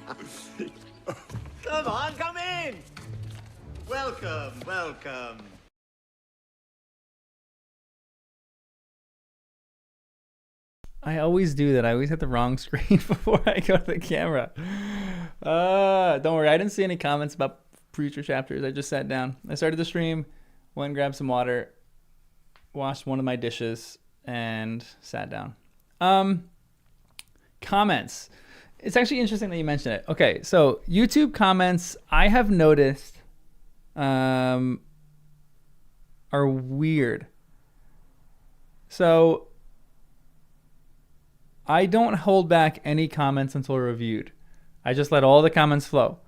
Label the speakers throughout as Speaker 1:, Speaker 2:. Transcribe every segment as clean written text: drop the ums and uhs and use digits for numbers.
Speaker 1: Come on, come in. Welcome, welcome.
Speaker 2: I always do that. I always hit the wrong screen before I go to the camera. Don't worry. I didn't see any comments about future chapters. I just sat down. I started the stream, went and grabbed some water, washed one of my dishes, and sat down. Comments. It's actually interesting that you mentioned it. Okay, so YouTube comments, I have noticed, are weird. So I don't hold back any comments until reviewed. I just let all the comments flow.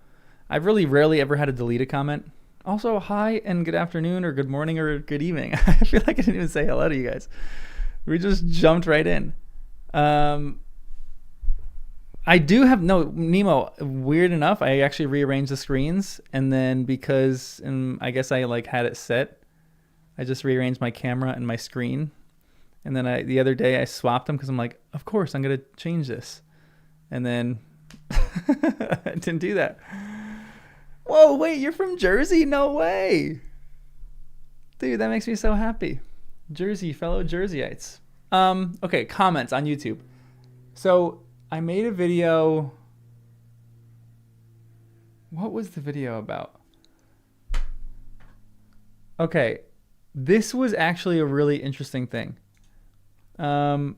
Speaker 2: I've really rarely ever had to delete a comment. Also, hi and good afternoon or good morning or good evening. I feel like I didn't even say hello to you guys. We just jumped right in. I do have, no, Nemo, weird enough, I actually rearranged the screens, and then because I guess I like had it set, I just rearranged my camera and my screen. And then the other day I swapped them because I'm like, of course I'm going to change this. And then I didn't do that. Whoa, wait, you're from Jersey? No way. Dude, that makes me so happy. Jersey, fellow Jerseyites. Okay, comments on YouTube. So I made a video. What was the video about? Okay, this was actually a really interesting thing. I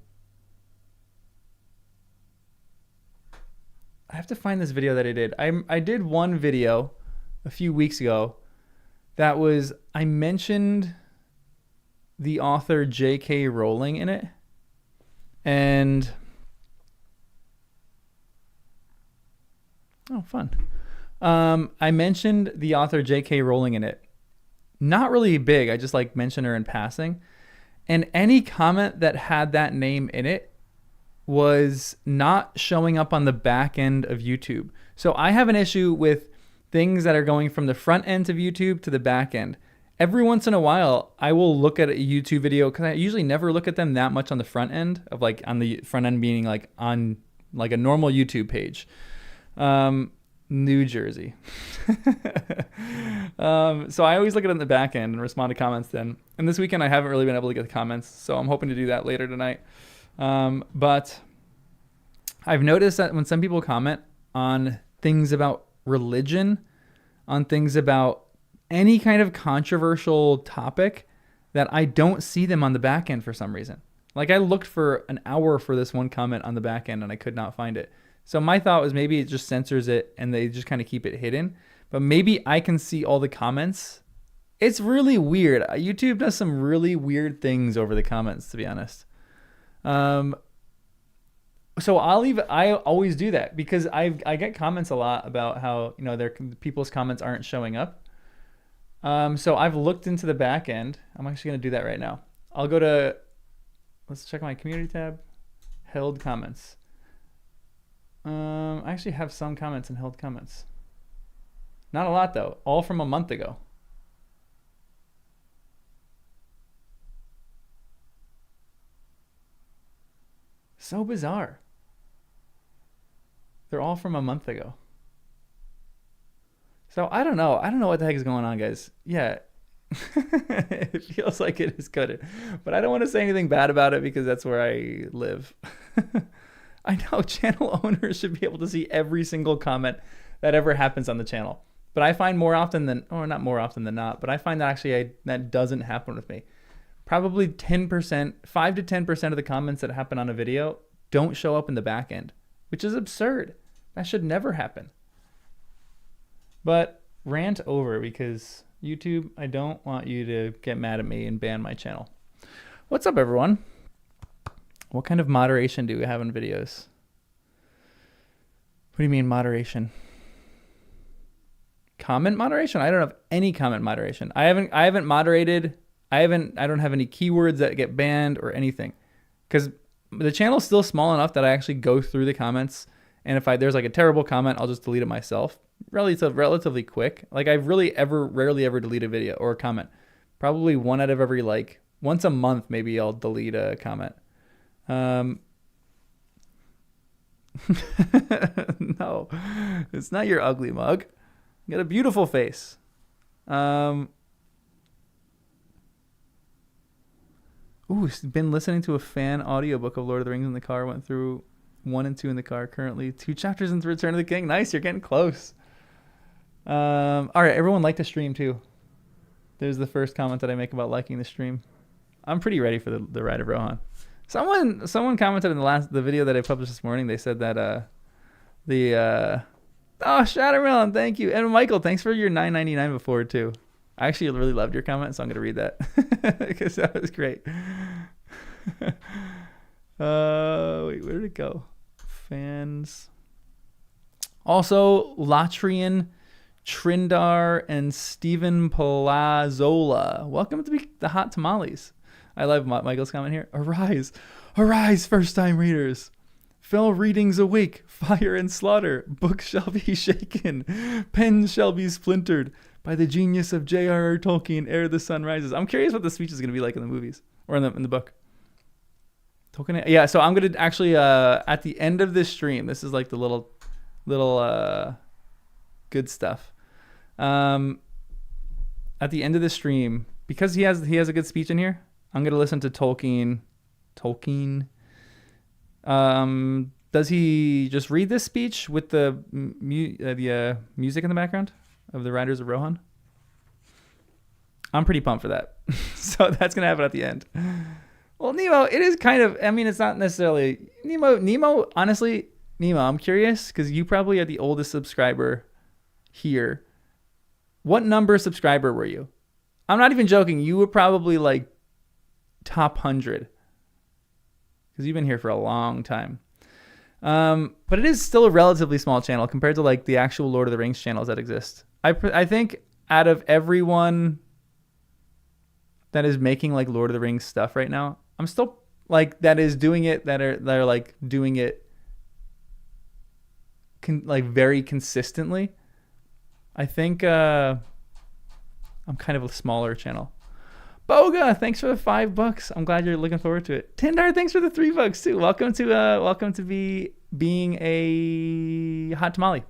Speaker 2: have to find this video that I did. I did one video a few weeks ago that was, I mentioned the author J.K. Rowling in it. And oh, fun. I mentioned the author J.K. Rowling in it. Not really big. I just like mentioned her in passing. And any comment that had that name in it was not showing up on the back end of YouTube. So I have an issue with things that are going from the front end of YouTube to the back end. Every once in a while, I will look at a YouTube video because I usually never look at them that much on the front end of like on the front end meaning like on like a normal YouTube page. New Jersey. So I always look at it in the back end and respond to comments then. And this weekend I haven't really been able to get the comments, so I'm hoping to do that later tonight. But I've noticed that when some people comment on things about religion, on things about any kind of controversial topic, that I don't see them on the back end for some reason. Like I looked for an hour for this one comment on the back end and I could not find it. So my thought was maybe it just censors it and they just kind of keep it hidden. But maybe I can see all the comments. It's really weird. YouTube does some really weird things over the comments, to be honest. So I always do that because I get comments a lot about how, you know, people's comments aren't showing up. So I've looked into the back end. I'm actually going to do that right now. I'll go to, let's check my community tab, held comments. I actually have some comments in held comments. Not a lot though, all from a month ago. So bizarre. They're all from a month ago. So I don't know. I don't know what the heck is going on, guys. Yeah. It feels like it is good. But I don't want to say anything bad about it because that's where I live. I know channel owners should be able to see every single comment that ever happens on the channel. But I find more often than, or not more often than not, but I find that actually that doesn't happen with me. Probably 10%, 5 to 10% of the comments that happen on a video don't show up in the back end, which is absurd. That should never happen. But rant over, because YouTube, I don't want you to get mad at me and ban my channel. What's up, everyone? What kind of moderation do we have in videos? What do you mean moderation? Comment moderation? I don't have any comment moderation. I haven't moderated. I don't have any keywords that get banned or anything, because the channel's still small enough that I actually go through the comments, and if there's like a terrible comment, I'll just delete it myself. Relatively quick. Like I've rarely ever delete a video or a comment. Probably one out of every once a month maybe I'll delete a comment. No, it's not your ugly mug. You got a beautiful face. Ooh, been listening to a fan audiobook of Lord of the Rings in the car. Went through 1 and 2 in the car currently. 2 chapters into Return of the King. Nice, you're getting close. All right, everyone liked the stream too. There's the first comment that I make about liking the stream. I'm pretty ready for the Ride of Rohan. Someone commented in the video that I published this morning. They said that oh, Shattermelon, thank you. And Michael, thanks for your $9.99 before too. I actually really loved your comment, so I'm gonna read that because that was great. Wait, where did it go? Fans. Also, Latrian, Trindar, and Stephen Palazzola. Welcome to the Hot Tamales. I love Michael's comment here. Arise, arise, first-time readers. Fell readings awake, fire and slaughter. Books shall be shaken, pens shall be splintered by the genius of J.R.R. Tolkien ere the sun rises. I'm curious what the speech is going to be like in the movies or in the book. Tolkien, yeah. So I'm going to actually at the end of this stream. This is like the little good stuff. At the end of the stream, because he has a good speech in here, I'm going to listen to Tolkien. Does he just read this speech with the music in the background of the Riders of Rohan? I'm pretty pumped for that. So that's going to happen at the end. Well, Nemo, it is kind of, I mean, it's not necessarily Nemo, honestly, Nemo, I'm curious because you probably are the oldest subscriber here. What number subscriber were you? I'm not even joking. You were probably like top 100 because you've been here for a long time. But it is still a relatively small channel compared to like the actual Lord of the Rings channels that exist. I think out of everyone that is making like Lord of the Rings stuff right now, I'm still like that is doing it that are like doing it like very consistently. I think I'm kind of a smaller channel. Boga, thanks for the $5. I'm glad you're looking forward to it. Tindar, thanks for the $3 too. Welcome to being a hot tamale.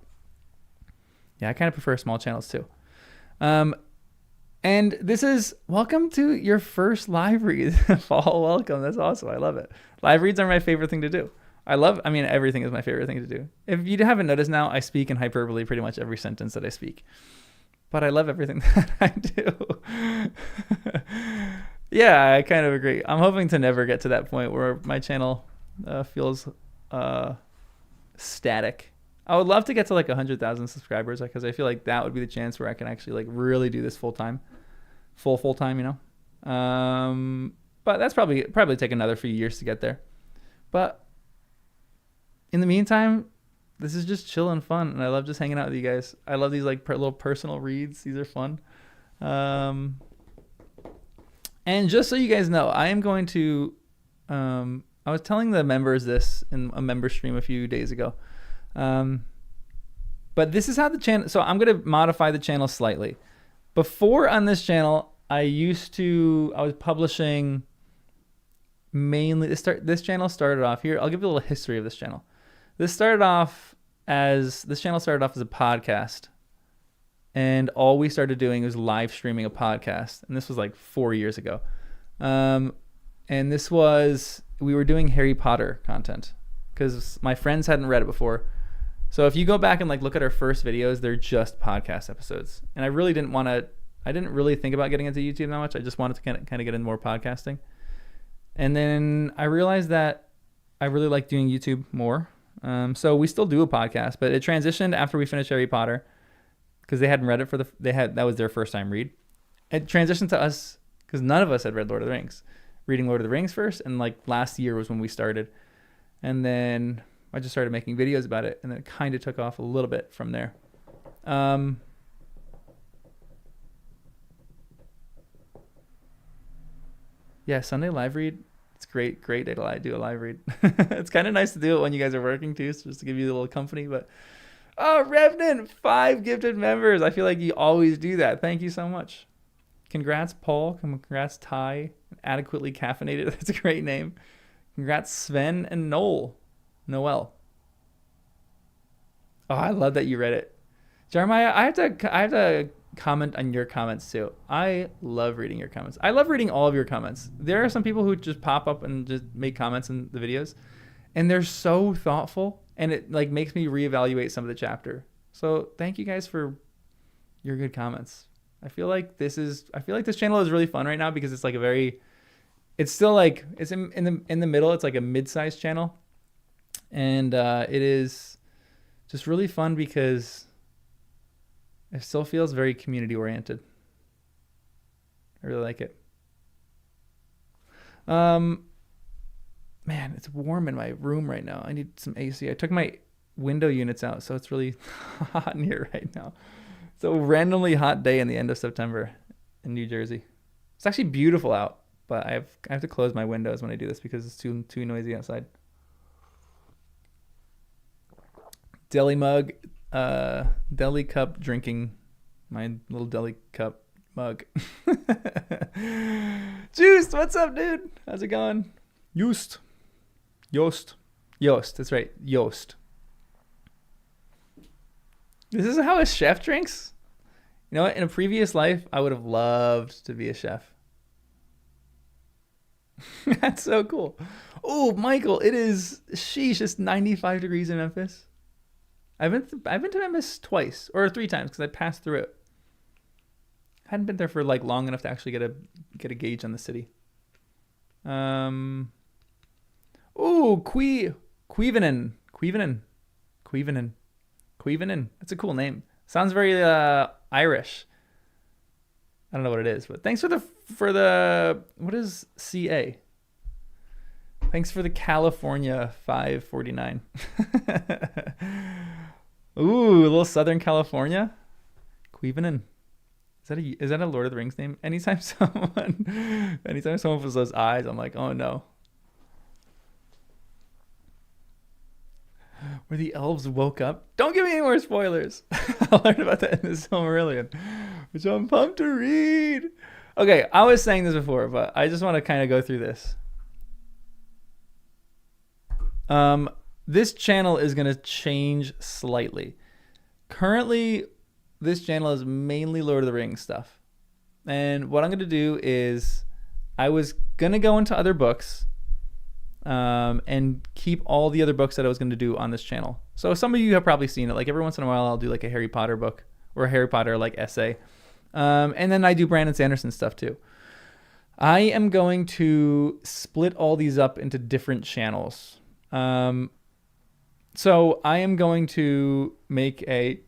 Speaker 2: Yeah, I kind of prefer small channels too. And this is welcome to your first live read. Fall, welcome. That's awesome. I love it. Live reads are my favorite thing to do. Everything is my favorite thing to do. If you haven't noticed now, I speak in hyperbole pretty much every sentence that I speak. But I love everything that I do. Yeah, I kind of agree. I'm hoping to never get to that point where my channel feels static. I would love to get to like 100,000 subscribers because I feel like that would be the chance where I can actually like really do this full time, you know. But that's probably take another few years to get there. But in the meantime, this is just chill and fun, and I love just hanging out with you guys. I love these like little personal reads. These are fun. And just so you guys know, I am going to. I was telling the members this in a member stream a few days ago. But this is how the channel. So I'm going to modify the channel slightly. Before on this channel, I was publishing mainly. This channel started off here. I'll give you a little history of this channel. This channel started off as a podcast, and all we started doing was live streaming a podcast, and this was like 4 years ago. And we were doing Harry Potter content because my friends hadn't read it before. So if you go back and like look at our first videos, they're just podcast episodes, and I didn't really think about getting into YouTube that much. I just wanted to kind of get into more podcasting, and then I realized that I really like doing YouTube more. So we still do a podcast, but it transitioned after we finished Harry Potter because they hadn't read it that was their first time read. It transitioned to us because none of us had read Lord of the Rings, reading Lord of the Rings first. And like last year was when we started. And then I just started making videos about it, and then it kind of took off a little bit from there. Yeah, Sunday live read. It's great day to do a live read. It's kind of nice to do it when you guys are working too, so just to give you a little company. But Revenant, 5 gifted members. I feel like you always do that. Thank you so much. Congrats, Paul. Congrats, Ty. Adequately caffeinated. That's a great name. Congrats, Sven and Noel. Oh, I love that you read it. Jeremiah, I have to comment on your comments too. I love reading your comments. I love reading all of your comments. There are some people who just pop up and just make comments in the videos, and they're so thoughtful, and it like makes me reevaluate some of the chapter. So thank you guys for your good comments. I feel like this channel is really fun right now because it's like it's still like it's in the middle. It's like a mid-sized channel, and it is just really fun because it still feels very community oriented. I really like it. Man, it's warm in my room right now. I need some AC. I took my window units out, so it's really hot in here right now. It's a randomly hot day in the end of September in New Jersey. It's actually beautiful out, but I have to close my windows when I do this because it's too noisy outside. Deli mug, deli cup drinking, my little deli cup mug. Juiced, what's up, dude? How's it going? Yost, that's right, Yost. This is how a chef drinks? You know what? In a previous life, I would have loved to be a chef. That's so cool. Oh, Michael, it's 95 degrees in Memphis. I've been to Memphis twice or 3 times because I passed through it. Hadn't been there for like long enough to actually get a gauge on the city. Quevenin. That's a cool name. Sounds very Irish. I don't know what it is, but thanks for the what is CA? Thanks for the California 549. Ooh, a little Southern California. Quevenin. Is that a Lord of the Rings name? Anytime someone puts those eyes, I'm like, oh no. Where the elves woke up. Don't give me any more spoilers. I learned about that in the Silmarillion, which I'm pumped to read. Okay, I was saying this before, but I just want to kind of go through this. This channel is going to change slightly. Currently, this channel is mainly Lord of the Rings stuff. And what I'm going to do is I was going to go into other books and keep all the other books that I was going to do on this channel. So some of you have probably seen it. Like every once in a while, I'll do like a Harry Potter book or a Harry Potter like essay. And then I do Brandon Sanderson stuff too. I am going to split all these up into different channels. So I am going to make Harry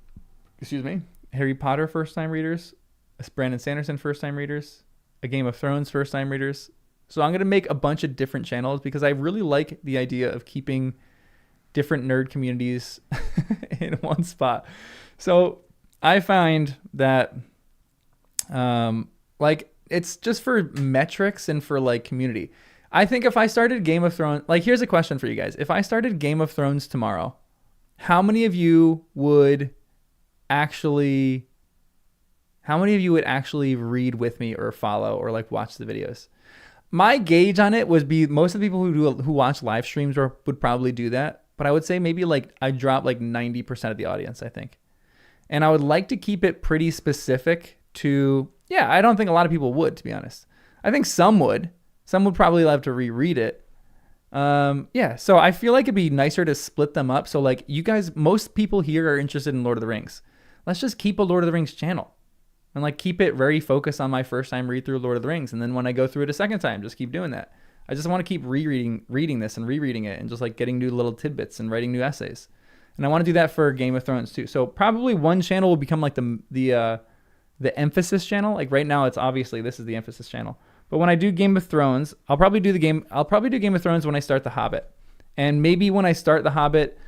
Speaker 2: Potter first time readers, a Brandon Sanderson first time readers, a Game of Thrones first time readers. So I'm going to make a bunch of different channels because I really like the idea of keeping different nerd communities in one spot. So I find that like it's just for metrics and for like community. I think if I started Game of Thrones, like here's a question for you guys. If I started Game of Thrones tomorrow, how many of you would actually read with me or follow or like watch the videos? My gauge on it would be most of the people who watch live streams would probably do that. But I would say maybe like I drop like 90% of the audience, I think. And I would like to keep it pretty specific to, I don't think a lot of people would, to be honest. I think some would. Some would probably love to reread it. So I feel like it'd be nicer to split them up. So like you guys, most people here are interested in Lord of the Rings. Let's just keep a Lord of the Rings channel. And like keep it very focused on my first time read through Lord of the Rings. And then when I go through it a second time, just keep doing that. I just want to keep reading this and rereading it and just like getting new little tidbits and writing new essays. And I want to do that for Game of Thrones too. So probably one channel will become like the emphasis channel. Like right now, it's obviously this is the emphasis channel. But when I do Game of Thrones, I'll probably do Game of Thrones when I start The Hobbit. And maybe when I start The Hobbit,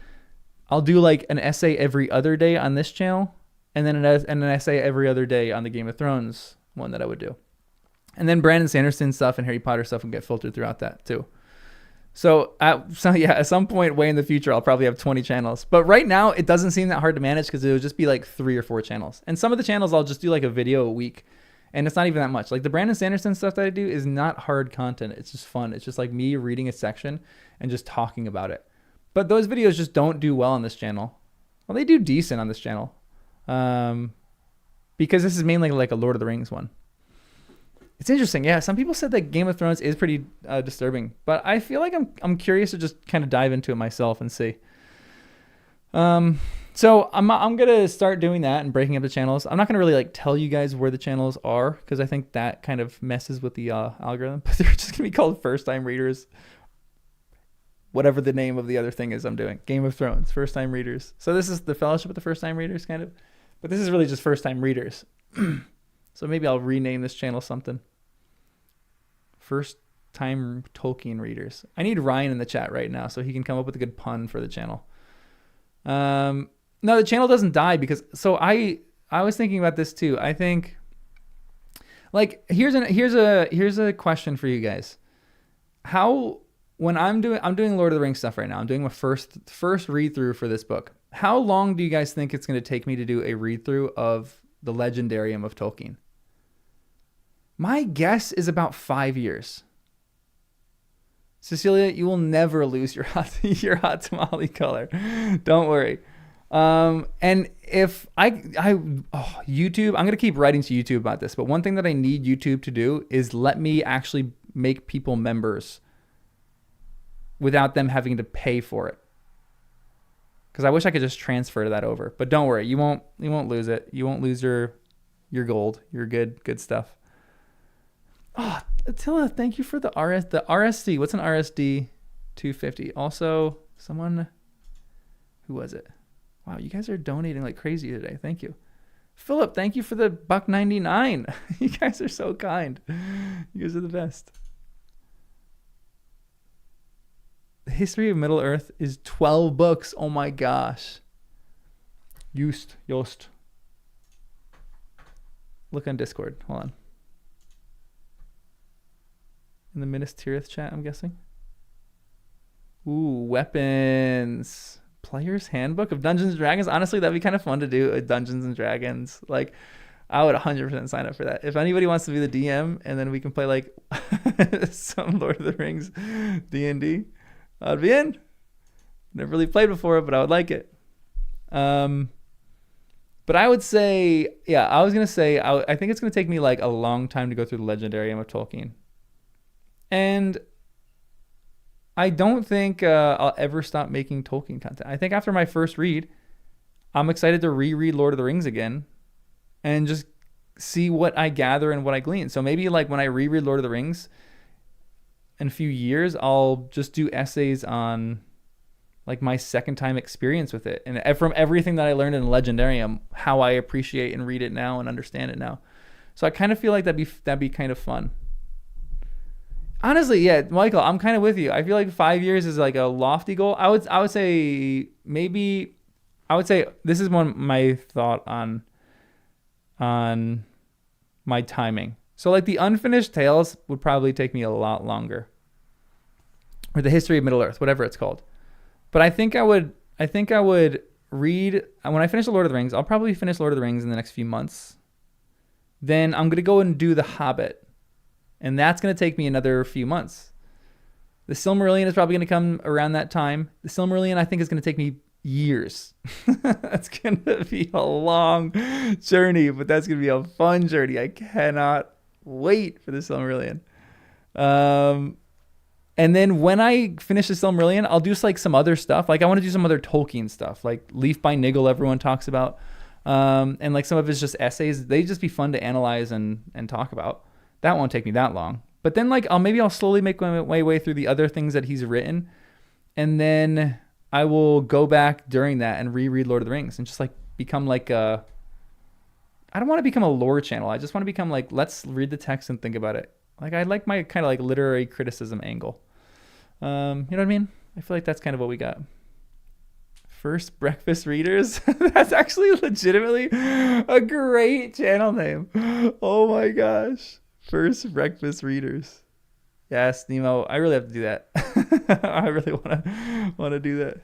Speaker 2: I'll do like an essay every other day on this channel. And then an essay every other day on the Game of Thrones one that I would do. And then Brandon Sanderson stuff and Harry Potter stuff will get filtered throughout that too. So at some point way in the future, I'll probably have 20 channels. But right now, it doesn't seem that hard to manage because it would just be like 3 or 4 channels. And some of the channels, I'll just do like a video a week. And it's not even that much. Like the Brandon Sanderson stuff that I do is not hard content. It's just fun. It's just like me reading a section and just talking about it. But those videos just don't do well on this channel. Well, they do decent on this channel. Because this is mainly like a Lord of the Rings one. It's interesting. Yeah, some people said that Game of Thrones is pretty disturbing, but I feel like I'm curious to just kind of dive into it myself and see. So I'm gonna start doing that and breaking up the channels. I'm not gonna really like tell you guys where the channels are because I think that kind of messes with the algorithm. But they're just gonna be called First Time Readers. Whatever the name of the other thing is I'm doing. Game of Thrones, First Time Readers. So this is the Fellowship of the First Time Readers, kind of. But this is really just First Time Readers. So maybe I'll rename this channel something. First Time Tolkien Readers. I need Ryan in the chat right now so he can come up with a good pun for the channel. No, the channel doesn't die because... So I was thinking about this too. I think... Like, here's a question for you guys. How... When I'm doing Lord of the Rings stuff right now, I'm doing my first read through for this book. How long do you guys think it's going to take me to do a read through of the Legendarium of Tolkien? My guess is about 5 years. Cecilia, you will never lose your hot tamale color. Don't worry. And if YouTube, I'm going to keep writing to YouTube about this, but one thing that I need YouTube to do is let me actually make people members without them having to pay for it. Because I wish I could just transfer that over. But don't worry, you won't lose it. You won't lose your gold. Your good stuff. Oh, Attila, thank you for the RSD. What's an RSD 250? Also, someone, who was it? Wow, you guys are donating like crazy today. Thank you. Philip, thank you for the $1.99. You guys are so kind. You guys are the best. The History of Middle Earth is 12 books. Oh my gosh. Yost. Look on Discord. Hold on. In the Minas Tirith chat, I'm guessing. Ooh, weapons. Player's Handbook of Dungeons and Dragons. Honestly, that'd be kind of fun to do a Dungeons and Dragons. Like, I would 100% sign up for that. If anybody wants to be the DM and then we can play like some Lord of the Rings D&D, I'd be in. Never really played before, but I would like it. But I would say, yeah, I was going to say, I think it's going to take me like a long time to go through the Legendarium of Tolkien. And I don't think I'll ever stop making Tolkien content. I think after my first read, I'm excited to reread Lord of the Rings again and just see what I gather and what I glean. So maybe like when I reread Lord of the Rings in a few years, I'll just do essays on like my second time experience with it. And from everything that I learned in Legendarium, how I appreciate and read it now and understand it now. So I kind of feel like that'd be kind of fun. Honestly, yeah, Michael, I'm kind of with you. I feel like 5 years is like a lofty goal. I would say this is my thought on my timing. So like the Unfinished Tales would probably take me a lot longer. Or the History of Middle Earth, whatever it's called. But I think I would read, when I finish the Lord of the Rings, I'll probably finish Lord of the Rings in the next few months. Then I'm going to go and do The Hobbit. And that's going to take me another few months. The Silmarillion is probably going to come around that time. The Silmarillion, I think, is going to take me years. That's going to be a long journey, but that's going to be a fun journey. I cannot wait for the Silmarillion. And then when I finish the Silmarillion, I'll do like some other stuff. Like I want to do some other Tolkien stuff, like Leaf by Niggle everyone talks about. And like some of his just essays, they just be fun to analyze and talk about. That won't take me that long. But then like I'll slowly make my way through the other things that he's written. And then I will go back during that and reread Lord of the Rings and just like become like I don't want to become a lore channel. I just want to become like, let's read the text and think about it. Like I like my kind of like literary criticism angle. You know what I mean? I feel like that's kind of what we got. First Breakfast Readers. That's actually legitimately a great channel name. Oh my gosh. First Breakfast Readers. Yes, Nemo. I really have to do that. I really want to do that.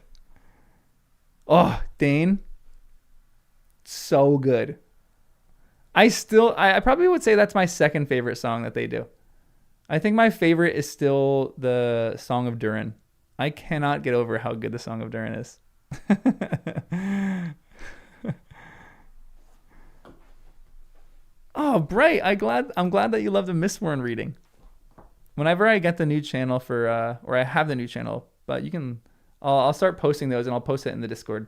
Speaker 2: Oh, Dane. So good. I probably would say that's my second favorite song that they do. I think my favorite is still the Song of Durin. I cannot get over how good the Song of Durin is. Oh, Bright, I'm glad that you love the Mistborn reading. Whenever I get the new channel for or I have the new channel, but you can I'll start posting those and I'll post it in the Discord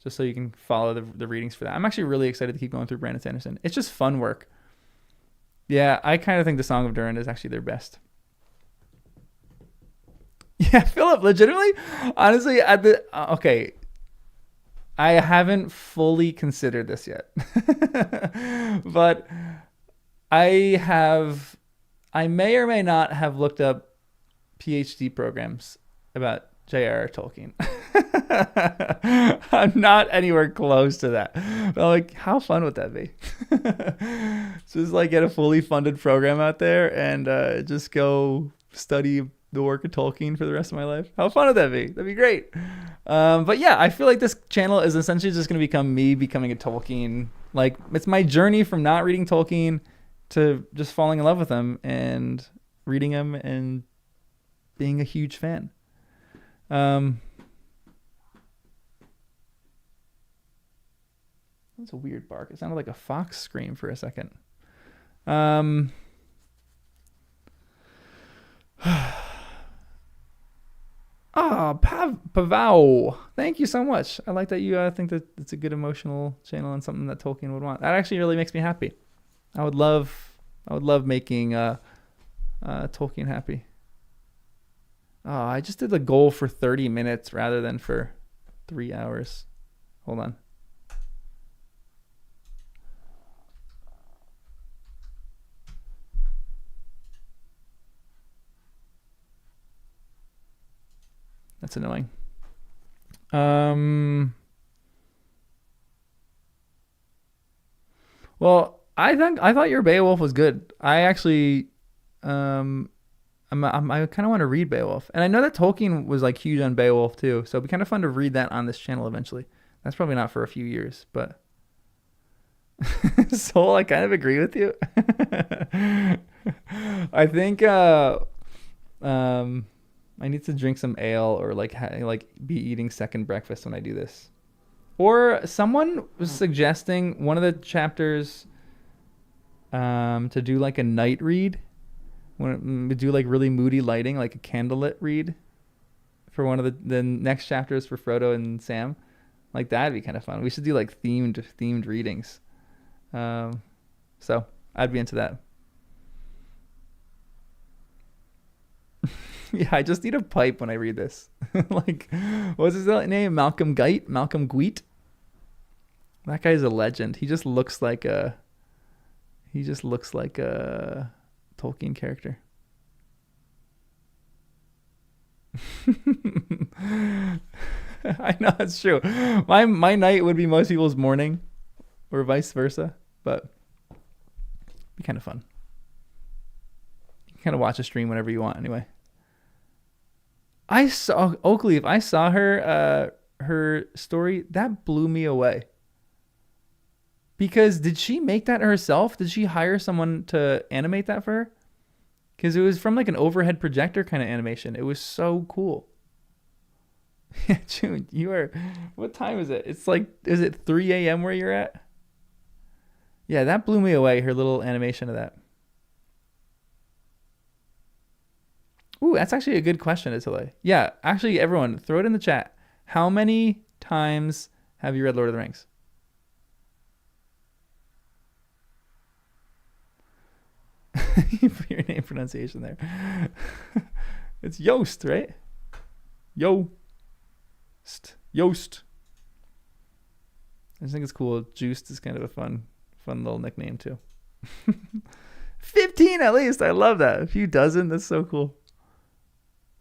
Speaker 2: just so you can follow the readings for that. I'm actually really excited to keep going through Brandon Sanderson. It's just fun work. Yeah, I kind of think the Song of Durin is actually their best. Yeah, Philip, legitimately, honestly, okay, I haven't fully considered this yet, but I may or may not have looked up PhD programs about J.R.R. Tolkien. I'm not anywhere close to that. But like, how fun would that be? Just like get a fully funded program out there and just go study the work of Tolkien for the rest of my life. How fun would that be? That'd be great. But yeah, I feel like this channel is essentially just going to become me becoming a Tolkien. Like, it's my journey from not reading Tolkien to just falling in love with him and reading him and being a huge fan. That's a weird bark. It sounded like a fox scream for a second. Pavao. Thank you so much. I like that you think that it's a good emotional channel and something that Tolkien would want. That actually really makes me happy. I would love making Tolkien happy. Oh, I just did the goal for 30 minutes rather than for 3 hours. Hold on. That's annoying. Well, I thought your Beowulf was good. I actually I kind of want to read Beowulf. And I know that Tolkien was like huge on Beowulf too. So it'd be kind of fun to read that on this channel eventually. That's probably not for a few years, but Soul, I kind of agree with you. I think I need to drink some ale or like be eating second breakfast when I do this. Or someone was suggesting one of the chapters to do like a night read. When we do like really moody lighting, like a candlelit read for one of the next chapters for Frodo and Sam. Like that'd be kind of fun. We should do like themed readings. So I'd be into that. Yeah, I just need a pipe when I read this. Like, what's his name? Malcolm Geit? Malcolm Gweet? That guy's a legend. He just looks like a Tolkien character. I know, it's true. My night would be most people's morning or vice versa, but it'd be kind of fun. You can kind of watch a stream whenever you want anyway. I saw Oakleaf. I saw her story. That blew me away. Because did she make that herself? Did she hire someone to animate that for her? Because it was from like an overhead projector kind of animation. It was so cool. Yeah, June, what time is it? It's like, is it 3 a.m. where you're at? Yeah, that blew me away, her little animation of that. Ooh, that's actually a good question, Atile. Yeah, actually, everyone, throw it in the chat. How many times have you read Lord of the Rings? You put your name pronunciation there. It's Yost, right? Yost. I just think it's cool. Juiced is kind of a fun little nickname too. 15 at least. I love that. A few dozen. That's so cool.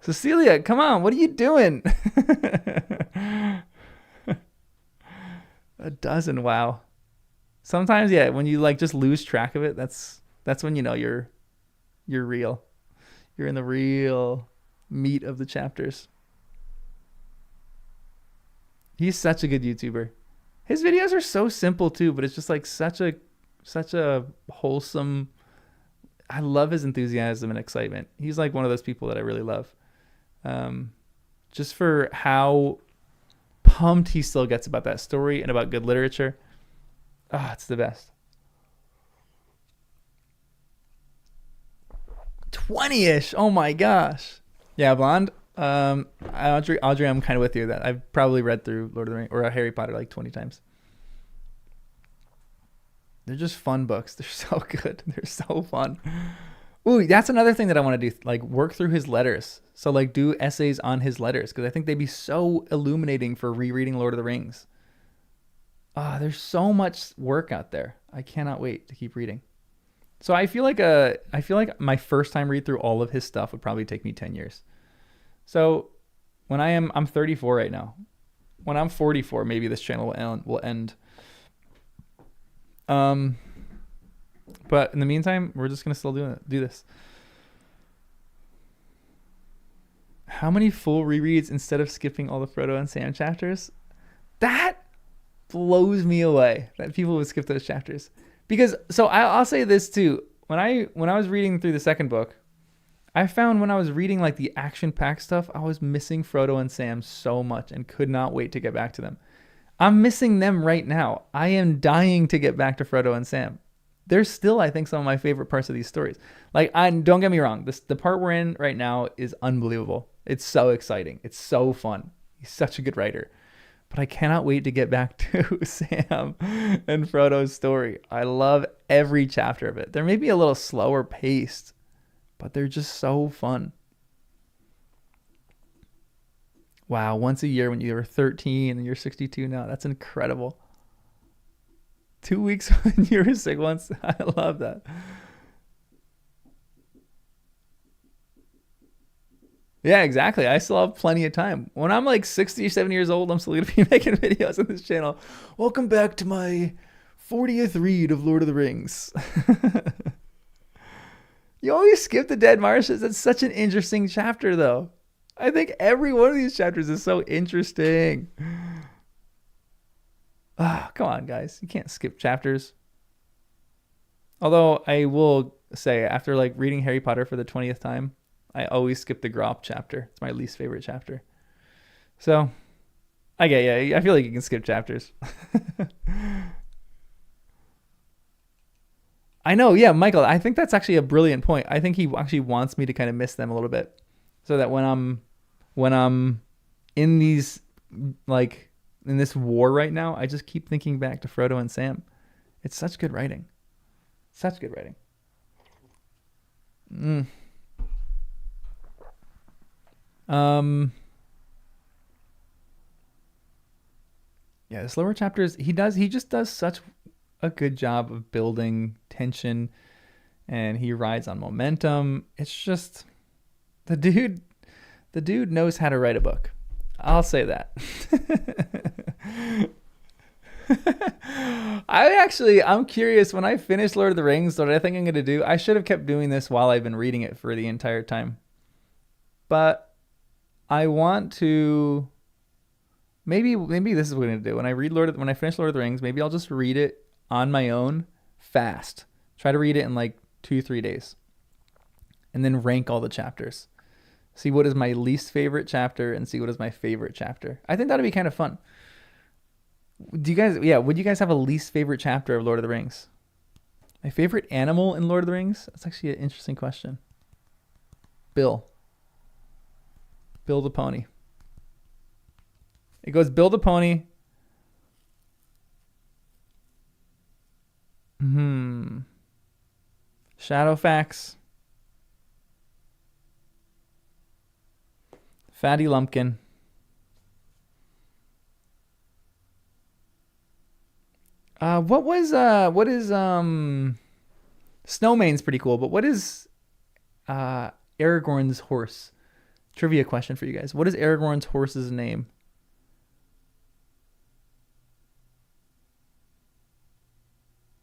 Speaker 2: Cecilia, come on. What are you doing? A dozen. Wow. Sometimes, yeah, when you like just lose track of it, that's when you know you're real. You're in the real meat of the chapters. He's such a good YouTuber. His videos are so simple too, but it's just like such a wholesome. I love his enthusiasm and excitement. He's like one of those people that I really love. Just for how pumped he still gets about that story and about good literature. Ah, it's the best. 20-ish. Oh my gosh. Yeah, Blonde. Audrey, I'm kind of with you that I've probably read through Lord of the Rings or Harry Potter like 20 times. They're just fun books. They're so good. They're so fun. Ooh, that's another thing that I want to do. Like work through his letters. So like do essays on his letters because I think they'd be so illuminating for rereading Lord of the Rings. There's so much work out there. I cannot wait to keep reading. So I feel like my first time read through all of his stuff would probably take me 10 years. So when I'm 34 right now. When I'm 44, maybe this channel will end. But in the meantime, we're just gonna still do this. How many full rereads instead of skipping all the Frodo and Sam chapters? That blows me away that people would skip those chapters. Because so I'll say this too. When I was reading through the second book, I found when I was reading like the action-packed stuff, I was missing Frodo and Sam so much and could not wait to get back to them. I'm missing them right now. I am dying to get back to Frodo and Sam. They're still, I think, some of my favorite parts of these stories. Like, don't get me wrong. The part we're in right now is unbelievable. It's so exciting. It's so fun. He's such a good writer. But I cannot wait to get back to Sam and Frodo's story. I love every chapter of it. They're maybe a little slower paced, but they're just so fun. Wow, once a year when you were 13 and you're 62 now. That's incredible. 2 weeks when you were sick once. I love that. Yeah, exactly. I still have plenty of time. When I'm like 60 or 70 years old, I'm still going to be making videos on this channel. Welcome back to my 40th read of Lord of the Rings. You always skip the Dead Marshes. That's such an interesting chapter, though. I think every one of these chapters is so interesting. Come on, guys. You can't skip chapters. Although I will say, after like reading Harry Potter for the 20th time, I always skip the Grop chapter. It's my least favorite chapter. So, I feel like you can skip chapters. I know, yeah, Michael, I think that's actually a brilliant point. I think he actually wants me to kind of miss them a little bit. So that when I'm in these, like, in this war right now, I just keep thinking back to Frodo and Sam. It's such good writing. Such good writing. Yeah, the slower chapters, he just does such a good job of building tension, and he rides on momentum. It's just the dude knows how to write a book. I'll say that. I'm curious, when I finish Lord of the Rings, what I think I'm going to do, I should have kept doing this while I've been reading it for the entire time. But I want to, maybe this is what I'm going to do. When I finish Lord of the Rings, maybe I'll just read it on my own fast. Try to read it in like 2-3 days. And then rank all the chapters. See what is my least favorite chapter and see what is my favorite chapter. I think that'd be kind of fun. Would you guys have a least favorite chapter of Lord of the Rings? My favorite animal in Lord of the Rings? That's actually an interesting question. Bill the pony. It goes Bill the pony. Shadowfax. Fatty Lumpkin. What is Snowmane's pretty cool, but what is Aragorn's horse? Trivia question for you guys. What is Aragorn's horse's name?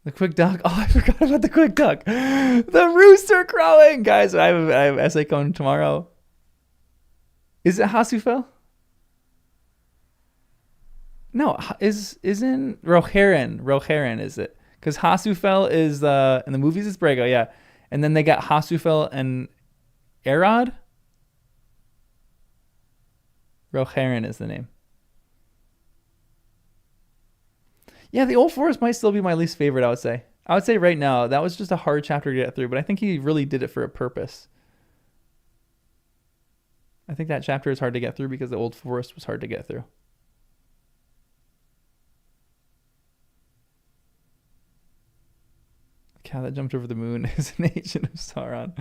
Speaker 2: The quick duck. Oh, I forgot about the quick duck. The rooster crowing, guys. I have essay coming tomorrow. Is it Hasufel? No, isn't Rohirrim? Rohirrim is it? Because Hasufel is in the movies it's Brago, yeah. And then they got Hasufel and Arod. Rohirrim is the name. Yeah, the Old Forest might still be my least favorite, I would say. I would say right now, that was just a hard chapter to get through, but I think he really did it for a purpose. I think that chapter is hard to get through because the Old Forest was hard to get through. The cow that jumped over the moon is an agent of Sauron.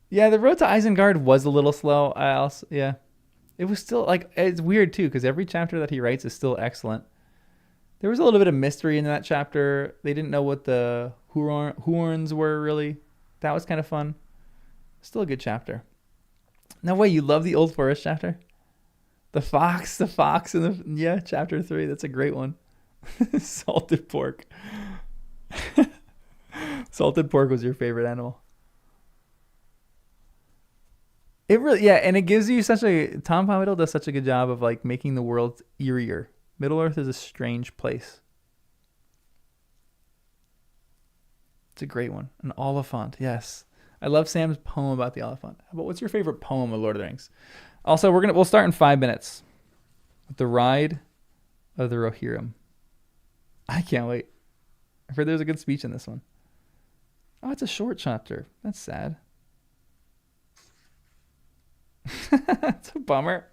Speaker 2: Yeah, the road to Isengard was a little slow. I also, yeah. It was still like, it's weird too, because every chapter that he writes is still excellent. There was a little bit of mystery in that chapter. They didn't know what the Huorns were really. That was kind of fun. Still a good chapter. No way, you love the Old Forest chapter? The fox, and yeah, chapter 3. That's a great one. Salted pork. Salted pork was your favorite animal. It really, yeah, and it gives you Tom Bombadil does such a good job of like making the world eerier. Middle Earth is a strange place. It's a great one. An Oliphant, yes. I love Sam's poem about the elephant. But what's your favorite poem of Lord of the Rings? Also, we'll start in 5 minutes with the Ride of the Rohirrim. I can't wait. I've heard there's a good speech in this one. Oh, it's a short chapter. That's sad. It's a bummer.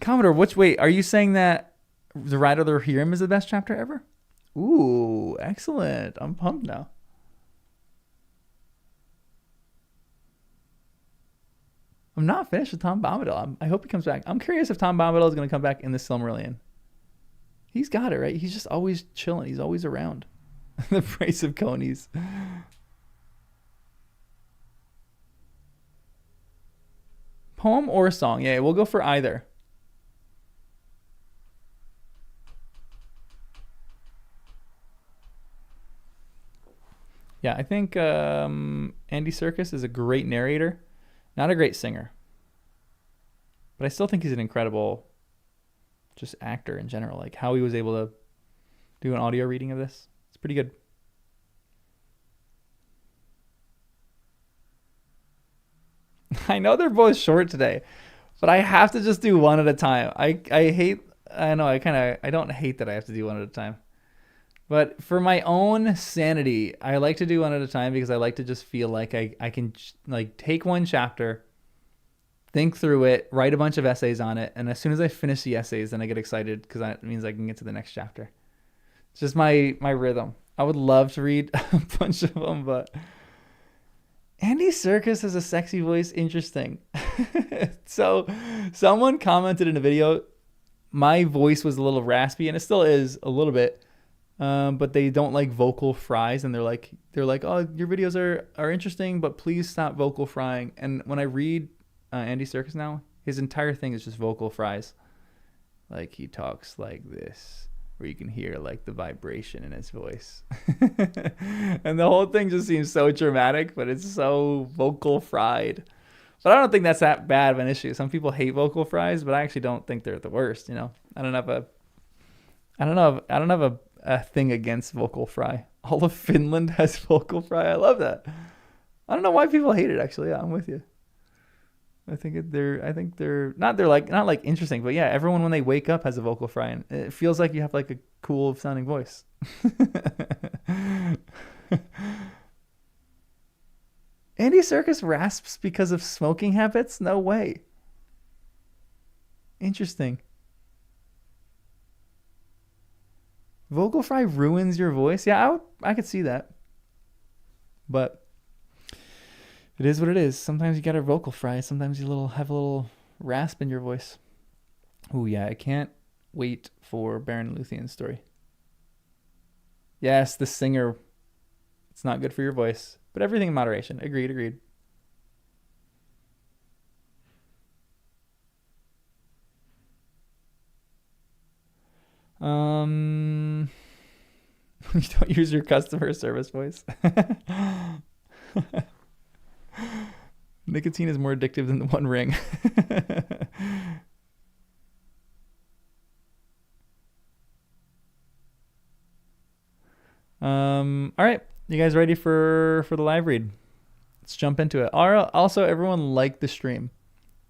Speaker 2: Commodore, wait, are you saying that the Ride of the Rohirrim is the best chapter ever? Ooh, excellent. I'm pumped now. I'm not finished with Tom Bombadil. I hope he comes back. I'm curious if Tom Bombadil is going to come back in the Silmarillion. He's got it, right? He's just always chilling. He's always around. The price of conies. Poem or a song? Yeah, we'll go for either. Yeah, I think Andy Serkis is a great narrator. Not a great singer. But I still think he's an incredible just actor in general. Like how he was able to do an audio reading of this. It's pretty good. I know they're both short today, but I have to just do one at a time. I don't hate that I have to do one at a time. But for my own sanity, I like to do one at a time because I like to just feel like I can like take one chapter, think through it, write a bunch of essays on it, and as soon as I finish the essays, then I get excited because that means I can get to the next chapter. It's just my rhythm. I would love to read a bunch of them, but Andy Serkis has a sexy voice. Interesting. So someone commented in a video, my voice was a little raspy, and it still is a little bit. But they don't like vocal fries, and they're like, oh, your videos are interesting, but please stop vocal frying. And when I read Andy Serkis now, his entire thing is just vocal fries. Like he talks like this, where you can hear like the vibration in his voice. And the whole thing just seems so dramatic, but it's so vocal fried. But I don't think that's that bad of an issue. Some people hate vocal fries, but I actually don't think they're the worst. You know, I don't have a thing against vocal fry. All of Finland has vocal fry. I love that. I don't know why people hate it. Actually, yeah, I'm with you. I think they're not like interesting, but yeah, everyone when they wake up has a vocal fry, and it feels like you have like a cool sounding voice. Andy Serkis rasps because of smoking habits? No way. Interesting. Vocal fry ruins your voice? Yeah, I could see that. But it is what it is. Sometimes you got a vocal fry. Sometimes you have a little rasp in your voice. Oh yeah, I can't wait for Baron Luthien's story. Yes, the singer. It's not good for your voice, but everything in moderation. Agreed. You don't use your customer service voice. Nicotine is more addictive than the One Ring. All right, you guys ready for the live read? Let's jump into it. Also, everyone like the stream.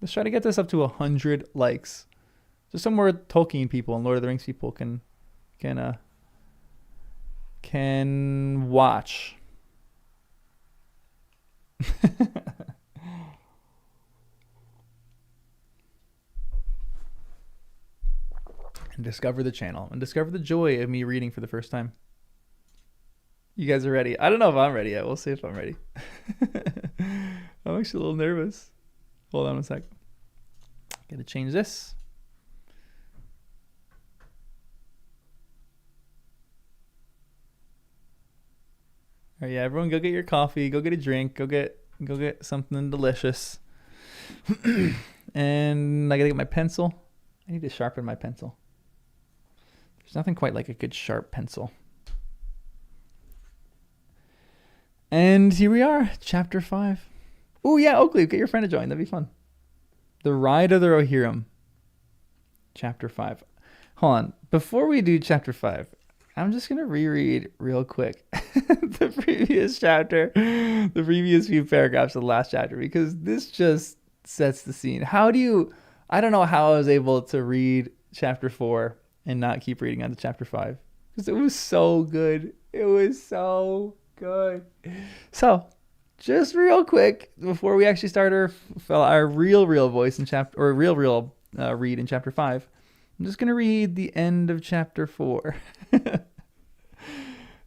Speaker 2: Let's try to get this up to 100 likes. Just some more Tolkien people and Lord of the Rings people can watch. And discover the channel and discover the joy of me reading for the first time. You guys are ready. I don't know if I'm ready yet. We'll see if I'm ready. I'm actually a little nervous. Hold on a sec. Gotta change this. All right, yeah, everyone go get your coffee, go get a drink, go get something delicious. And I gotta get my pencil. I need to sharpen my pencil. There's nothing quite like a good sharp pencil. And here we are, chapter 5. Oh yeah, Oakley, get your friend to join. That'd be fun. The Ride of the Rohirrim. Chapter 5. Hold on. Before we do chapter 5, I'm just going to reread real quick the previous chapter, the previous few paragraphs of the last chapter, because this just sets the scene. I don't know how I was able to read chapter 4 and not keep reading on to chapter 5, because it was so good. It was so good. So, just real quick, before we actually start our real voice in chapter, or real read in chapter 5, I'm just going to read the end of chapter 4.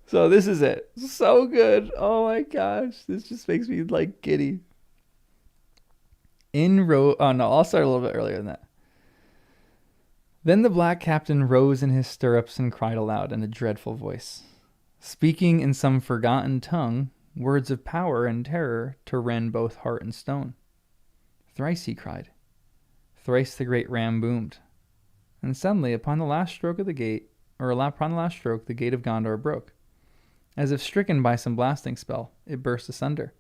Speaker 2: So this is it. So good. Oh my gosh. This just makes me like giddy. I'll start a little bit earlier than that. Then the black captain rose in his stirrups and cried aloud in a dreadful voice, speaking in some forgotten tongue, words of power and terror to rend both heart and stone. Thrice he cried. Thrice the great ram boomed. And suddenly, upon the last stroke of the gate, the gate of Gondor broke. As if stricken by some blasting spell, it burst asunder.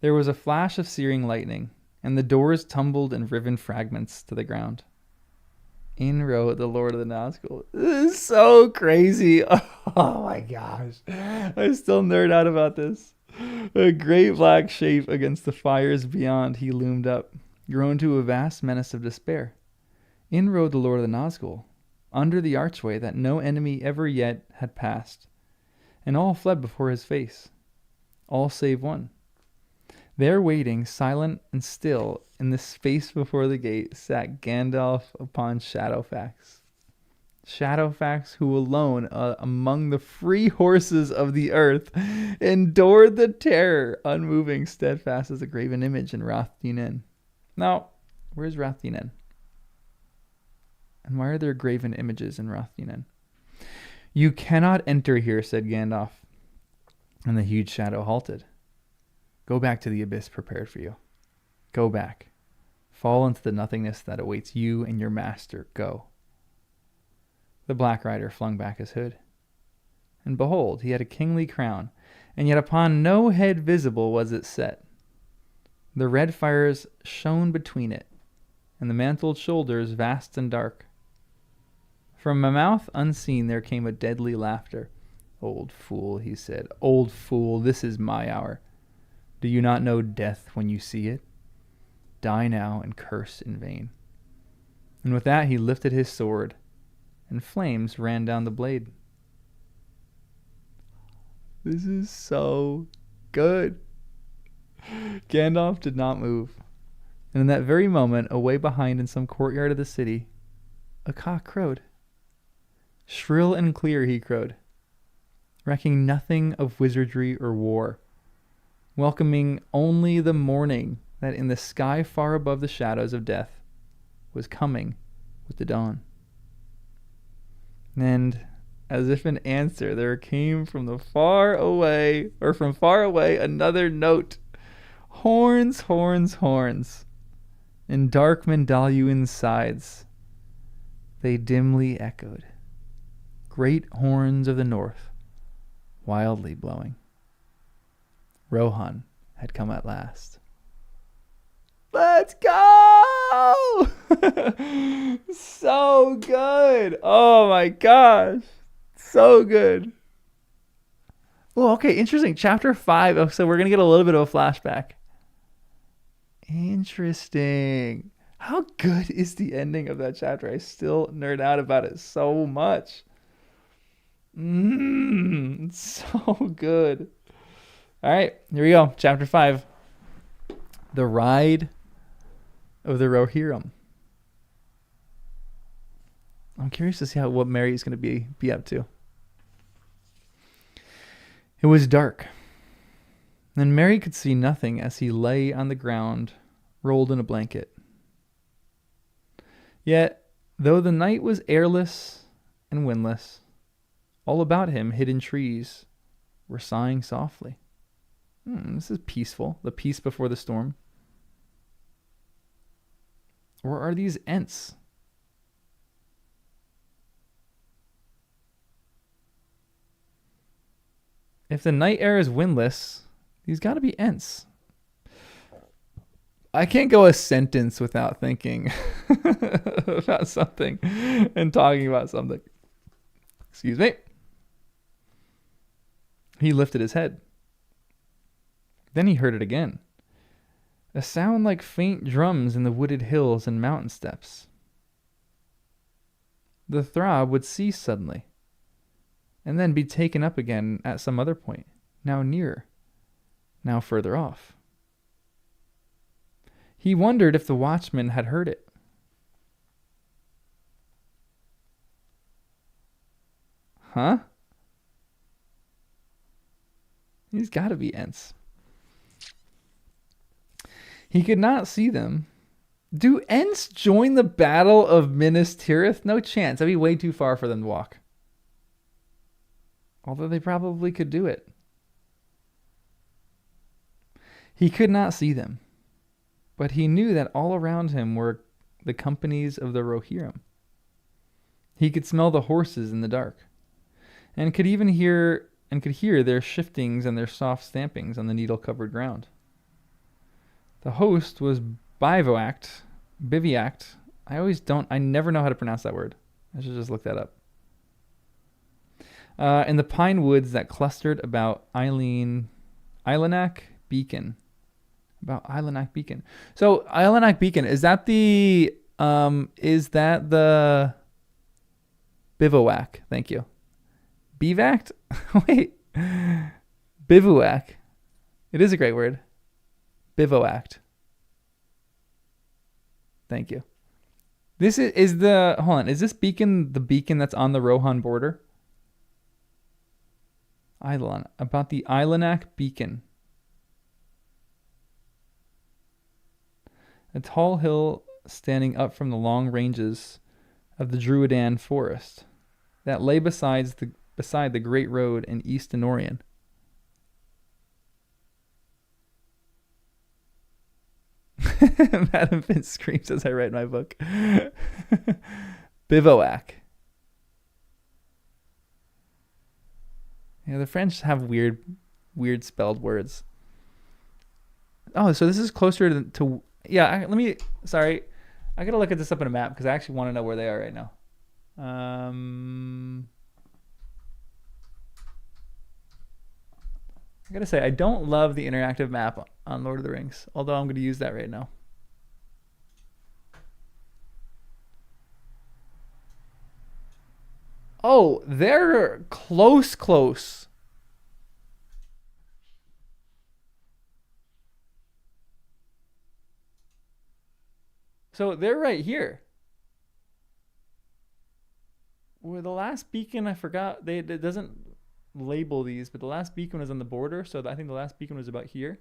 Speaker 2: There was a flash of searing lightning, and the doors tumbled in riven fragments to the ground. In rode the Lord of the Nazgul. This is so crazy. Oh my gosh. I still nerd out about this. A great black shape against the fires beyond he loomed up, grown to a vast menace of despair. In rode the Lord of the Nazgul, under the archway that no enemy ever yet had passed, and all fled before his face, all save one. There waiting, silent and still, in the space before the gate, sat Gandalf upon Shadowfax. Shadowfax, who alone among the free horses of the earth endured the terror, unmoving, steadfast as a graven image in Rath Dinen. Now, where's Rath Dinen? And why are there graven images in Rath Dinen? You cannot enter here, said Gandalf. And the huge shadow halted. Go back to the abyss prepared for you. Go back. Fall into the nothingness that awaits you and your master. Go. The Black Rider flung back his hood. And behold, he had a kingly crown, and yet upon no head visible was it set. The red fires shone between it, and the mantled shoulders vast and dark. From a mouth unseen there came a deadly laughter. Old fool, he said, old fool, this is my hour. Do you not know death when you see it? Die now and curse in vain. And with that he lifted his sword, and flames ran down the blade. This is so good. Gandalf did not move. And in that very moment, away behind in some courtyard of the city, a cock crowed. Shrill and clear he crowed, recking nothing of wizardry or war, welcoming only the morning that in the sky far above the shadows of death was coming with the dawn. And as if in answer, there came from far away another note. Horns, horns, horns. In dark Mandaluin's sides, they dimly echoed. Great horns of the north, wildly blowing. Rohan had come at last. Let's go! So good. Oh my gosh. So good. Oh, okay, interesting. Chapter 5. Oh, so we're gonna get a little bit of a flashback. Interesting. How good is the ending of that chapter? I still nerd out about it so much. It's so good. All right, here we go. Chapter 5. The Ride of the Rohirrim. I'm curious to see what Mary is going to be up to. It was dark, and Mary could see nothing as he lay on the ground, rolled in a blanket. Yet, though the night was airless and windless, all about him hidden trees were sighing softly. This is peaceful, the peace before the storm. Or are these Ents? If the night air is windless, these got to be Ents. I can't go a sentence without thinking about something and talking about something. Excuse me. He lifted his head. Then he heard it again. A sound like faint drums in the wooded hills and mountain steppes. The throb would cease suddenly, and then be taken up again at some other point, now nearer, now further off. He wondered if the watchman had heard it. Huh? He's got to be Ents. He could not see them. Do Ents join the battle of Minas Tirith? No chance. That'd be way too far for them to walk. Although they probably could do it. He could not see them, but he knew that all around him were the companies of the Rohirrim. He could smell the horses in the dark, and could even hear their shiftings and their soft stampings on the needle-covered ground. The host was bivouacked. I never know how to pronounce that word. I should just look that up. In the pine woods that clustered about Eilenak Beacon. About Eilenak Beacon. So Eilenak Beacon, is that the bivouac? Thank you. Bivacked? Wait. Bivouac. It is a great word. Bivouacked. Thank you. This is the hold on. Is this beacon the beacon that's on the Rohan border? About the Eilenak Beacon. A tall hill standing up from the long ranges of the Druidan forest that lay beside the great road in East Anorian. Madam Finch screams as I write my book. Bivouac. Yeah, the French have weird spelled words. Oh, so this is closer to yeah. I gotta look at this up in a map because I actually want to know where they are right now. I gotta say, I don't love the interactive map on Lord of the Rings, although I'm gonna use that right now. Oh, they're close. So they're right here. Well, the last beacon, I forgot. It doesn't label these, but the last beacon was on the border, so I think the last beacon was about here.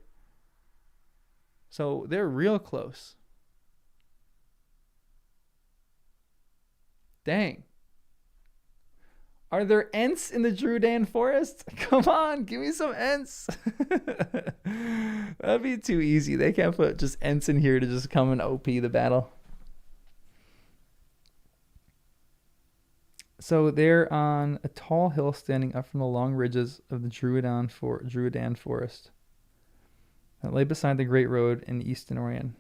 Speaker 2: So they're real close. Dang. Are there Ents in the Druidan forest? Come on, give me some Ents. That'd be too easy. They can't put just Ents in here to just come and OP the battle. So they're on a tall hill standing up from the long ridges of the Druidan forest that lay beside the great road in East Anorian.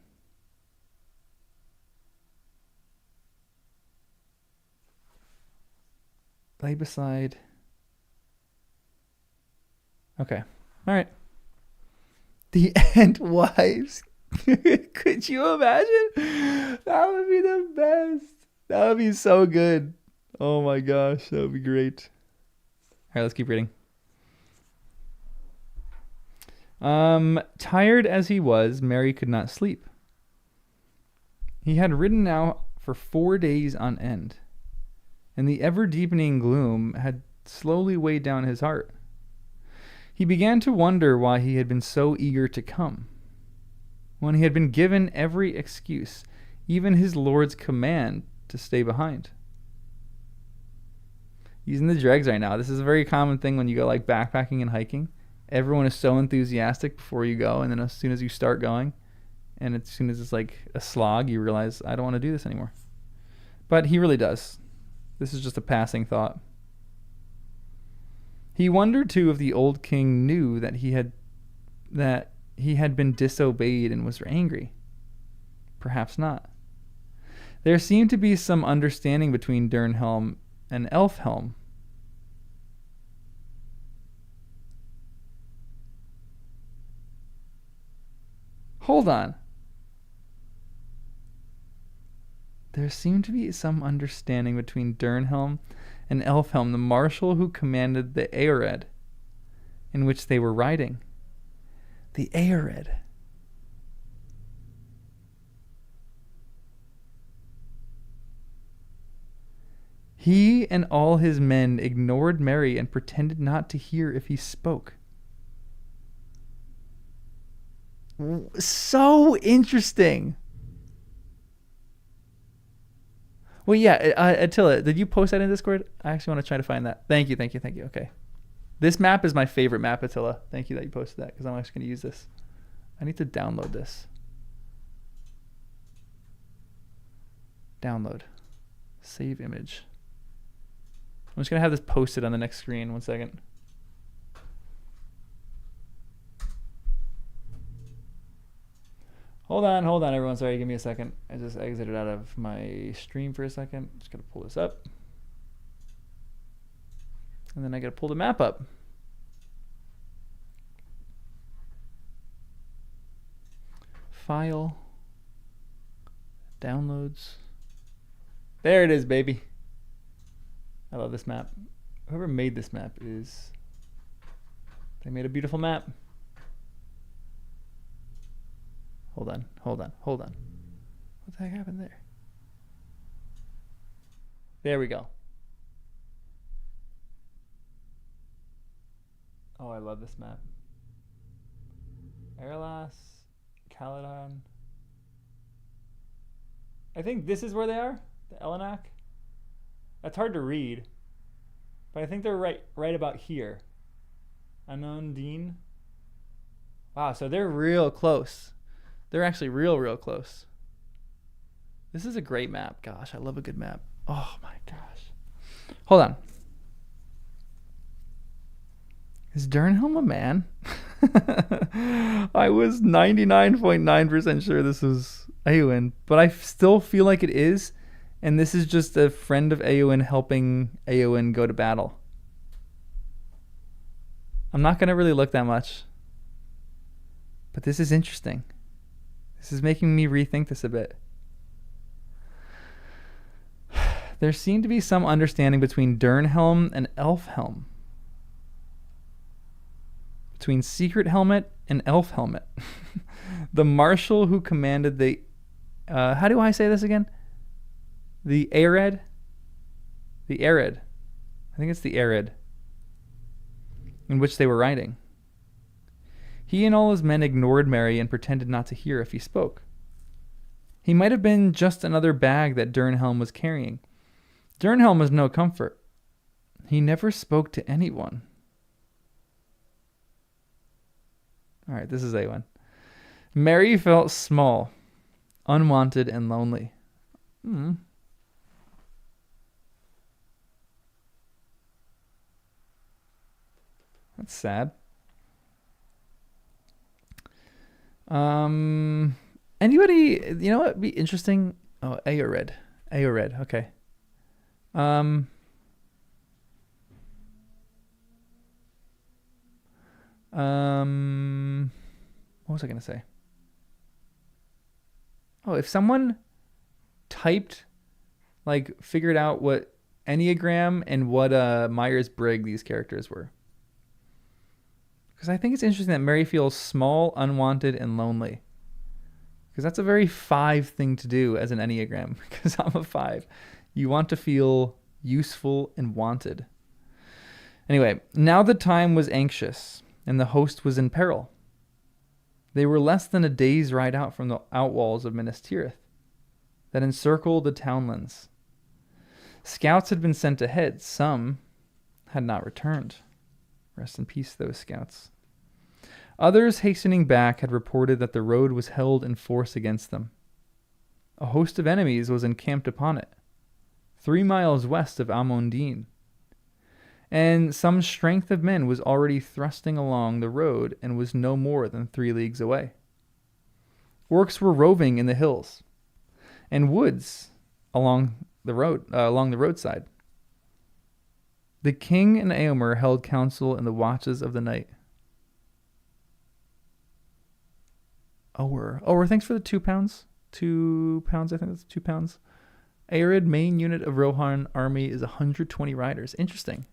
Speaker 2: Lay beside Okay. All right. The Ant Wives. Could you imagine? That would be the best. That would be so good. Oh my gosh, that would be great. All right, let's keep reading. Tired as he was, Merry could not sleep. He had ridden now for 4 days on end, and the ever-deepening gloom had slowly weighed down his heart. He began to wonder why he had been so eager to come, when he had been given every excuse, even his lord's command to stay behind. Using the dregs right now. This is a very common thing when you go like backpacking and hiking. Everyone is so enthusiastic before you go, and then as soon as you start going, and as soon as it's like a slog, you realize, I don't want to do this anymore. But he really does. This is just a passing thought. He wondered too if the old king knew that he had been disobeyed and was angry. Perhaps not. There seemed to be some understanding between Dernhelm and Elfhelm. Hold on. There seemed to be some understanding between Dernhelm and Elfhelm, the marshal who commanded the Aered, in which they were riding. The Aered. He and all his men ignored Merry and pretended not to hear if he spoke. So interesting. Well, yeah, Attila, did you post that in Discord? I actually want to try to find that. Thank you. Okay. This map is my favorite map, Attila. Thank you that you posted that, because I'm actually going to use this. I need to download this. Download. Save image. I'm just going to have this posted on the next screen. 1 second. Hold on, everyone. Sorry, give me a second. I just exited out of my stream for a second. Just got to pull this up. And then I got to pull the map up. File. Downloads. There it is, baby. I love this map. Whoever made this map they made a beautiful map. Hold on. What the heck happened there? There we go. Oh, I love this map. Erlas, Caledon. I think this is where they are, the Elenak. That's hard to read, but I think they're right about here. Anundine. Wow, so they're real close. They're actually real close. This is a great map. Gosh, I love a good map. Oh my gosh. Hold on. Is Dernhelm a man? I was 99.9% sure this was Eowyn, but I still feel like it is, and this is just a friend of Eowyn helping Eowyn go to battle. I'm not going to really look that much, but this is interesting. This is making me rethink this a bit. There seemed to be some understanding between Dernhelm and Elfhelm. Between Secret Helmet and Elf Helmet. The marshal who commanded the... how do I say this again? The Aered? The Aered. I think it's the Aered. In which they were riding. He and all his men ignored Merry and pretended not to hear if he spoke. He might have been just another bag that Dernhelm was carrying. Dernhelm was no comfort. He never spoke to anyone. All right, this is A1. Merry felt small, unwanted, and lonely. That's sad. Anybody, you know what would be interesting? Oh, Aered, okay. What was I going to say? Oh, if someone typed, like, figured out what Enneagram and what Myers-Briggs these characters were. Because I think it's interesting that Mary feels small, unwanted, and lonely. Because that's a very 5 thing to do as an Enneagram. Because I'm a 5. You want to feel useful and wanted. Anyway, now the time was anxious, and the host was in peril. They were less than a day's ride out from the outwalls of Minas Tirith that encircled the townlands. Scouts had been sent ahead. Some had not returned. Rest in peace, those scouts. Others hastening back had reported that the road was held in force against them. A host of enemies was encamped upon it, 3 miles west of Almondine, and some strength of men was already thrusting along the road and was no more than 3 leagues away. Orcs were roving in the hills and woods along the roadside. The king and Éomer held counsel in the watches of the night. Ower, thanks for the 2 pounds. 2 pounds, I think that's 2 pounds. Arid main unit of Rohan army is 120 riders. Interesting.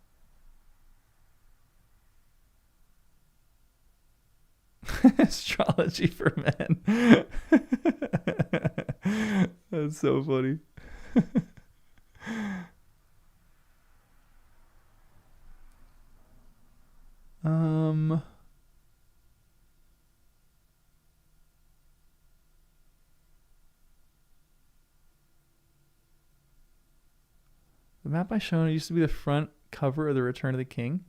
Speaker 2: Astrology for men. That's so funny. The map I showed used to be the front cover of the Return of the King.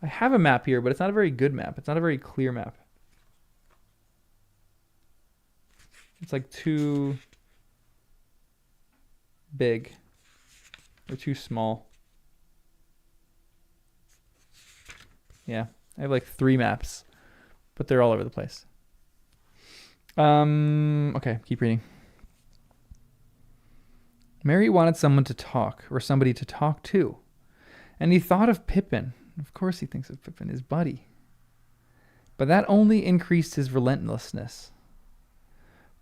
Speaker 2: I have a map here, but it's not a very good map. It's not a very clear map. It's like too big or too small. Yeah, I have like 3 maps, but they're all over the place. Okay, keep reading. Merry wanted someone to talk, or somebody to talk to, and he thought of Pippin. Of course he thinks of Pippin, his buddy. But that only increased his relentlessness.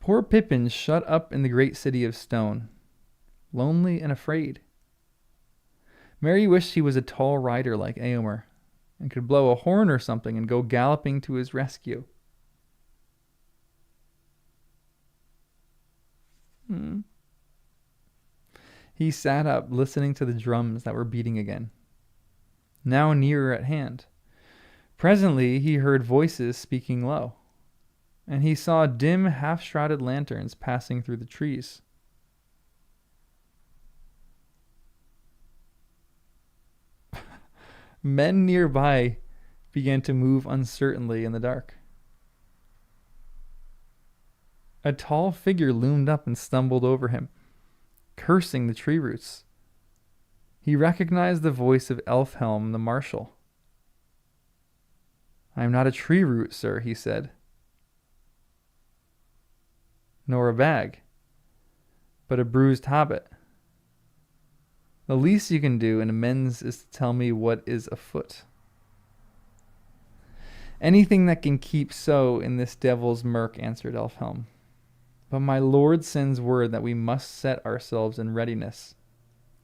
Speaker 2: Poor Pippin shut up in the great city of stone, lonely and afraid. Merry wished he was a tall rider like Éomer, and could blow a horn or something and go galloping to his rescue. He sat up, listening to the drums that were beating again, now nearer at hand. Presently he heard voices speaking low, and he saw dim, half-shrouded lanterns passing through the trees. Men nearby began to move uncertainly in the dark. A tall figure loomed up and stumbled over him, cursing the tree roots. He recognized the voice of Elfhelm the Marshal. "I am not a tree root, sir," he said. "Nor a bag, but a bruised hobbit. The least you can do in amends is to tell me what is afoot." "Anything that can keep so in this devil's murk," answered Elfhelm. "But my lord sends word that we must set ourselves in readiness.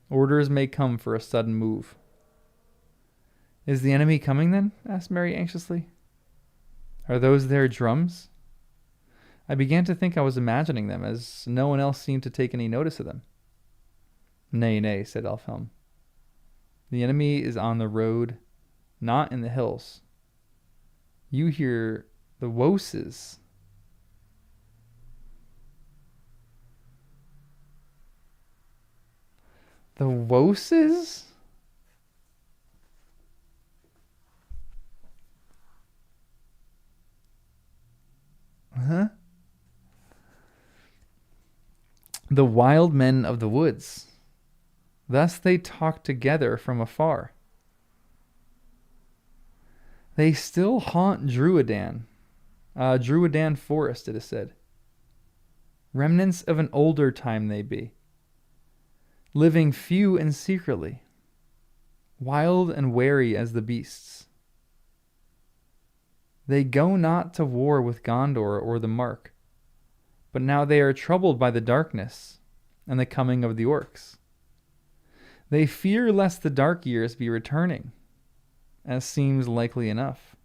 Speaker 2: Orders may come for a sudden move." "Is the enemy coming then?" asked Merry anxiously. "Are those their drums?" I began to think I was imagining them, as no one else seemed to take any notice of them. "Nay, nay," said Elfhelm. "The enemy is on the road, not in the hills. You hear the woses." The woses? Huh? The wild men of the woods. Thus they talk together from afar. They still haunt Druidan forest, it is said. Remnants of an older time they be. living few and secretly, wild and wary as the beasts. They go not to war with Gondor or the Mark, but now they are troubled by the darkness and the coming of the orcs. They fear lest the dark years be returning, as seems likely enough.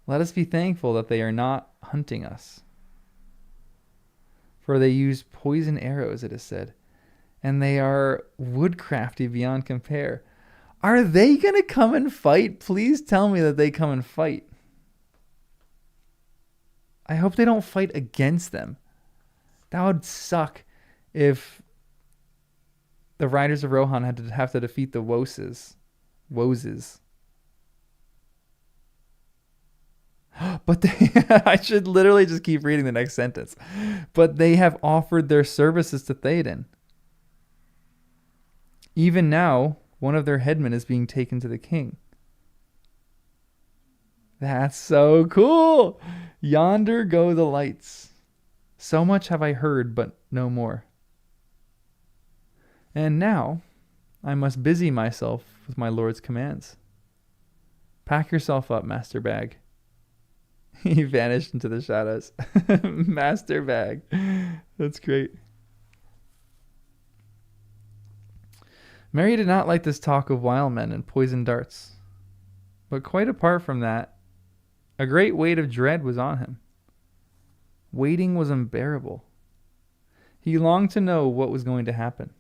Speaker 2: Let us be thankful that they are not hunting us. For they use poison arrows, it is said, and they are woodcrafty beyond compare. Are they going to come and fight? Please tell me that they come and fight. I hope they don't fight against them. That would suck if the Riders of Rohan had to have to defeat the Woses. But they, I should literally just keep reading the next sentence. But they have offered their services to Theoden. Even now, one of their headmen is being taken to the king. That's so cool. Yonder go the lights. So much have I heard, but no more. And now I must busy myself with my lord's commands. Pack yourself up, Master Bag. He vanished into the shadows. Master Bag. That's great. Merry did not like this talk of wild men and poisoned darts. But quite apart from that, a great weight of dread was on him. Waiting was unbearable. He longed to know what was going to happen.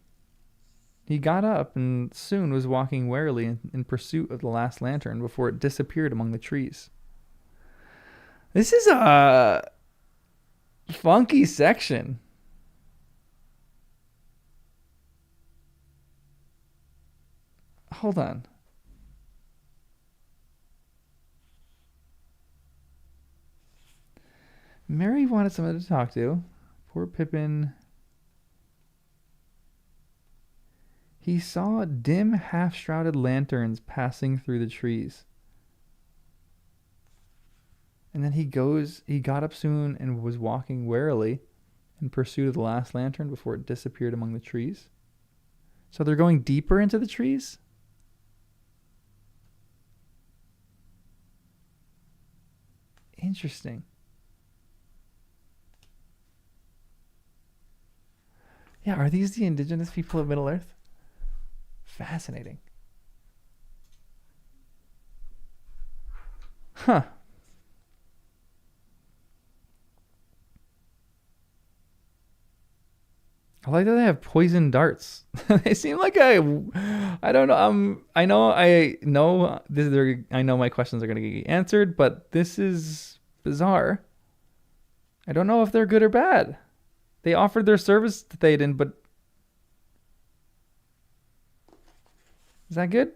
Speaker 2: He got up and soon was walking warily in pursuit of the last lantern before it disappeared among the trees. This is a funky section. Hold on. Merry wanted someone to talk to. Poor Pippin. He saw dim, half-shrouded lanterns passing through the trees. And then he got up soon and was walking warily in pursuit of the last lantern before it disappeared among the trees. So they're going deeper into the trees? Interesting. Yeah, are these the indigenous people of Middle-earth? Fascinating. Huh. I like that they have poison darts. They seem like I don't know. I know this. I know my questions are going to get answered, but this is bizarre. I don't know if they're good or bad. They offered their service to Theoden, but is that good?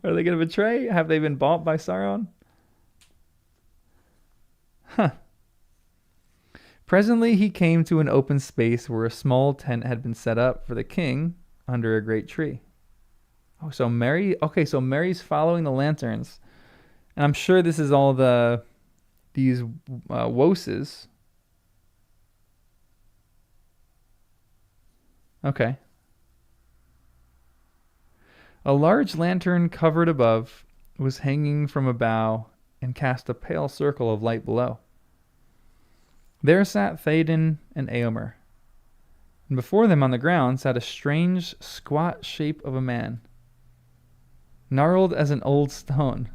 Speaker 2: Are they going to betray? Have they been bought by Sauron? Huh. Presently he came to an open space where a small tent had been set up for the king under a great tree. Oh, so Merry's following the lanterns. And I'm sure this is all these Woses. Okay. A large lantern covered above was hanging from a bough and cast a pale circle of light below. There sat Theoden and Eomer, and before them on the ground sat a strange, squat shape of a man, gnarled as an old stone,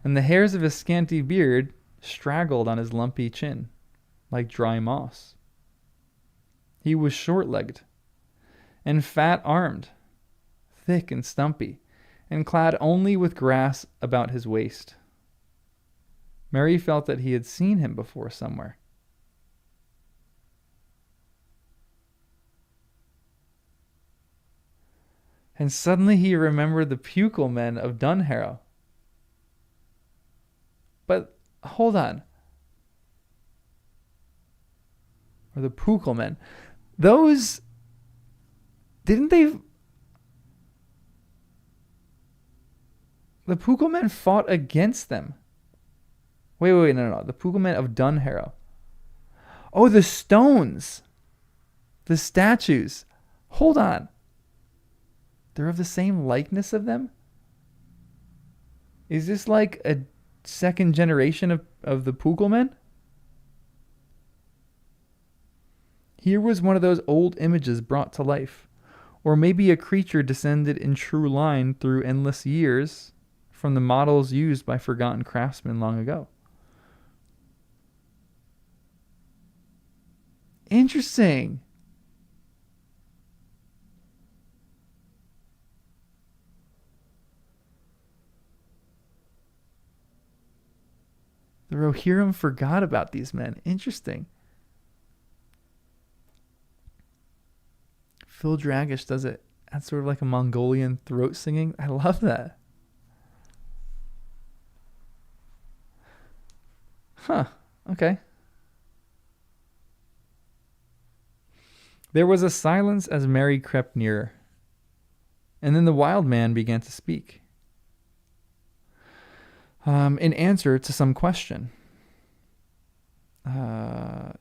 Speaker 2: and the hairs of his scanty beard straggled on his lumpy chin, like dry moss. He was short-legged and fat-armed, thick and stumpy, and clad only with grass about his waist. Merry felt that he had seen him before somewhere. And suddenly he remembered the Pukul men of Dunharrow. But hold on. Or the Pukul men. Those... Didn't they... The Pukul men fought against them. Wait, no. The Pukul men of Dunharrow. Oh, the stones. The statues. Hold on. They're of the same likeness of them? Is this like a second generation of the Pugelmen? Here was one of those old images brought to life. Or maybe a creature descended in true line through endless years from the models used by forgotten craftsmen long ago. Interesting. The Rohirrim forgot about these men. Interesting. Phil Dragish does it. That's sort of like a Mongolian throat singing. I love that. Huh. Okay. There was a silence as Mary crept nearer. And then the wild man began to speak. In answer to some question.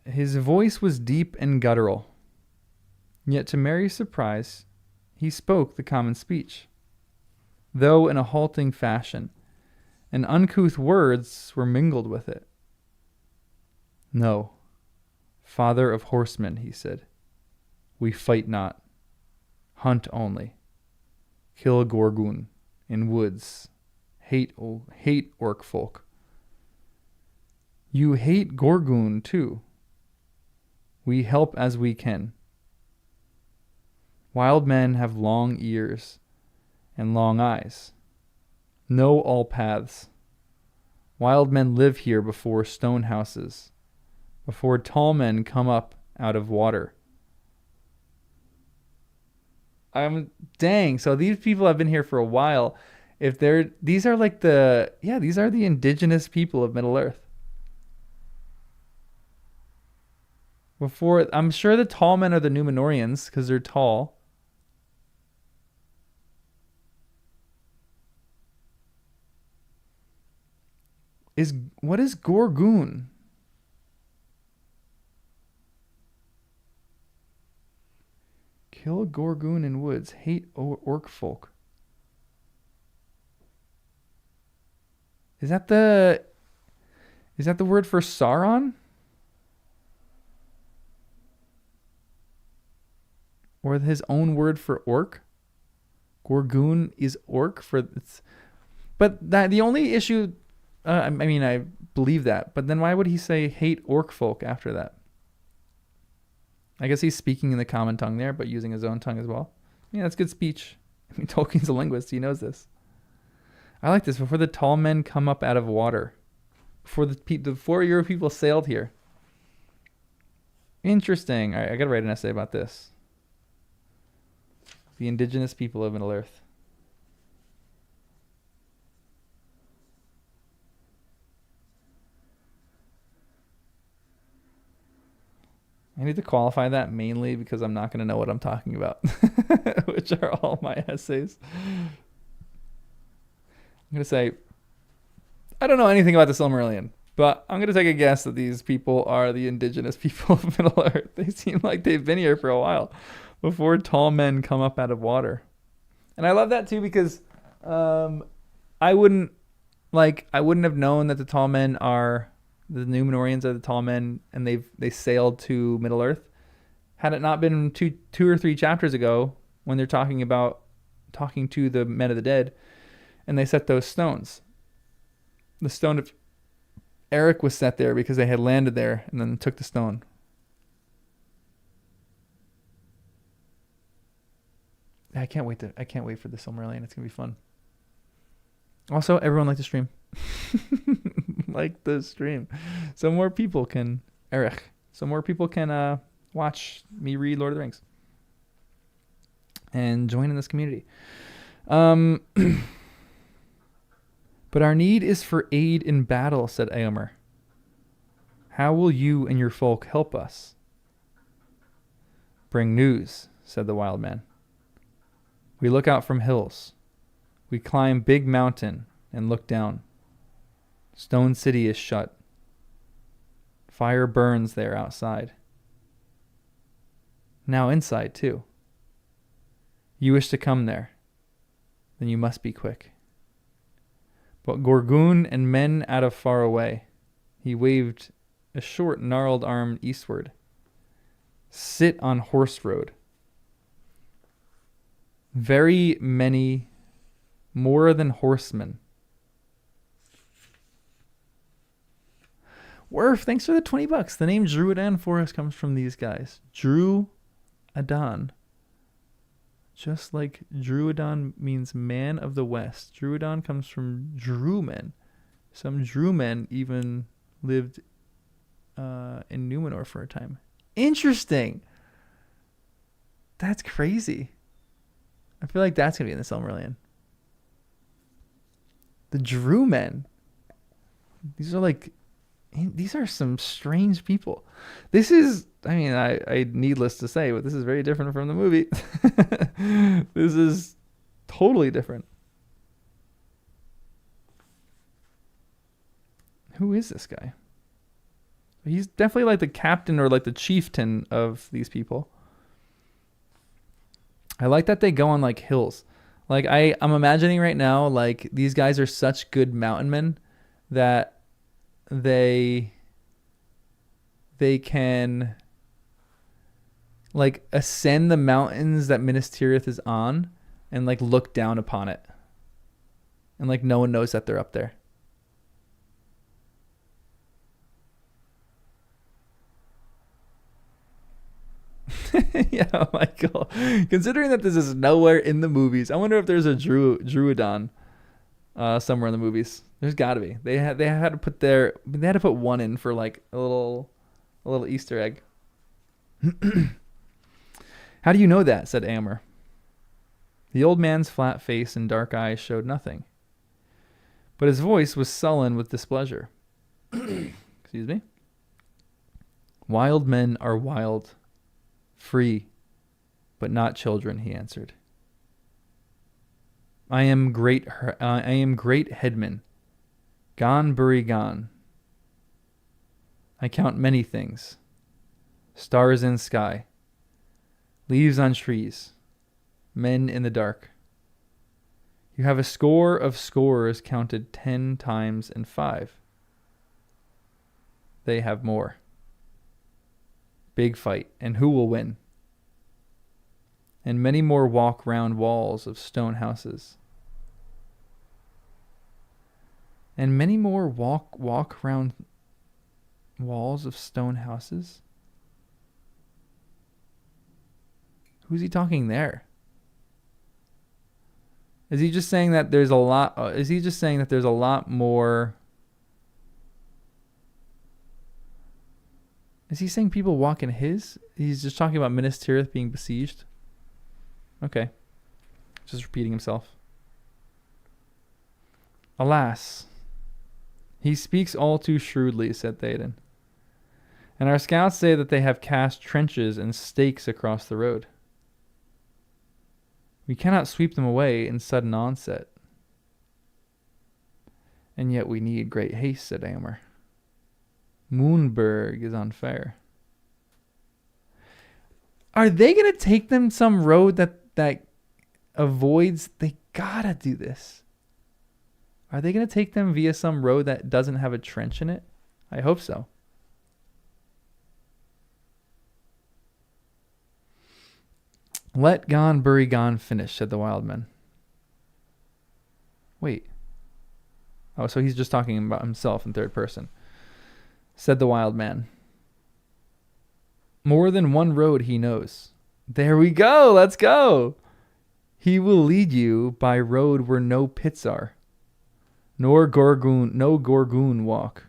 Speaker 2: His voice was deep and guttural. Yet to Mary's surprise, he spoke the common speech, though in a halting fashion, and uncouth words were mingled with it. No, father of horsemen, he said, we fight not, hunt only, kill Gorgun in woods, hate orc folk. You hate Gorgun too. We help as we can. Wild men have long ears and long eyes. Know all paths. Wild men live here before stone houses, before tall men come up out of water. Dang, so these people have been here for a while. These are the indigenous people of Middle-earth. Before, I'm sure the tall men are the Númenóreans because they're tall. What is Gorgun? Kill Gorgun in woods. Hate orc folk. Is that the word for Sauron? Or his own word for orc? Gorgun is orc for it's. But the only issue. I believe that. But then why would he say hate orc folk after that? I guess he's speaking in the common tongue there, but using his own tongue as well. Yeah, that's good speech. I mean, Tolkien's a linguist. He knows this. I like this. Before the tall men come up out of water. Before your people sailed here. Interesting. All right, I got to write an essay about this. The indigenous people of Middle-earth. I need to qualify that mainly because I'm not going to know what I'm talking about, which are all my essays. I'm going to say, I don't know anything about the Silmarillion, but I'm going to take a guess that these people are the indigenous people of Middle-earth. They seem like they've been here for a while before tall men come up out of water. And I love that too because I wouldn't have known that the tall men are the Númenóreans are the tall men, and they sailed to Middle Earth. Had it not been two or three chapters ago when they're talking to the men of the dead, and they set those stones. The stone of Eric was set there because they had landed there and then took the stone. I can't wait for the Silmarillion. It's gonna be fun. Also, everyone like the stream. Like the stream. So more people can watch me read Lord of the Rings and join in this community. But our need is for aid in battle, said Éomer. How will you and your folk help us? Bring news, said the wild man. We look out from hills. We climb big mountain and look down. Stone City is shut. Fire burns there outside. Now inside, too. You wish to come there, then you must be quick. But Gorgoon and men out of far away, he waved a short, gnarled arm eastward. Sit on horse road. Very many, more than horsemen. Worf, thanks for the $20. The name Druidan Forest comes from these guys. Druidan. Just like Druidan means man of the west. Druidan comes from Drewmen. Some Drewmen even lived in Numenor for a time. Interesting. That's crazy. I feel like that's going to be in the Silmarillion. The Drewmen. These are some strange people. This is, I needless to say, but this is very different from the movie. This is totally different. Who is this guy? He's definitely like the captain or like the chieftain of these people. I like that they go on like hills. Like I'm imagining right now, like these guys are such good mountain men that they can like ascend the mountains that Minas Tirith is on and like look down upon it. And like no one knows that they're up there. Yeah, Michael. Considering that this is nowhere in the movies, I wonder if there's a Druidan somewhere in the movies. There's got to be. They had to put one in for like a little Easter egg. How do you know that? Said Amber. The old man's flat face and dark eyes showed nothing, but his voice was sullen with displeasure. Excuse me. Wild men are wild. Free, but not children, he answered. I am great headman. Gone, bury gone. I count many things. Stars in sky. Leaves on trees. Men in the dark. You have a score of scores counted 10 times and 5. They have more. Big fight, and who will win? And many more walk round walls of stone houses. And many more walk round walls of stone houses? Who's he talking there? Is he just saying that there's a lot? Is he just saying that there's a lot more? Is he saying people walk in his? He's just talking about Minas Tirith being besieged? Okay. Just repeating himself. Alas. He speaks all too shrewdly, said Théoden. And our scouts say that they have cast trenches and stakes across the road. We cannot sweep them away in sudden onset. And yet we need great haste, said Aomer. Moonburg is on fire. Are they going to take them some road that avoids? They gotta do this. Are they going to take them via some road that doesn't have a trench in it? I hope so. Let Gon bury Gon finish, said the wild men. Wait. Oh, so he's just talking about himself in third person. Said the wild man. More than one road he knows. There we go. Let's go. He will lead you by road where no pits are. No Gorgoon walk.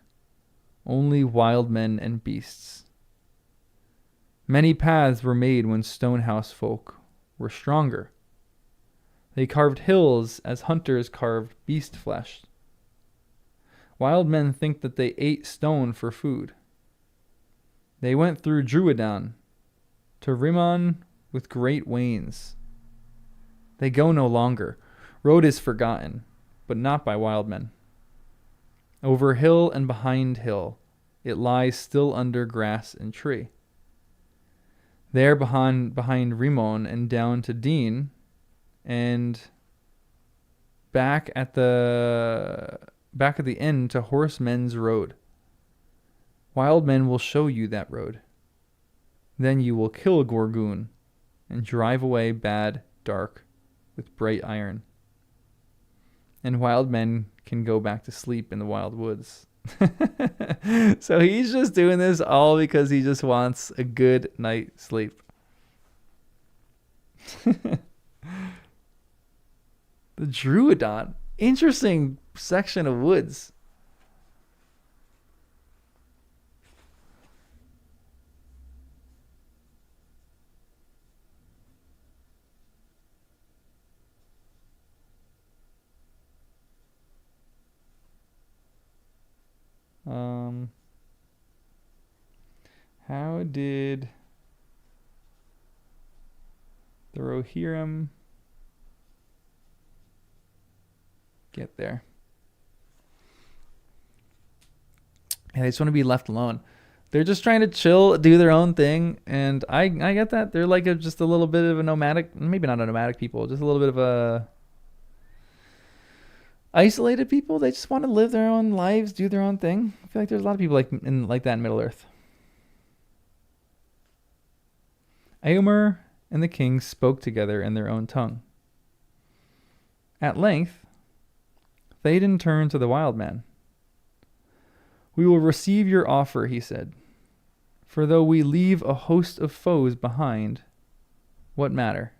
Speaker 2: Only wild men and beasts. Many paths were made when Stonehouse folk were stronger. They carved hills as hunters carved beast flesh. Wild men think that they ate stone for food. They went through Druidan to Rimmon with great wains. They go no longer. Road is forgotten, but not by wild men. Over hill and behind hill, it lies still under grass and tree. there behind Rimon and down to Dean and back at the end to Horsemen's Road. Wild men will show you that road. Then you will kill Gorgoon and drive away bad dark with bright iron. And wild men can go back to sleep in the wild woods. So he's just doing this all because he just wants a good night's sleep. The Druidon. Interesting section of woods. How did the Rohirrim get there? Yeah, they just want to be left alone. They're just trying to chill, do their own thing, and I get that. They're like just a little bit of a nomadic, maybe not a nomadic people, just a little bit of a isolated people. They just want to live their own lives, do their own thing. I feel like there's a lot of people like that in Middle Earth. Eomer and the king spoke together in their own tongue. At length, Théoden turned to the wild man. We will receive your offer, he said. For though we leave a host of foes behind, what matter?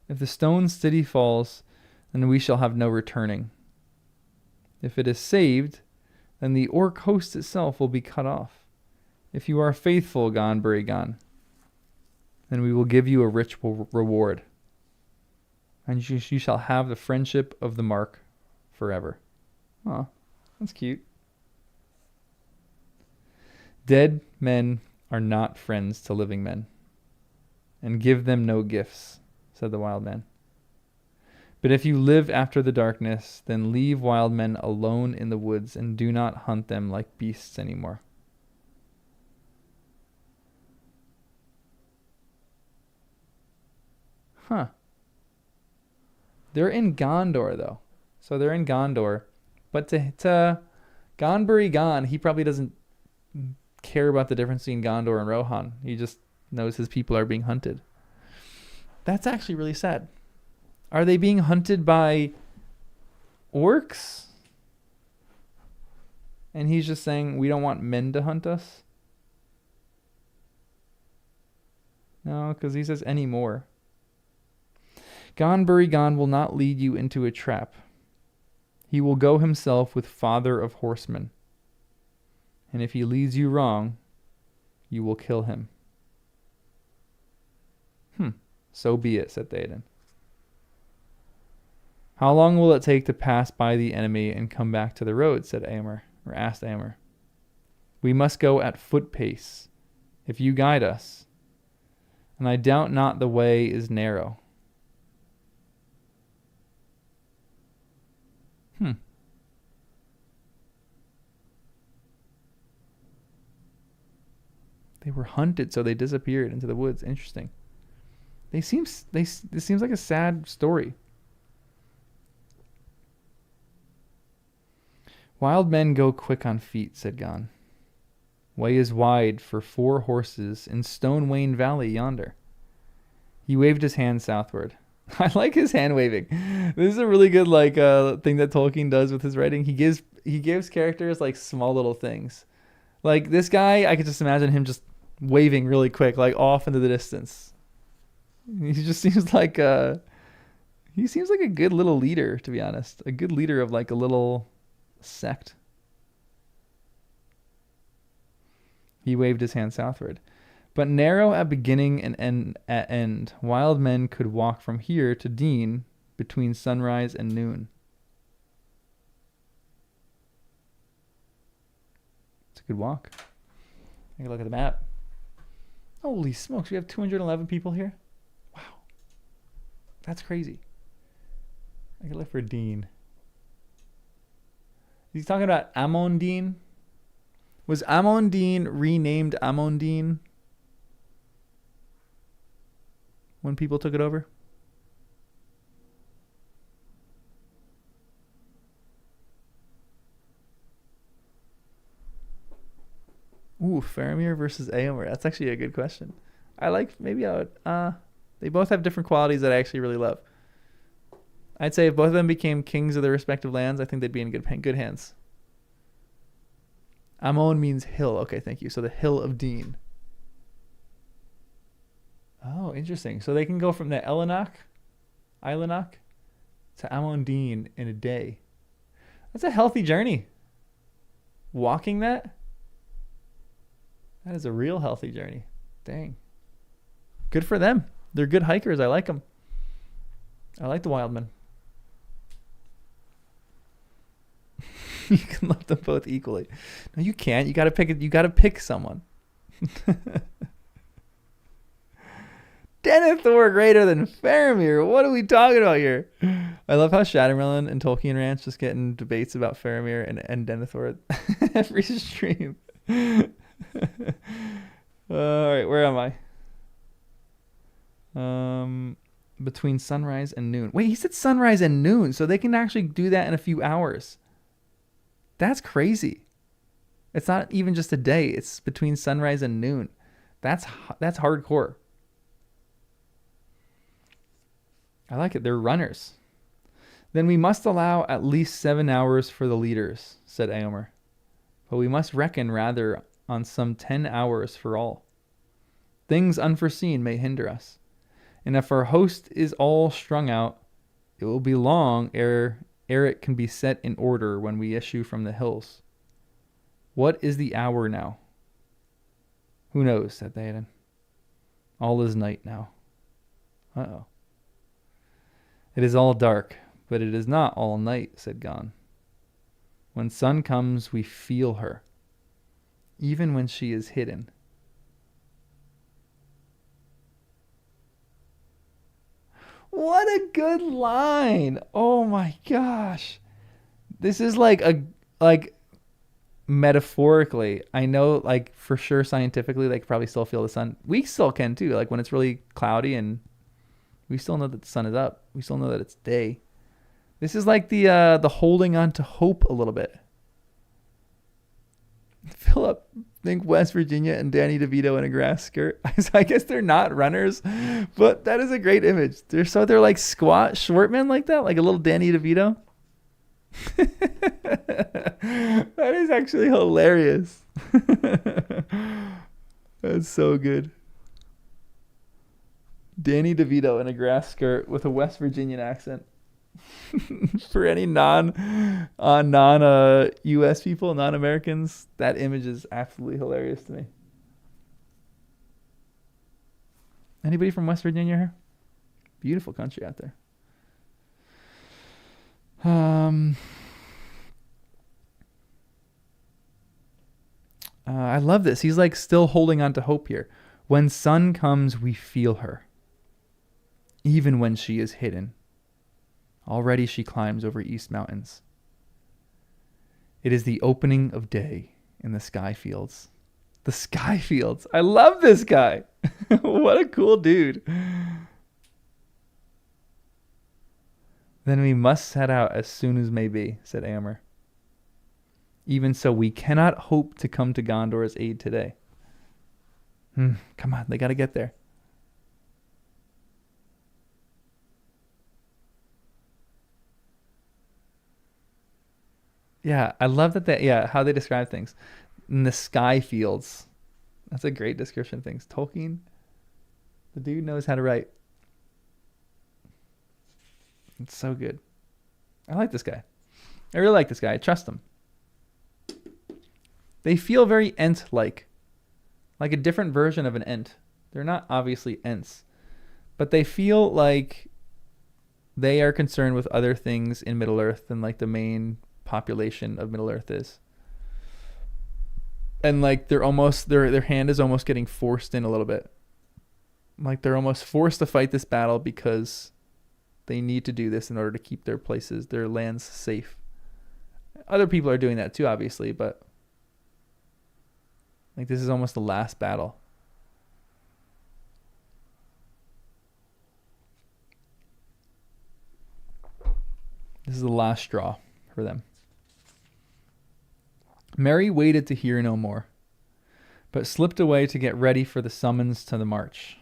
Speaker 2: If the stone city falls, then we shall have no returning. If it is saved, then the orc host itself will be cut off. If you are faithful, Gon, then we will give you a rich reward. And you shall have the friendship of the mark forever. Aw, that's cute. Dead men are not friends to living men, and give them no gifts, said the wild man. But if you live after the darkness, then leave wild men alone in the woods and do not hunt them like beasts anymore. Huh. They're in Gondor, though. So they're in Gondor. But to Gonbury Gon, he probably doesn't care about the difference between Gondor and Rohan. He just knows his people are being hunted. That's actually really sad. Are they being hunted by orcs? And he's just saying, we don't want men to hunt us? No, because he says anymore. Gonbury Gon will not lead you into a trap. He will go himself with Father of Horsemen. And if he leads you wrong, you will kill him. So be it, said Théoden. How long will it take to pass by the enemy and come back to the road, said Eomer, or asked Eomer. We must go at foot pace, if you guide us. And I doubt not the way is narrow. They were hunted, so they disappeared into the woods. Interesting. This seems like a sad story. Wild men go quick on feet, said Gon. Way is wide for 4 horses in Stone Wain Valley yonder. He waved his hand southward. I like his hand waving. This is a really good thing that Tolkien does with his writing. He gives characters like small little things. Like this guy, I could just imagine him just waving really quick, like off into the distance. He just seems like a good little leader, to be honest. A good leader of like a little sect. He waved his hand southward. But narrow at beginning and at end, wild men could walk from here to Dean between sunrise and noon. It's a good walk. Take a look at the map. Holy smokes, we have 211 people here? Wow. That's crazy. I can look for Dean. He's talking about Amondine. Was Amondine renamed Amondine? when people took it over? Ooh, Faramir versus Éomer. That's actually a good question. I like, maybe I would, they both have different qualities that I actually really love. I'd say if both of them became kings of their respective lands, I think they'd be in good hands. Amon means hill. Okay, thank you. So the Hill of Dean. Oh, interesting. So they can go from the Elenach to Amon Dean in a day. That's a healthy journey. Walking that is a real healthy journey. Dang. Good for them. They're good hikers. I like them. I like the Wildmen. You can love them both equally. No, you can't. You gotta pick it. You gotta pick someone. Denethor greater than Faramir. What are we talking about here? I love how Shadowrun and Tolkien Ranch just get in debates about Faramir and Denethor every stream. All right, where am I? Between sunrise and noon. Wait, he said sunrise and noon, so they can actually do that in a few hours. That's crazy. It's not even just a day. It's between sunrise and noon. That's hardcore. I like it. They're runners. Then we must allow at least 7 hours for the leaders, said Éomer. But we must reckon rather on some 10 hours for all. Things unforeseen may hinder us. And if our host is all strung out, it will be long ere it can be set in order when we issue from the hills. What is the hour now? Who knows, said Theoden. All is night now. Uh-oh. It is all dark, but it is not all night, said Gon. When sun comes, we feel her, even when she is hidden. What a good line. Oh my gosh. This is like metaphorically. I know like for sure scientifically they could probably still feel the sun. We still can too. Like when it's really cloudy and we still know that the sun is up. We still know that it's day. This is like the holding on to hope a little bit. Philip, think West Virginia and Danny DeVito in a grass skirt. I guess they're not runners, but that is a great image. They're like squat short men like that, like a little Danny DeVito. That is actually hilarious. That's so good. Danny DeVito in a grass skirt with a West Virginian accent. For any non-US people, non-Americans, that image is absolutely hilarious to me. Anybody from West Virginia here? Beautiful country out there. I love this. He's like still holding on to hope here. When sun comes, we feel her, even when she is hidden. Already she climbs over east mountains. It is the opening of day in the sky fields. The sky fields. I love this guy. What a cool dude. Then we must set out as soon as may be, said Éomer. Even so, we cannot hope to come to Gondor's aid today. Come on, they got to get there. Yeah, I love that. How they describe things in the sky fields. That's a great description of things. Tolkien, the dude knows how to write. It's so good. I like this guy. I really like this guy. I trust him. They feel very Ent-like a different version of an Ent. They're not obviously Ents, but they feel like they are concerned with other things in Middle-earth than like the main population of Middle-earth is. And like they're almost their hand is almost getting forced in a little bit. Like they're almost forced to fight this battle because they need to do this in order to keep their places, their lands safe. Other people are doing that too, obviously, but like this is almost the last battle. This is the last straw for them. Merry waited to hear no more, but slipped away to get ready for the summons to the march.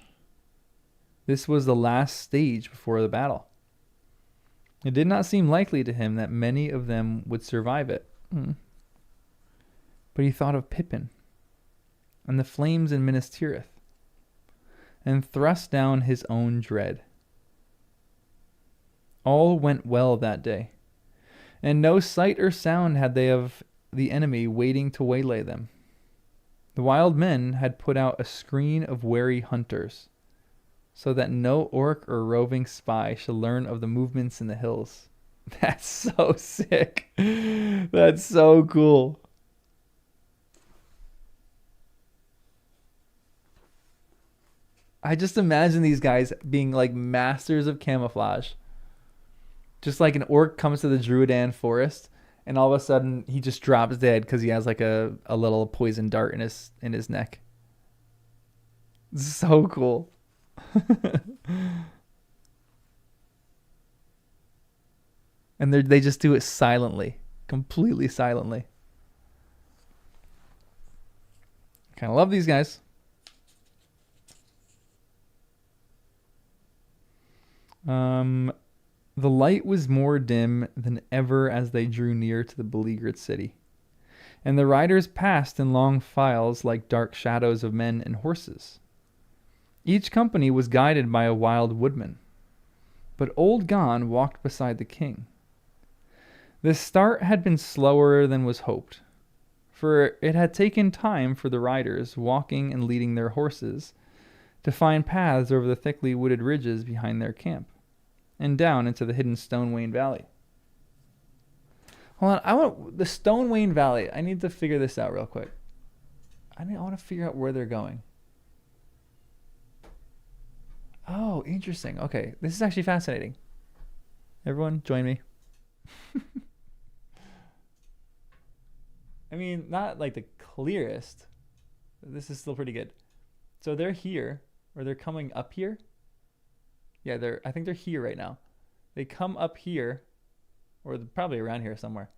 Speaker 2: This was the last stage before the battle. It did not seem likely to him that many of them would survive it. But he thought of Pippin and the flames in Minas Tirith, and thrust down his own dread. All went well that day, and no sight or sound had they of the enemy waiting to waylay them. The wild men had put out a screen of wary hunters, so that no orc or roving spy shall learn of the movements in the hills. That's so sick. That's so cool. I just imagine these guys being like masters of camouflage. Just like an orc comes to the Druidan forest, and all of a sudden he just drops dead because he has like a little poison dart in his neck. So cool. And they just do it silently, completely silently. Kind of love these guys. The light was more dim than ever as they drew near to the beleaguered city, and the riders passed in long files like dark shadows of men and horses. Each company was guided by a wild woodman, but old Gon walked beside the king. The start had been slower than was hoped, for it had taken time for the riders, walking and leading their horses, to find paths over the thickly wooded ridges behind their camp, and down into the hidden Stonewain Valley. Hold on, I want the Stonewain Valley. I need to figure this out real quick. I want to figure out where they're going. Oh, interesting. Okay, this is actually fascinating. Everyone, join me. I mean, not like the clearest. This is still pretty good. So they're here, or they're coming up here. Yeah, I think they're here right now. They come up here, or probably around here somewhere,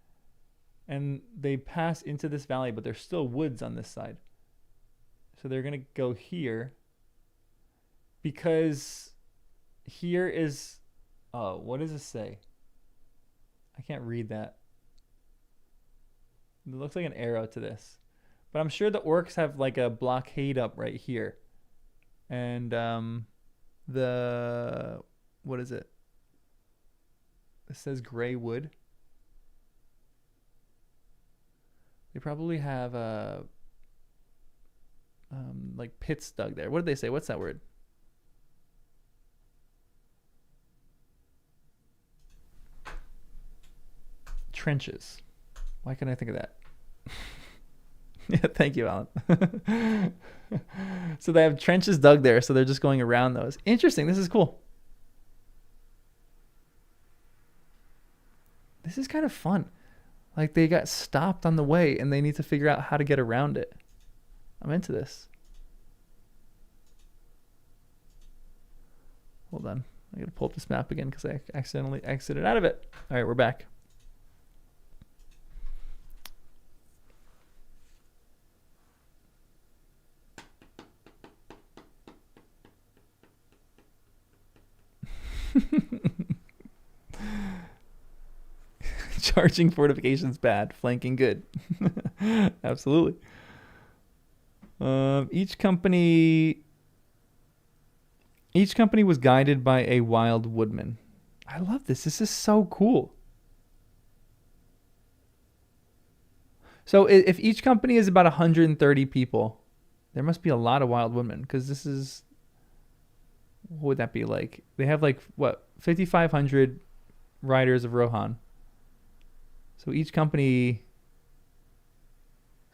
Speaker 2: and they pass into this valley, but there's still woods on this side. So they're gonna go here, because here is, oh, what does it say? I can't read that. It looks like an arrow to this, but I'm sure the orcs have like a blockade up right here, and what is it? It says gray wood. They probably have like pits dug there. What did they say? What's that word? Trenches. Why can't I think of that? Yeah, thank you, Alan. So they have trenches dug there, so they're just going around those. Interesting. This is cool. This is kind of fun. Like they got stopped on the way and they need to figure out how to get around it. I'm into this. Hold on. I gotta pull up this map again because I accidentally exited out of it. All right, we're back. Charging fortifications bad, flanking good. Absolutely. Each company was guided by a wild woodman. I love this. This is so cool. So if each company is about 130 people, there must be a lot of wild woodmen, because this is, what would that be like? They have like, what, 5,500 riders of Rohan. So each company,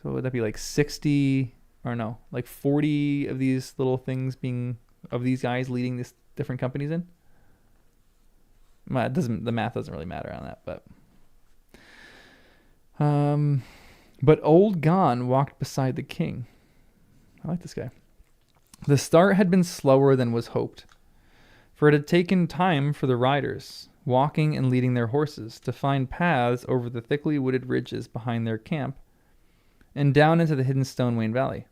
Speaker 2: so would that be like 60, or no, like 40 of these little things being, of these guys leading these different companies in? The math doesn't really matter on that, but old Gon walked beside the king. I like this guy. The start had been slower than was hoped, for it had taken time for the riders, walking and leading their horses to find paths over the thickly wooded ridges behind their camp and down into the hidden Stonewain Valley.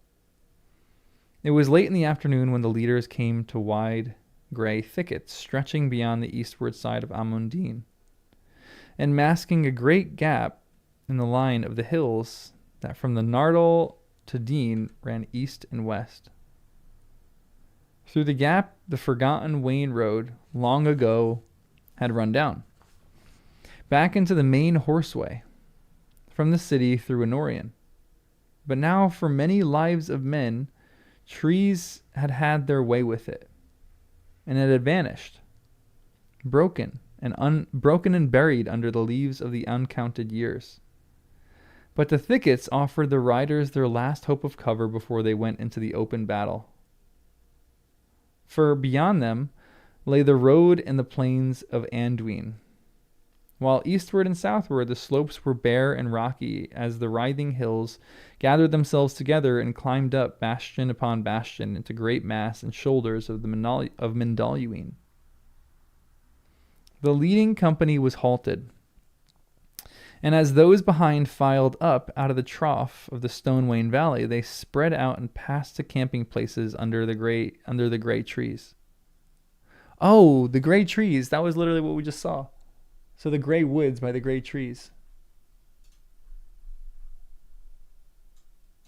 Speaker 2: It was late in the afternoon when the leaders came to wide gray thickets stretching beyond the eastward side of Amundine and masking a great gap in the line of the hills that from the Nardal to Dean ran east and west. Through the gap, the forgotten Wain road long ago had run down, back into the main horseway from the city through Anorian. But now, for many lives of men, trees had had their way with it, and it had vanished, broken and buried under the leaves of the uncounted years. But the thickets offered the riders their last hope of cover before they went into the open battle. For beyond them lay the road and the plains of Anduin, while eastward and southward the slopes were bare and rocky as the writhing hills gathered themselves together and climbed up bastion upon bastion into great mass and shoulders of Mindalluin. The leading company was halted, and as those behind filed up out of the trough of the Stonewain Valley, they spread out and passed to camping places under the gray trees. Oh, the gray trees. That was literally what we just saw. So the gray woods by the gray trees.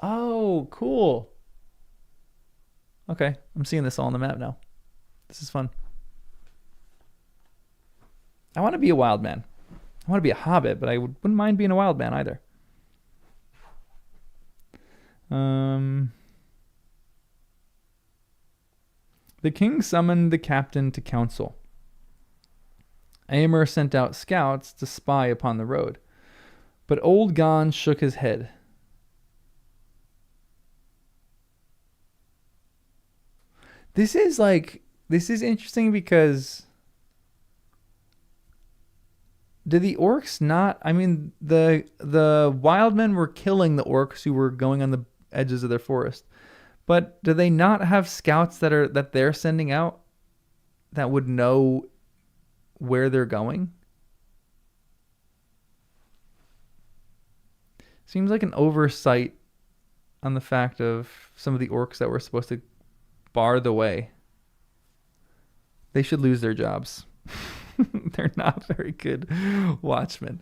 Speaker 2: Oh, cool. Okay, I'm seeing this all on the map now. This is fun. I want to be a wild man. I want to be a hobbit, but I wouldn't mind being a wild man either. The king summoned the captain to council. Aemir sent out scouts to spy upon the road, but old Gon shook his head. This is interesting because did the orcs not, I mean, the wild men were killing the orcs who were going on the edges of their forest, but do they not have scouts that they're sending out that would know where they're going? Seems like an oversight on the fact of some of the orcs that were supposed to bar the way. They should lose their jobs. They're not very good watchmen.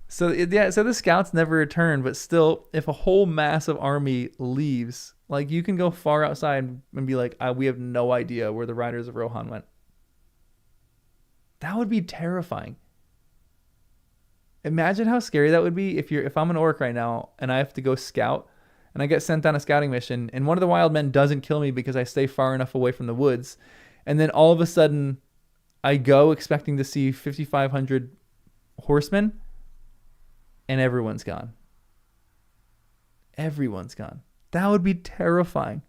Speaker 2: So the scouts never return, but still, if a whole massive army leaves, like, you can go far outside and be like, we have no idea where the riders of Rohan went. That would be terrifying. Imagine how scary that would be if I'm an orc right now and I have to go scout and I get sent on a scouting mission and one of the wild men doesn't kill me because I stay far enough away from the woods, and then all of a sudden I go expecting to see 5,500 horsemen and everyone's gone. Everyone's gone. That would be terrifying.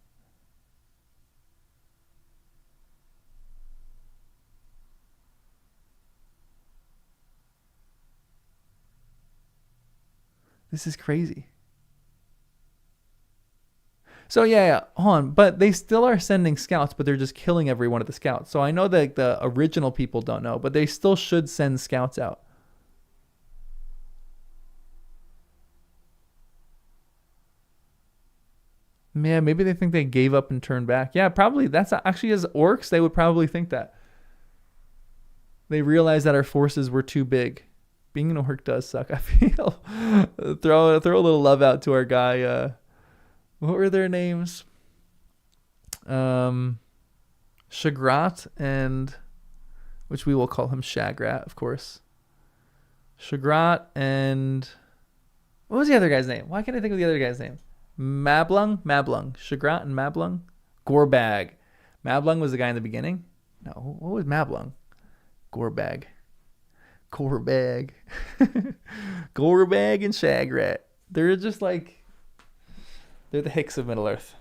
Speaker 2: This is crazy. So yeah, hold on. But they still are sending scouts, but they're just killing every one of the scouts. So I know that the original people don't know, but they still should send scouts out. Yeah, maybe they think they gave up and turned back. Yeah, probably. That's actually, as orcs, they would probably think that. They realized that our forces were too big. Being an orc does suck, I feel. Throw a little love out to our guy. What were their names? Shagrat and, which we will call him Shagrat, of course. Shagrat and, what was the other guy's name? Why can't I think of the other guy's name? Mablung. Shagrat and Mablung. Gorbag. Mablung was the guy in the beginning. No, what was Mablung? Gorbag. Gorbag and Shagrat. They're just like, they're the Hicks of Middle Earth.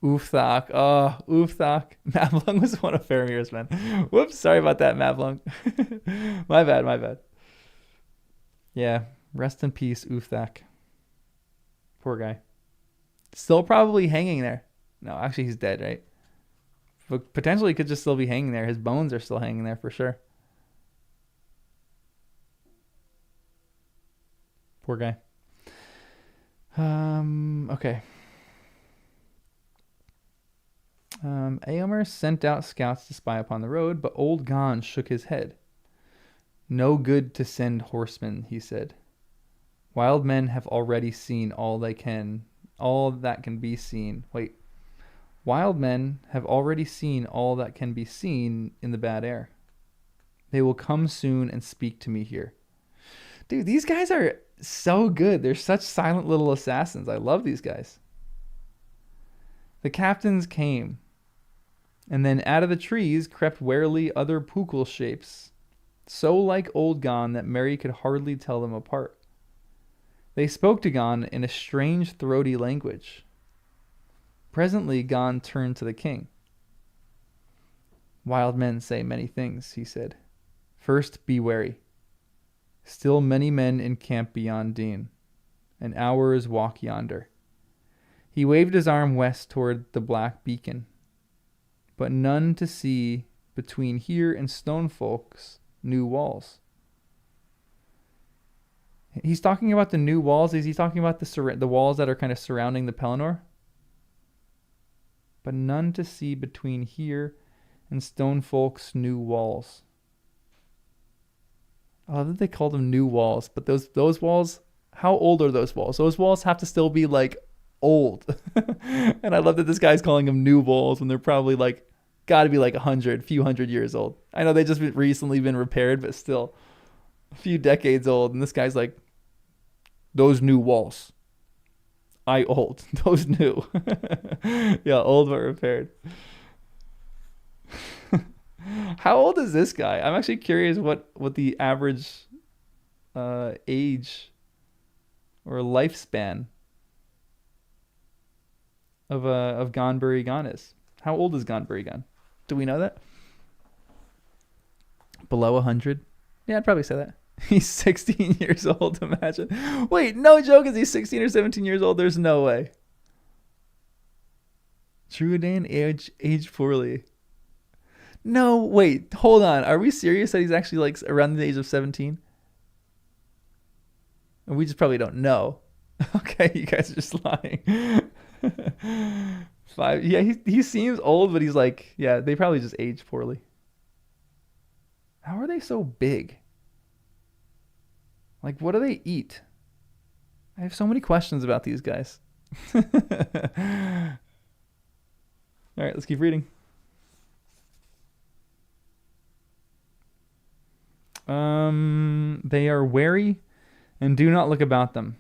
Speaker 2: Ufthak. Oh, Ufthak. Mablung was one of Faramir's men. Whoops, sorry about that, Mablung. My bad. Yeah, rest in peace, Ufthak. Poor guy. Still probably hanging there. No, actually he's dead, right? But potentially could just still be hanging there. His bones are still hanging there for sure. Poor guy. Okay. Eomer sent out scouts to spy upon the road, but old Gon shook his head. No good to send horsemen, he said. Wild men have already seen all that can be seen. Wait. Wild men have already seen all that can be seen in the bad air. They will come soon and speak to me here. Dude, these guys are so good. They're such silent little assassins. I love these guys. The captains came, and then out of the trees crept warily other Pukul shapes, so like old Gon that Merry could hardly tell them apart. They spoke to Gon in a strange throaty language. Presently Gon turned to the king. Wild men say many things, he said. First, be wary. Still many men encamp beyond Deen. An hour's walk yonder. He waved his arm west toward the black beacon. But none to see between here and Stonefolk's new walls. He's talking about the new walls. Is he talking about the walls that are kind of surrounding the Pelennor? But none to see between here and Stonefolk's new walls. I love that they call them new walls, but those walls, how old are those walls? Those walls have to still be like old. And I love that this guy's calling them new walls when they're probably like got to be like few hundred years old. I know they just recently been repaired, but still a few decades old. And this guy's like, those new walls. I old. Those new. Yeah, old but repaired. How old is this guy? I'm actually curious what the average age or lifespan of Gonbury Gon is. How old is Gonbury Gon? Do we know that? Below 100? Yeah, I'd probably say that. He's 16 years old, imagine. Wait, no joke, is he 16 or 17 years old? There's no way. Truodan aged poorly. No, wait, hold on. Are we serious that he's actually like around the age of 17? And we just probably don't know. Okay, you guys are just lying. 5. Yeah, he seems old, but he's like, yeah, they probably just aged poorly. How are they so big? Like, what do they eat? I have so many questions about these guys. All right, let's keep reading. They are wary and do not look about them.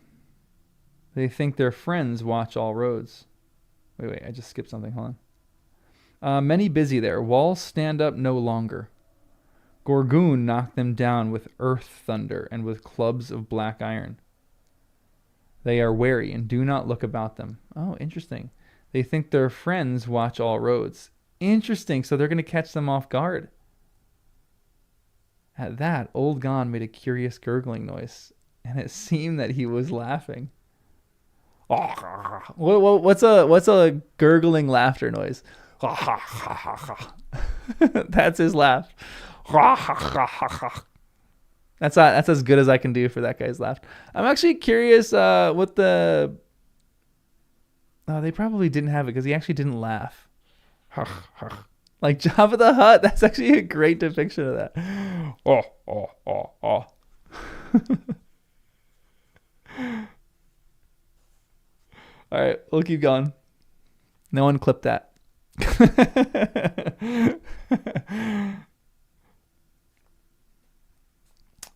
Speaker 2: They think their friends watch all roads. Wait, I just skipped something. Hold on. Many busy there. Walls stand up no longer. Gorgoon knocked them down with earth thunder and with clubs of black iron. They are wary and do not look about them. Oh, interesting. They think their friends watch all roads. Interesting. So they're going to catch them off guard. At that, old Gon made a curious gurgling noise, and it seemed that he was laughing. What's a gurgling laughter noise? That's his laugh. That's as good as I can do for that guy's laugh. I'm actually curious what the... Oh, they probably didn't have it because he actually didn't laugh. Like Jabba the Hutt. That's actually a great depiction of that. All right, we'll keep going. No one clipped that.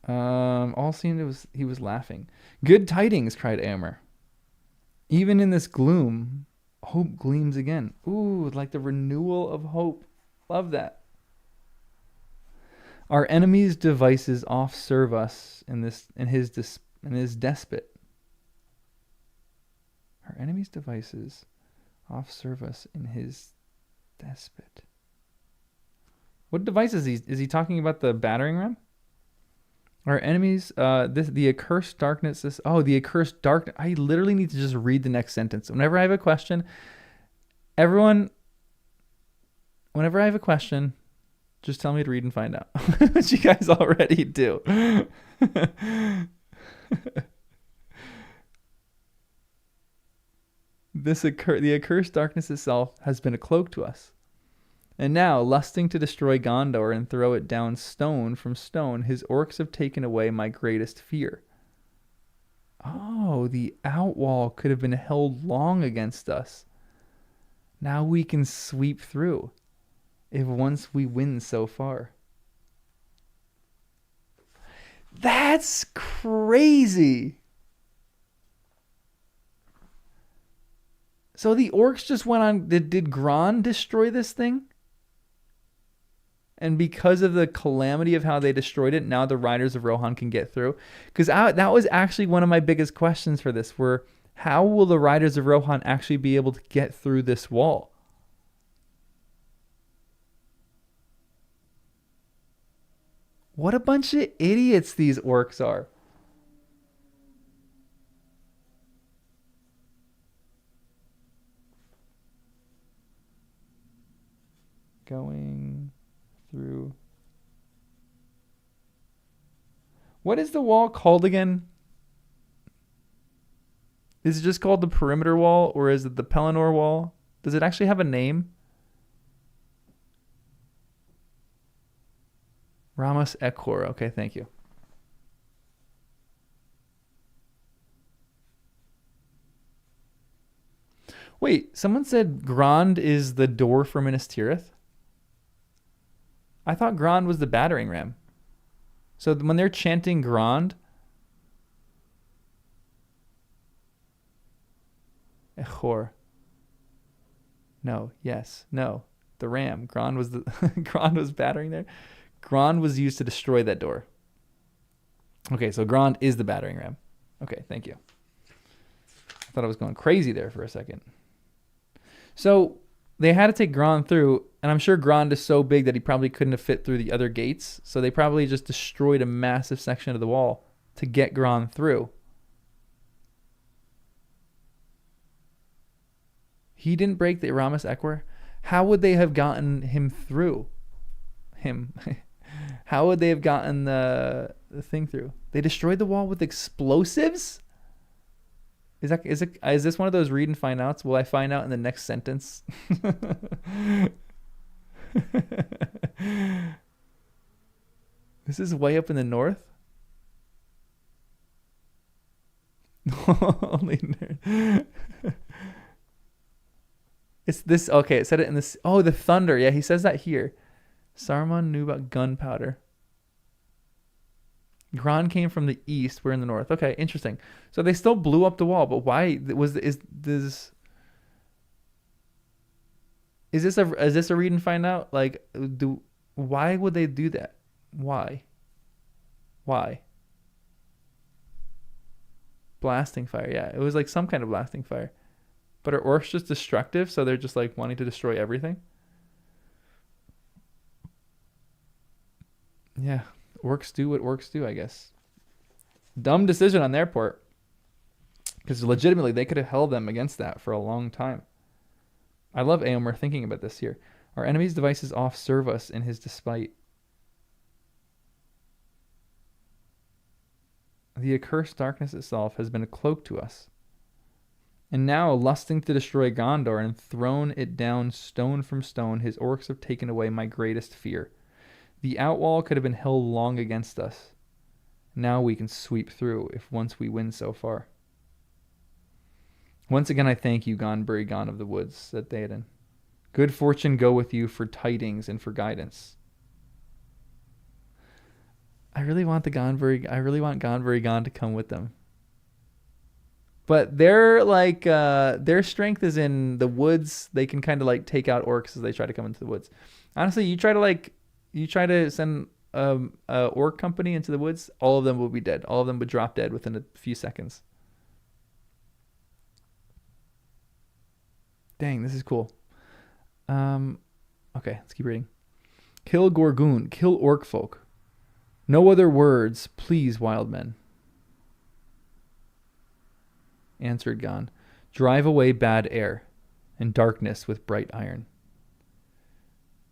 Speaker 2: All seemed he was laughing. Good tidings, cried Eomer. Even in this gloom, hope gleams again. Ooh, like the renewal of hope. Love that. Our enemies' devices oft serve us in his despot. Our enemies' devices oft serve us in his despot. What device is he? Is he talking about the battering ram? Our enemies, the accursed darkness. The accursed darkness. I literally need to just read the next sentence. Whenever I have a question, everyone, whenever I have a question, just tell me to read and find out, which you guys already do. The accursed darkness itself has been a cloak to us. And now, lusting to destroy Gondor and throw it down stone from stone, his orcs have taken away my greatest fear. Oh, the outwall could have been held long against us. Now we can sweep through, if once we win so far. That's crazy. So the orcs just went on. Did Gron destroy this thing? And because of the calamity of how they destroyed it, now the Riders of Rohan can get through. Because that was actually one of my biggest questions for this, were how will the Riders of Rohan actually be able to get through this wall? What a bunch of idiots these orcs are. Going through. What is the wall called again? Is it just called the perimeter wall, or is it the Pelennor wall? Does it actually have a name? Ramos Ekor. Okay, thank you. Wait, someone said Grond is the door for Minas Tirith? I thought Grond was the battering ram. So when they're chanting Grond, Echor. No, yes, no. The ram. Grond was the Grond was battering there. Grond was used to destroy that door. Okay, so Grond is the battering ram. Okay, thank you. I thought I was going crazy there for a second. So they had to take Grond through, and I'm sure Grond is so big that he probably couldn't have fit through the other gates. So they probably just destroyed a massive section of the wall to get Grond through. He didn't break the Aramis Ekwer. How would they have gotten him through? How would they have gotten the thing through? They destroyed the wall with explosives? Is this one of those read and find outs? Will I find out in the next sentence? This is way up in the north? Only nerd. It's this. Okay, it said it in this. Oh, the thunder. Yeah, he says that here. Saruman knew about gunpowder. Gron came from the east. We're in the north. Okay, interesting. So they still blew up the wall, but why is this a read and find out? Like, why would they do that? Why? Blasting fire. Yeah, it was like some kind of blasting fire. But are orcs just destructive? So they're just like wanting to destroy everything? Yeah, orcs do what orcs do, I guess. Dumb decision on their part. Because legitimately, they could have held them against that for a long time. I love Eomer thinking about this here. Our enemy's devices oft serve us in his despite. The accursed darkness itself has been a cloak to us. And now, lusting to destroy Gondor and thrown it down stone from stone, his orcs have taken away my greatest fear. The outwall could have been held long against us. Now we can sweep through, if once we win so far. Once again I thank you, Gonbury Gon of the Woods, said Theoden. Good fortune go with you for tidings and for guidance. I really want Gonbury Gon to come with them. But they're like their strength is in the woods. They can kind of like take out orcs as they try to come into the woods. Honestly, you try to send a orc company into the woods, all of them will be dead. All of them would drop dead within a few seconds. Dang, this is cool. Okay, let's keep reading. Kill Gorgoon, kill orc folk. No other words, please, wild men. Answered Gon. Drive away bad air, and darkness with bright iron.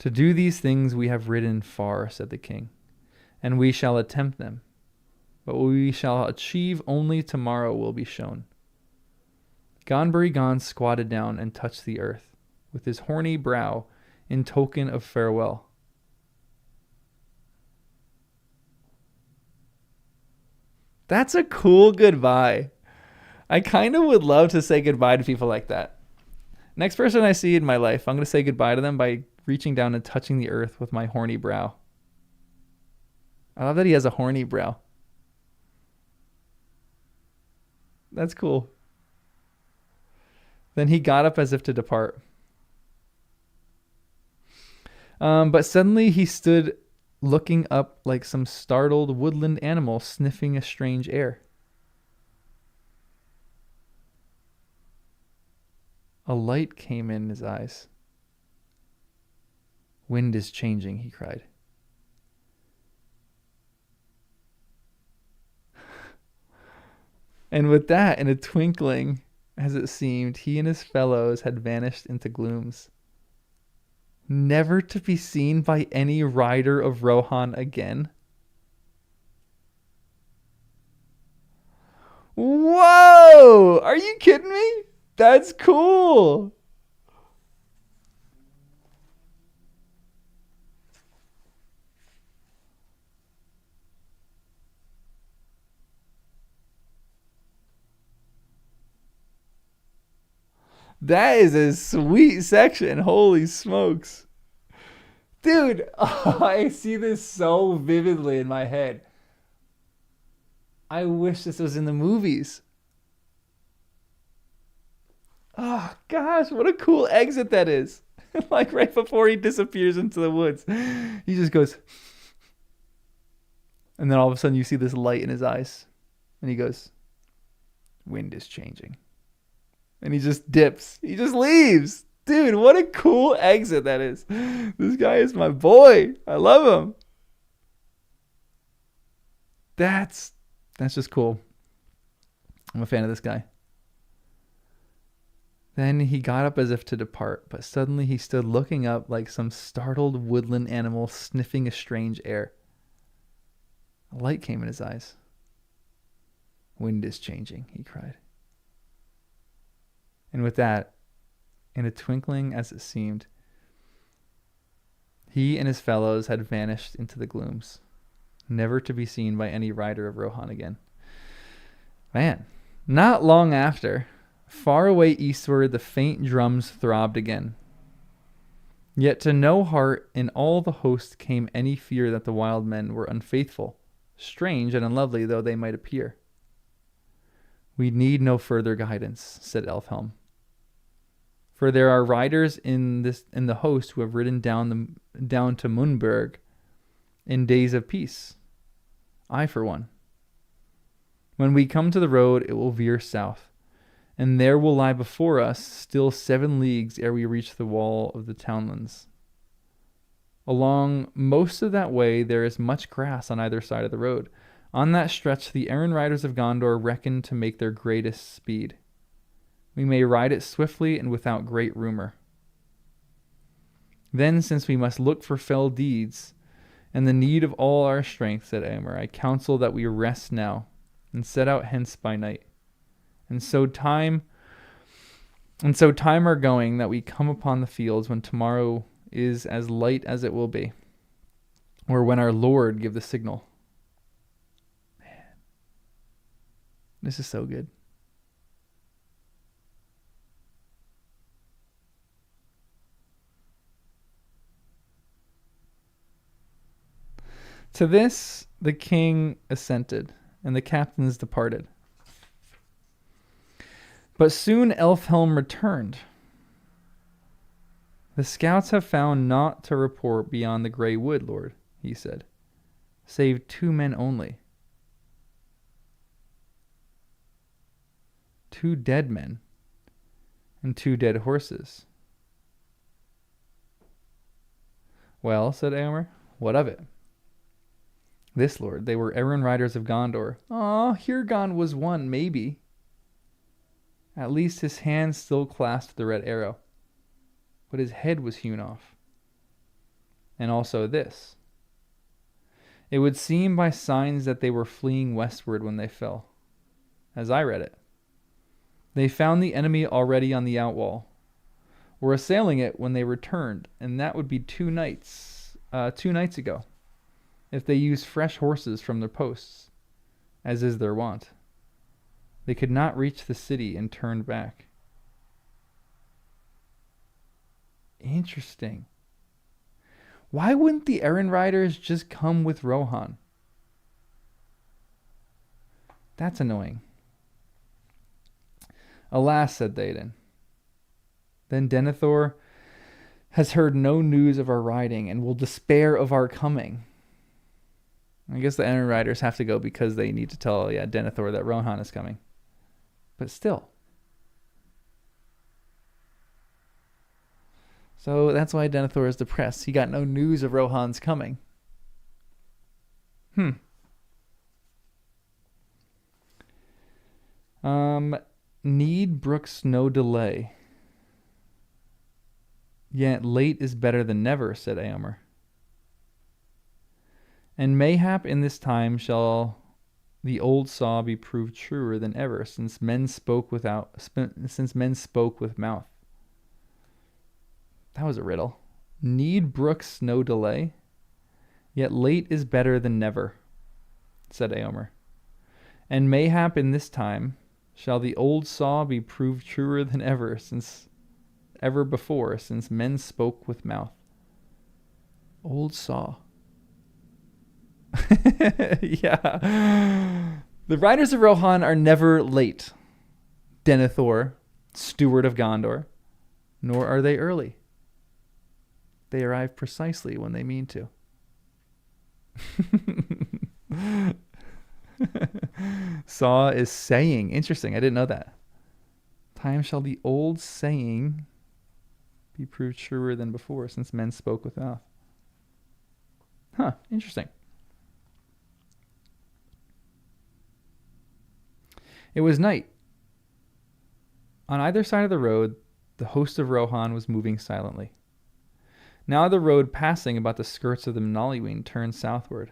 Speaker 2: To do these things we have ridden far, said the king, and we shall attempt them. But what we shall achieve only tomorrow will be shown. Gonbury squatted down and touched the earth with his horny brow in token of farewell. That's a cool goodbye. I kind of would love to say goodbye to people like that. Next person I see in my life, I'm going to say goodbye to them by reaching down and touching the earth with my horny brow. I love that he has a horny brow. That's cool. Then he got up as if to depart. But suddenly he stood looking up like some startled woodland animal sniffing a strange air. A light came in his eyes. Wind is changing, he cried. And with that, in a twinkling, as it seemed, he and his fellows had vanished into glooms, never to be seen by any rider of Rohan again. Whoa! Are you kidding me? That's cool. That is a sweet section. Holy smokes. Dude, I see this so vividly in my head. I wish this was in the movies. Oh, gosh, what a cool exit that is. Like right before he disappears into the woods. He just goes. And then all of a sudden you see this light in his eyes. And he goes, wind is changing. And he just dips. He just leaves. Dude, what a cool exit that is. This guy is my boy. I love him. That's just cool. I'm a fan of this guy. Then he got up as if to depart, but suddenly he stood looking up like some startled woodland animal sniffing a strange air. A light came in his eyes. Wind is changing, he cried. And with that, in a twinkling as it seemed, he and his fellows had vanished into the glooms, never to be seen by any rider of Rohan again. Man, not long after, far away eastward the faint drums throbbed again. Yet to no heart in all the host came any fear that the wild men were unfaithful, strange and unlovely though they might appear. We need no further guidance, said Elfhelm. For there are riders in the host who have ridden down to Munberg in days of peace. I, for one. When we come to the road, it will veer south, and there will lie before us still 7 leagues ere we reach the wall of the townlands. Along most of that way there is much grass on either side of the road. On that stretch the errand riders of Gondor reckon to make their greatest speed. We may ride it swiftly and without great rumor. Then, since we must look for fell deeds, and the need of all our strength, said Eomer, I counsel that we rest now, and set out hence by night. And so time are going that we come upon the fields when tomorrow is as light as it will be, or when our Lord give the signal. Man, this is so good. To this the king assented, and the captains departed. But soon Elfhelm returned. The scouts have found naught to report beyond the grey wood, Lord, he said, save 2 men only. 2 dead men and 2 dead horses. Well, said Eomer, what of it? This, Lord, they were errand riders of Gondor. Hirgon was one, maybe. At least his hand still clasped the red arrow, but his head was hewn off. and also this. It would seem by signs that they were fleeing westward when they fell, as I read it. They found the enemy already on the outwall, were assailing it when they returned, and that would be 2 nights ago, if they used fresh horses from their posts, as is their wont. They could not reach the city and turned back. Interesting. Why wouldn't the errand riders just come with Rohan? That's annoying. Alas, said Théoden. Then Denethor has heard no news of our riding and will despair of our coming. I guess the errand riders have to go because they need to tell Denethor that Rohan is coming. But still. So that's why Denethor is depressed. He got no news of Rohan's coming. Need brooks no delay. Yet late is better than never, said Éomer. And mayhap in this time shall the old saw be proved truer than ever, since men spoke with mouth. That was a riddle. Need brooks no delay, yet late is better than never, said Éomer. And mayhap in this time shall the old saw be proved truer than ever, since men spoke with mouth. Old saw. Yeah. The riders of Rohan are never late, Denethor, steward of Gondor, nor are they early. They arrive precisely when they mean to. Saw is saying. Interesting. I didn't know that. Time shall the old saying be proved truer than before, since men spoke with mouth. Huh. Interesting. It was night. On either side of the road, the host of Rohan was moving silently. Now the road passing about the skirts of the Nollywein turned southward.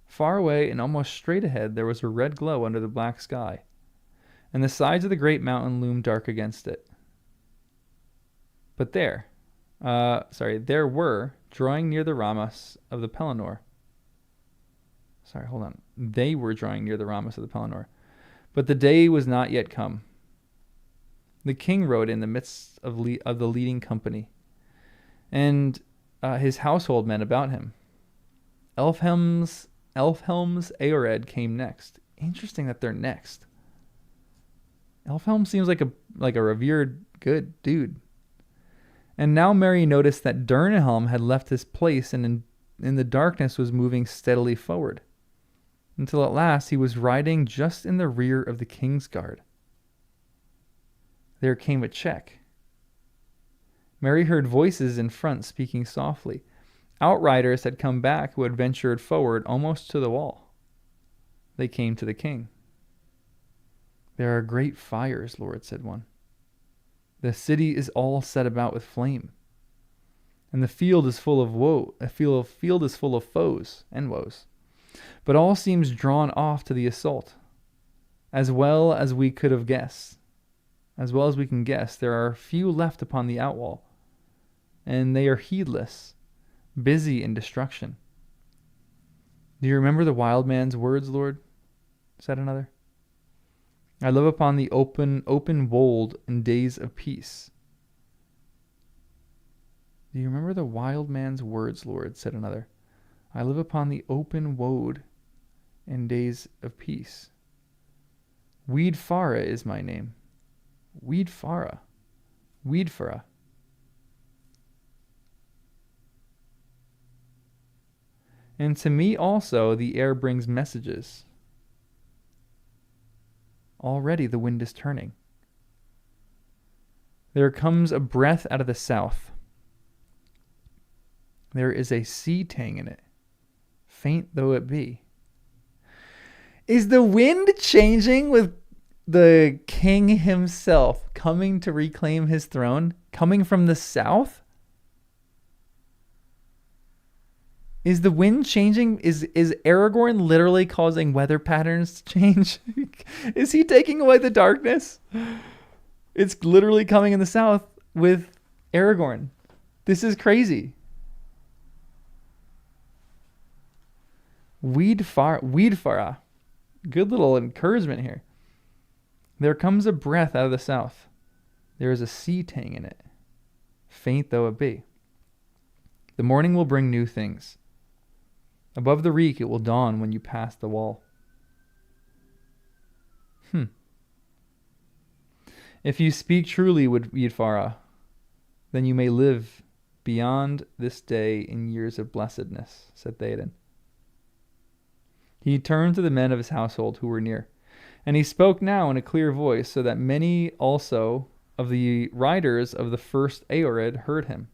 Speaker 2: Far away and almost straight ahead there was a red glow under the black sky, and the sides of the great mountain loomed dark against it. But there were, drawing near the Ramas of the Pelennor. They were drawing near the Ramas of the Pelennor. But the day was not yet come. The king rode in the midst of the leading company, and his household men about him. Elfhelm's Eored came next. Interesting that they're next. Elfhelm seems like a revered good dude. And now Merry noticed that Durnhelm had left his place and in the darkness was moving steadily forward, until at last he was riding just in the rear of the king's guard. There came a check. Merry heard voices in front speaking softly. Outriders had come back who had ventured forward almost to the wall. They came to the king. There are great fires, Lord, said one. The city is all set about with flame, and the field is full of woe. The field is full of foes and woes. But all seems drawn off to the assault. As well as we can guess, there are few left upon the outwall, and they are heedless, busy in destruction. Do you remember the wild man's words, Lord? Said another. I live upon the open wold in days of peace. Do you remember the wild man's words, Lord? Said another. I live upon the open wold in days of peace. Weedfara is my name. Weedfara. And to me also the air brings messages. Already the wind is turning. There comes a breath out of the south. There is a sea tang in it, faint though it be. Is the wind changing with the king himself coming to reclaim his throne, coming from the south? Is the wind changing? Is Aragorn literally causing weather patterns to change? Is he taking away the darkness? It's literally coming in the south with Aragorn. This is crazy. Weedfara. Good little encouragement here. There comes a breath out of the south. There is a sea tang in it, faint though it be. The morning will bring new things. Above the reek it will dawn when you pass the wall. If you speak truly, Weedfara, then you may live beyond this day in years of blessedness, said Theoden. He turned to the men of his household who were near, and he spoke now in a clear voice, so that many also of the riders of the first Aeorid heard him.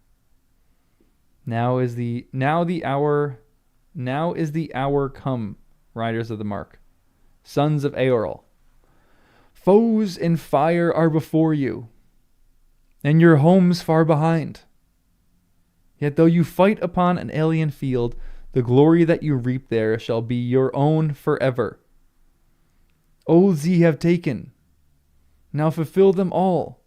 Speaker 2: Now is the hour come, riders of the mark, sons of Eorl. Foes in fire are before you, and your homes far behind. Yet though you fight upon an alien field, the glory that you reap there shall be your own forever. Oaths ye have taken, now fulfill them all,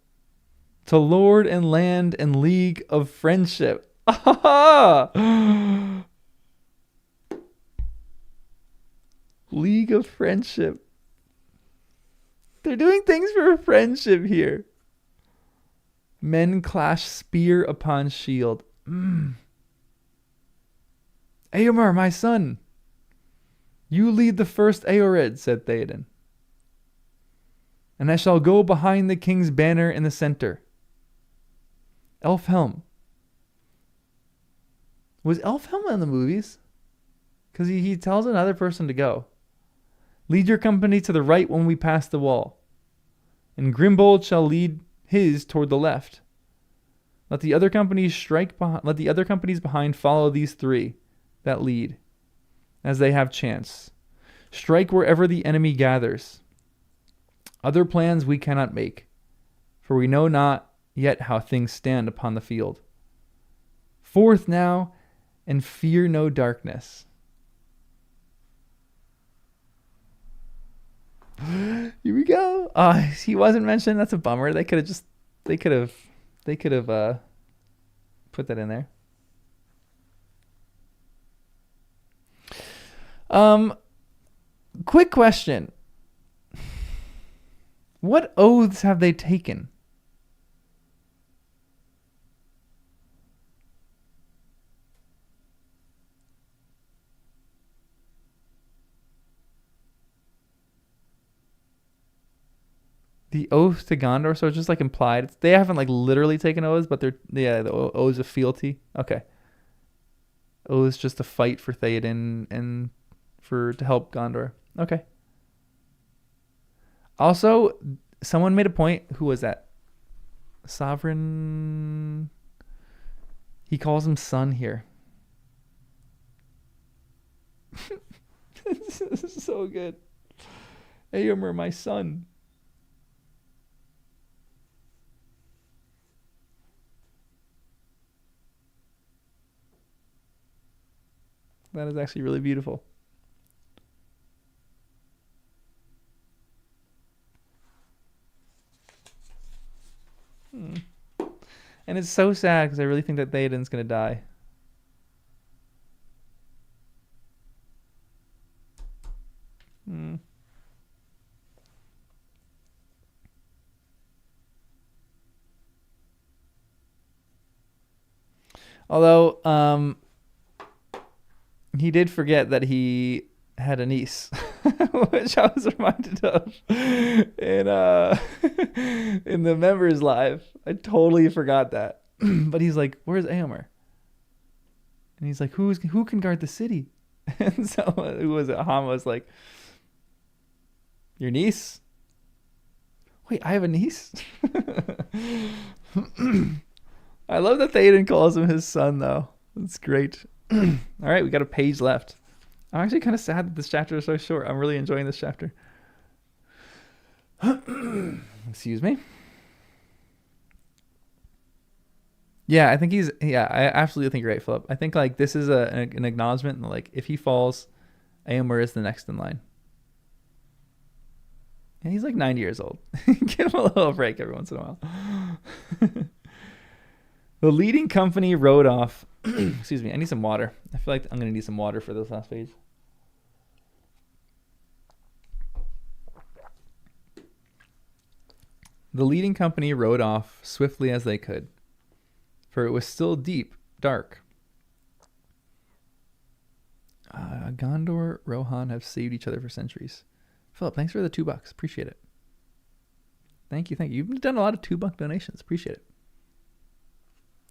Speaker 2: to lord and land and league of friendship. League of friendship. They're doing things for friendship here. Men clash spear upon shield. Eomer, my son, you lead the first Aeorid, said Theoden. And I shall go behind the king's banner in the center. Elfhelm. Was Elfhelm in the movies? Because he tells another person to go. Lead your company to the right when we pass the wall. And Grimbold shall lead his toward the left. Let the other companies behind follow these three that lead, as they have chance. Strike wherever the enemy gathers. Other plans we cannot make, for we know not yet how things stand upon the field. Forth now, and fear no darkness. Here we go. He wasn't mentioned. That's a bummer. They could have put that in there. Quick question. What oaths have they taken? The oath to Gondor, so it's just like implied. They haven't like literally taken oaths, but they're the oaths of fealty. Okay. Oaths just to fight for Theoden and to help Gondor. Okay. Also, someone made a point. Who was that? Sovereign. He calls him son here. This is so good. Eomer, my son. That is actually really beautiful. And it's so sad because I really think that Theoden's going to die. Although, he did forget that he had a niece, which I was reminded of in the members live. I totally forgot that. But he's like, "Where's Eomer?" And he's like, "Who can guard the city?" And so who was it? Hama was like, "Your niece?" Wait, I have a niece? I love that Theoden calls him his son, though. That's great. All right, we got a page left. I'm actually kind of sad that this chapter is so short. I'm really enjoying this chapter. Excuse me. Yeah, I think he's. Yeah, I absolutely think you're right, Philip. I think like this is an acknowledgement. Like if he falls, Aomer is the next in line. And he's like 90 years old. Give him a little break every once in a while. The leading company rode off. Excuse me. I need some water. I feel like I'm gonna need some water for this last page. The leading company rode off swiftly as they could, for it was still deep, dark. Gondor, Rohan have saved each other for centuries. Philip, thanks for the $2. Appreciate it. Thank you. You've done a lot of $2 donations. Appreciate it.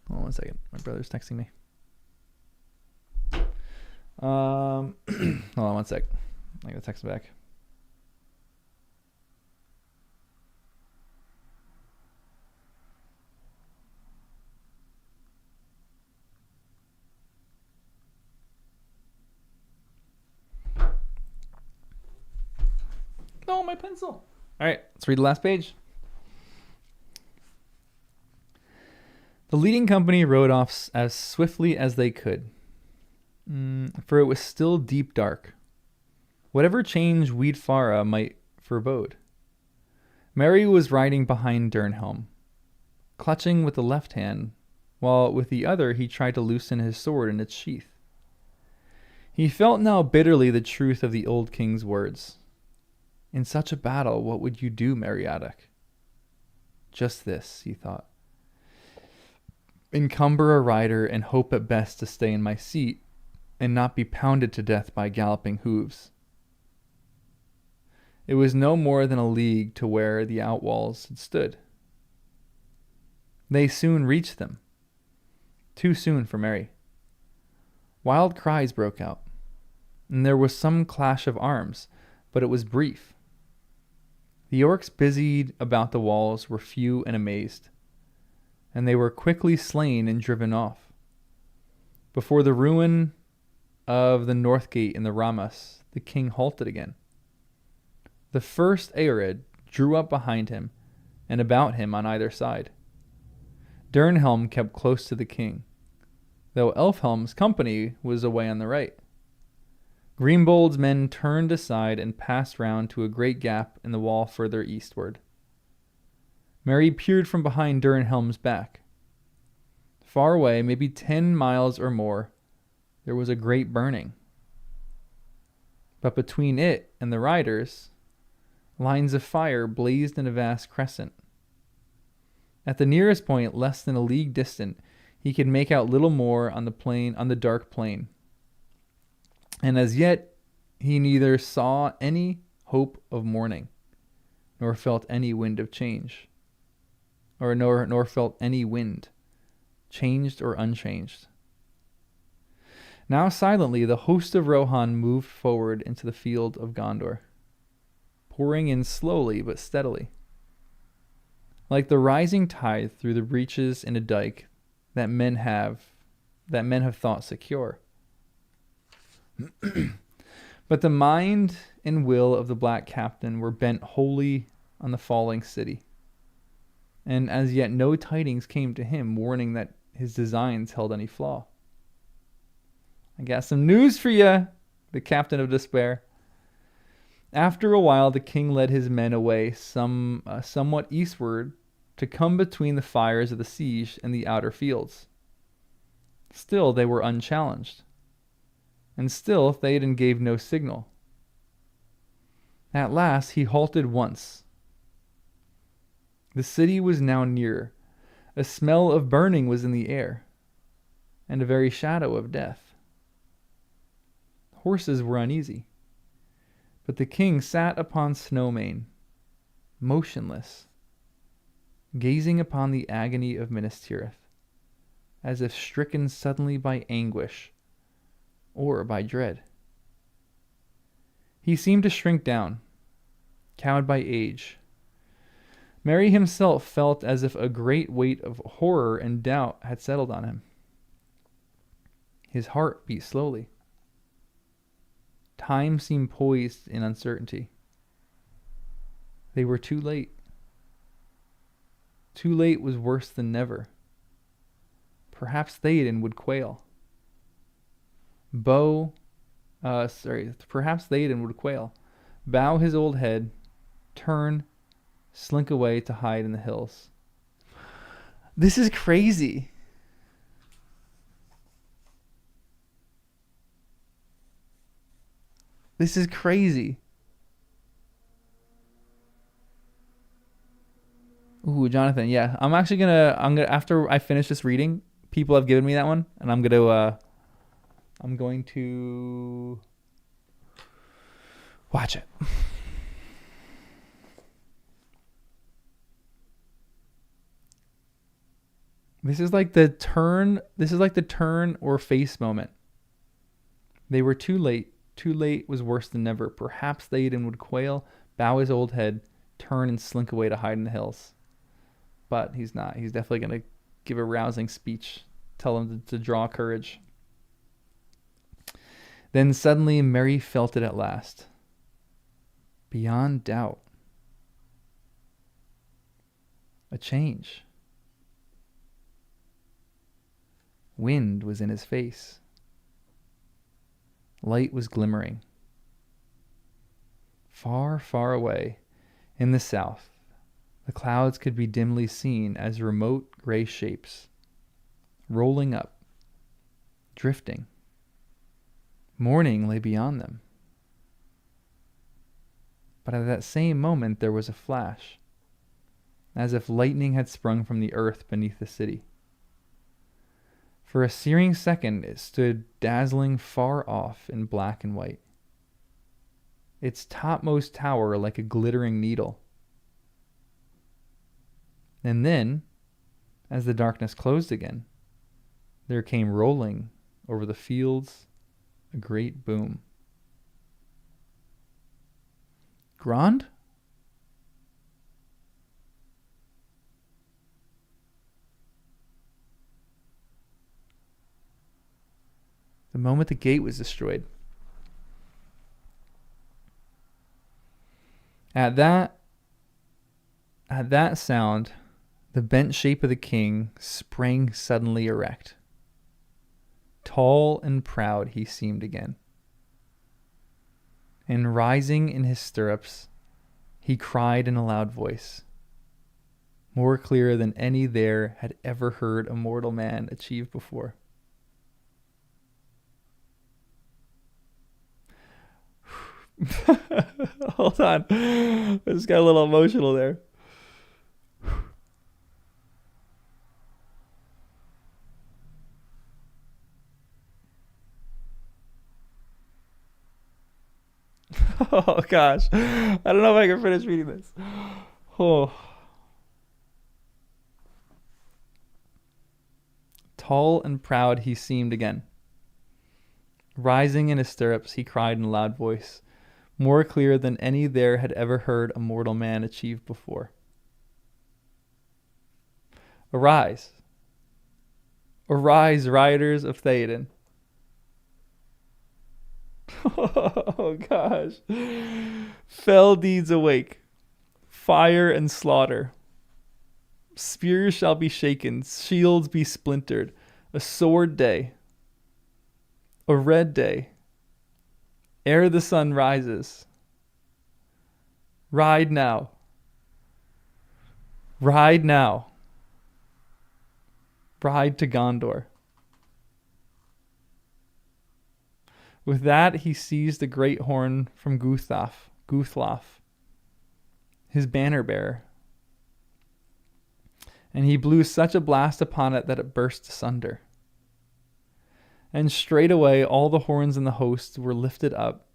Speaker 2: Hold on 1 second. My brother's texting me. Hold on 1 sec. I gotta text him back. Oh, my pencil. All right, let's read the last page. The leading company rode off as swiftly as they could, for it was still deep dark. Whatever change Weedfara might forebode. Merry was riding behind Durnhelm, clutching with the left hand, while with the other he tried to loosen his sword in its sheath. He felt now bitterly the truth of the old king's words. In such a battle, what would you do, Meriadoc? Just this, he thought. Encumber a rider and hope at best to stay in my seat and not be pounded to death by galloping hooves. It was no more than a league to where the outwalls had stood. They soon reached them. Too soon for Merry. Wild cries broke out, and there was some clash of arms, but it was brief. The orcs busied about the walls were few and amazed, and they were quickly slain and driven off. Before the ruin of the north gate in the Ramas, the king halted again. The first Aerid drew up behind him and about him on either side. Durnhelm kept close to the king, though Elfhelm's company was away on the right. Greenbold's men turned aside and passed round to a great gap in the wall further eastward. Merry peered from behind Durnhelm's back. Far away, maybe 10 miles or more, there was a great burning. But between it and the riders, lines of fire blazed in a vast crescent. At the nearest point, less than a league distant, he could make out little more on the dark plain. And as yet, he neither saw any hope of morning, nor felt any wind of change, nor felt any wind, changed or unchanged. Now silently, the host of Rohan moved forward into the field of Gondor, pouring in slowly but steadily, like the rising tide through the breaches in a dike that men have thought secure. But the mind and will of the black captain were bent wholly on the falling city, and as yet no tidings came to him warning that his designs held any flaw. I got some news for you, the captain of despair. After a while, the king led his men away somewhat eastward to come between the fires of the siege and the outer fields. Still they were unchallenged, and still Theoden gave no signal. At last he halted once. The city was now nearer. A smell of burning was in the air, and a very shadow of death. Horses were uneasy, but the king sat upon Snowmane, motionless, gazing upon the agony of Minas Tirith, as if stricken suddenly by anguish or by dread. He seemed to shrink down, cowed by age. Merry himself felt as if a great weight of horror and doubt had settled on him. His heart beat slowly. Time seemed poised in uncertainty. They were too late. Too late was worse than never. perhaps Theoden would quail. Perhaps Theoden would quail, bow his old head, turn, slink away to hide in the hills. This is crazy. This is crazy. Ooh, Jonathan, yeah. I'm gonna after I finish this reading, people have given me that one, and I'm going to watch it. This is like the turn or face moment. They were too late. Too late was worse than never. Perhaps Theoden would quail, bow his old head, turn and slink away to hide in the hills. But he's not. He's definitely going to give a rousing speech, tell him to draw courage. Then suddenly Merry felt it at last. Beyond doubt. A change. Wind was in his face. Light was glimmering. Far, far away, in the south, the clouds could be dimly seen as remote gray shapes, rolling up, drifting. Morning lay beyond them. But at that same moment there was a flash, as if lightning had sprung from the earth beneath the city. For a searing second it stood dazzling far off in black and white, its topmost tower like a glittering needle. And then, as the darkness closed again, there came rolling over the fields a great boom. Grand? The moment the gate was destroyed. At that sound, the bent shape of the king sprang suddenly erect. Tall and proud he seemed again. And rising in his stirrups, he cried in a loud voice, more clear than any there had ever heard a mortal man achieve before. Hold on. I just got a little emotional there. Oh gosh. I don't know if I can finish reading this. Oh. Tall and proud he seemed again. Rising in his stirrups, he cried in a loud voice, more clear than any there had ever heard a mortal man achieve before. Arise. Arise, riders of Theoden. Oh gosh. Fell deeds awake. Fire and slaughter. Spears shall be shaken, shields be splintered. A sword day. A red day. Ere the sun rises. Ride now. Ride now. Ride to Gondor. With that he seized the great horn from Guthlof, his banner bearer, and he blew such a blast upon it that it burst asunder. And straightway all the horns in the host were lifted up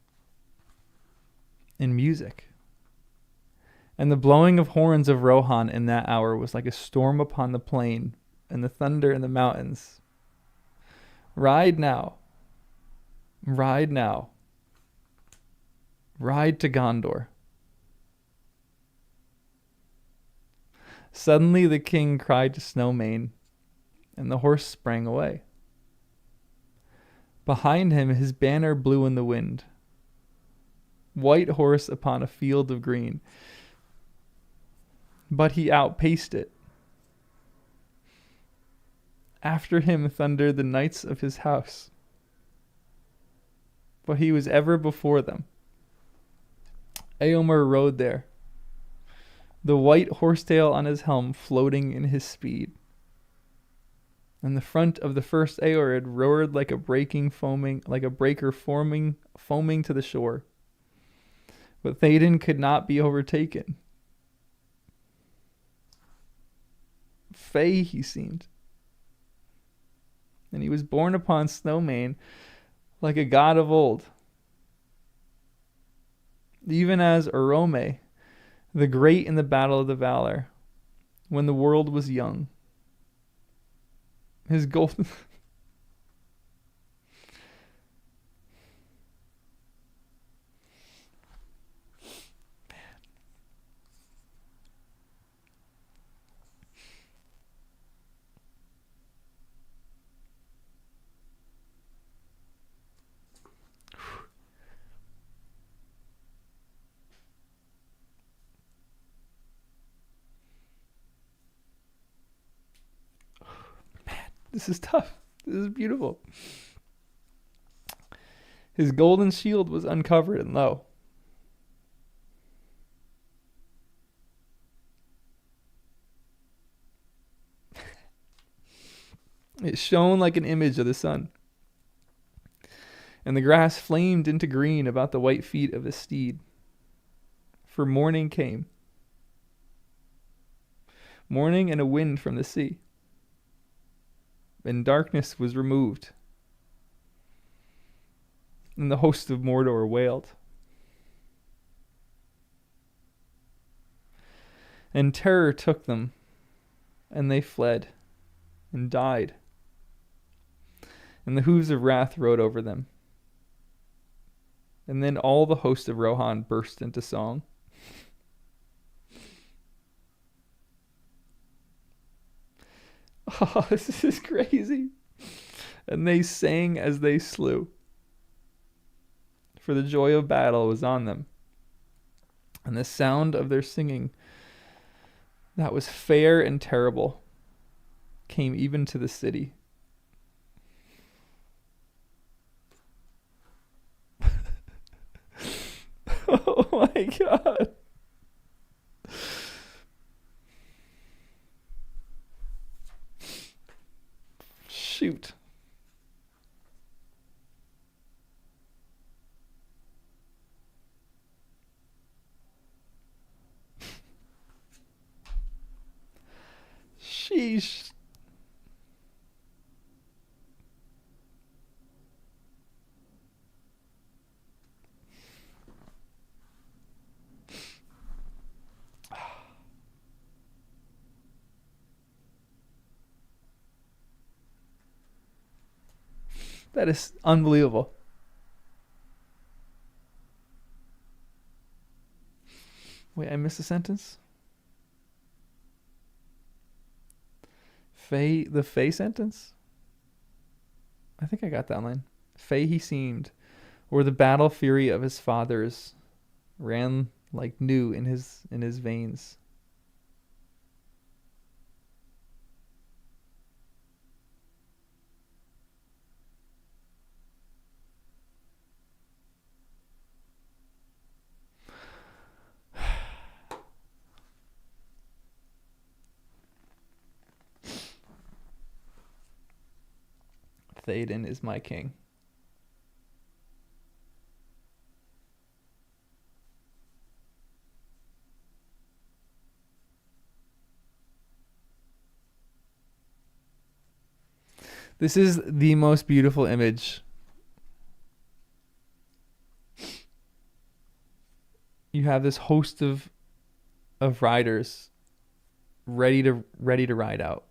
Speaker 2: in music. And the blowing of horns of Rohan in that hour was like a storm upon the plain and the thunder in the mountains. Ride now. Ride now. Ride to Gondor. Suddenly the king cried to Snowmane, and the horse sprang away. Behind him his banner blew in the wind. White horse upon a field of green. But he outpaced it. After him thundered the knights of his house, but he was ever before them. Eomer rode there, the white horsetail on his helm floating in his speed. And the front of the first Aeorid roared like a breaker foaming to the shore. But Théoden could not be overtaken. Fey he seemed, and he was borne upon Snowmane like a god of old, even as Orome, the great in the battle of the Valor, when the world was young. His golden This is tough. This is beautiful. His golden shield was uncovered and low. It shone like an image of the sun. And the grass flamed into green about the white feet of his steed. For morning came. Morning and a wind from the sea. And darkness was removed. And the host of Mordor wailed. And terror took them, and they fled, and died. And the hooves of wrath rode over them. And then all the host of Rohan burst into song. Oh, this is crazy. And they sang as they slew, for the joy of battle was on them. And the sound of their singing, that was fair and terrible, came even to the city. Oh my God. Shoot. Sheesh. That is unbelievable. Wait, I missed a sentence? The Fey sentence? I think I got that line. Fey he seemed, or the battle fury of his fathers ran like new in his veins. Théoden is my king. This is the most beautiful image. You have this host of riders ready to ride out.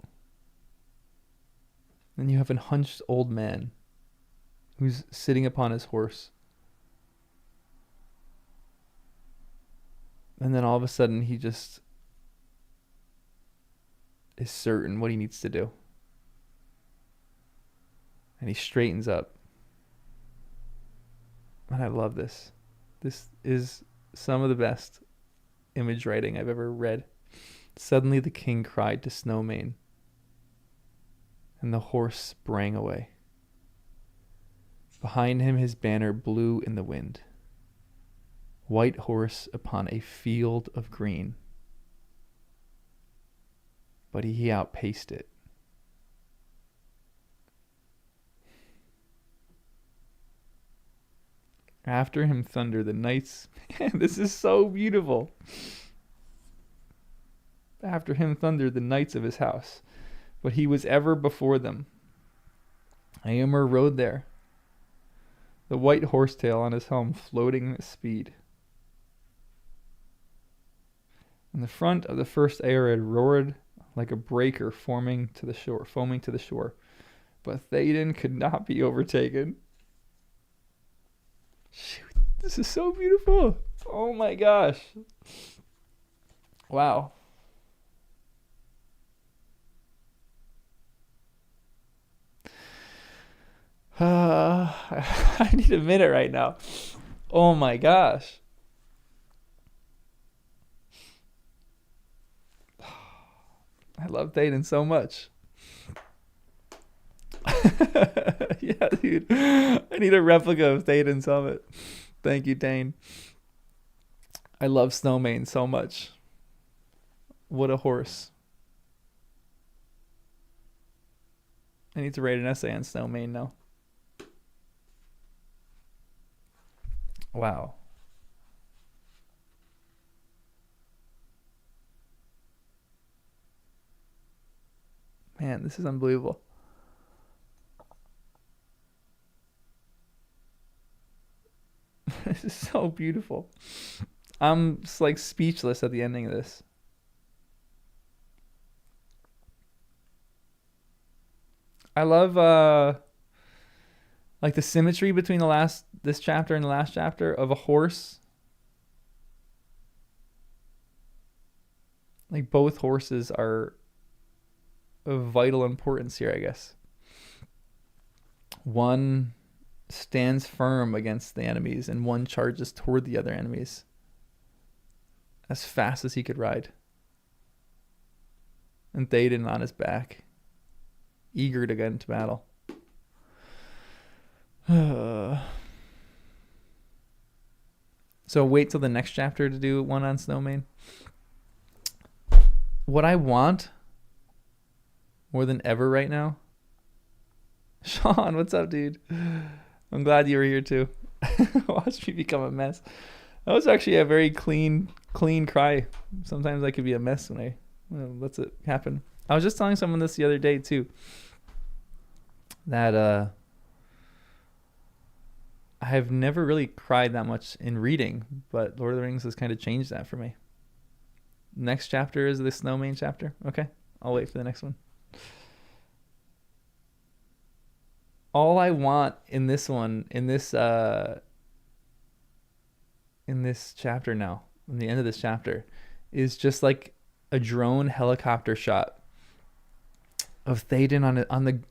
Speaker 2: And you have an hunched old man who's sitting upon his horse. And then all of a sudden he just is certain what he needs to do. And he straightens up. And I love this. This is some of the best image writing I've ever read. Suddenly the king cried to Snowmane, and the horse sprang away. Behind him his banner blew in the wind. White horse upon a field of green. But he outpaced it. After him thunder the knights. Man, this is so beautiful. After him thundered the knights of his house, but he was ever before them. Eomer rode there, the white horsetail on his helm floating at speed. In the front of the first Aerid roared like a breaker foaming to the shore, but Theoden could not be overtaken. Shoot, this is so beautiful. Oh my gosh. Wow. I need a minute right now. Oh my gosh. I love Theoden so much. Yeah, dude. I need a replica of Theoden's helmet. Thank you, Dane. I love Snowmane so much. What a horse. I need to write an essay on Snowmane now. Wow. Man, this is unbelievable. This is so beautiful. I'm just like speechless at the ending of this. I love like the symmetry between this chapter and the last chapter of a horse. Like both horses are of vital importance here, I guess. One stands firm against the enemies and one charges toward the other enemies as fast as he could ride. And Theoden on his back, eager to get into battle. So wait till the next chapter to do one on Snowmane. What I want more than ever right now, Sean, what's up, dude? I'm glad you were here too. Watch me become a mess. That was actually a very clean cry. Sometimes I could be a mess when I lets it happen. I was just telling someone this the other day too, that I have never really cried that much in reading, but Lord of the Rings has kind of changed that for me. Next chapter is the Snowmane chapter. Okay, I'll wait for the next one. All I want in this one, in this chapter now, in the end of this chapter, is just like a drone helicopter shot of Theoden on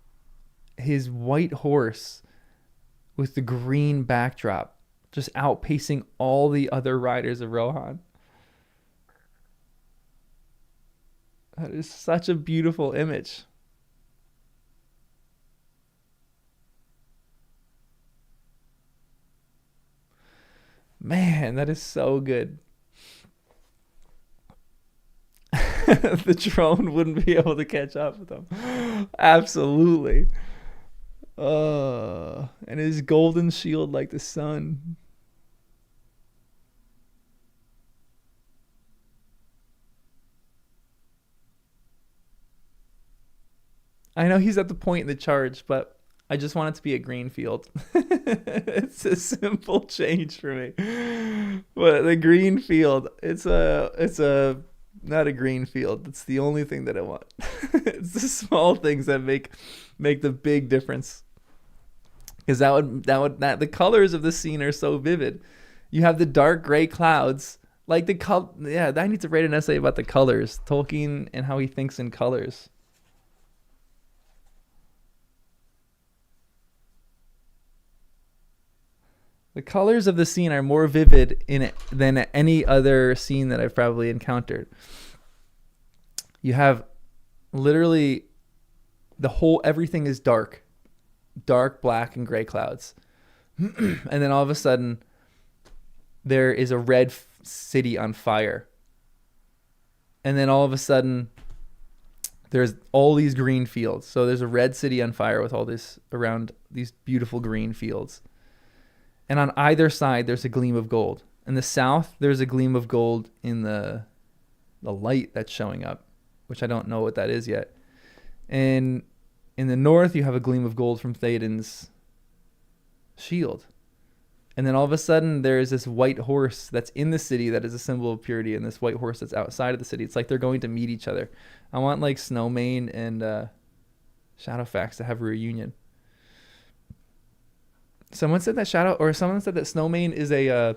Speaker 2: his white horse with the green backdrop, just outpacing all the other riders of Rohan. That is such a beautiful image. Man, that is so good. The drone wouldn't be able to catch up with them. Absolutely. And his golden shield like the sun. I know he's at the point in the charge, but I just want it to be a green field. It's a simple change for me. But the green field, it's not a green field. It's the only thing that I want. It's the small things that make the big difference. Because the colors of the scene are so vivid. You have the dark gray clouds, like I need to write an essay about the colors, Tolkien and how he thinks in colors. The colors of the scene are more vivid in it than any other scene that I've probably encountered. You have literally everything is dark, black and gray clouds. And then all of a sudden there is a red city on fire. And then all of a sudden there's all these green fields. So there's a red city on fire with all this around these beautiful green fields. And on either side, there's a gleam of gold. In the south, there's a gleam of gold in the light that's showing up, which I don't know what that is yet. And in the north, you have a gleam of gold from Théoden's shield. And then all of a sudden, there's this white horse that's in the city that is a symbol of purity, and this white horse that's outside of the city. It's like they're going to meet each other. I want like Snowmane and Shadowfax to have a reunion. Someone said that Snowmane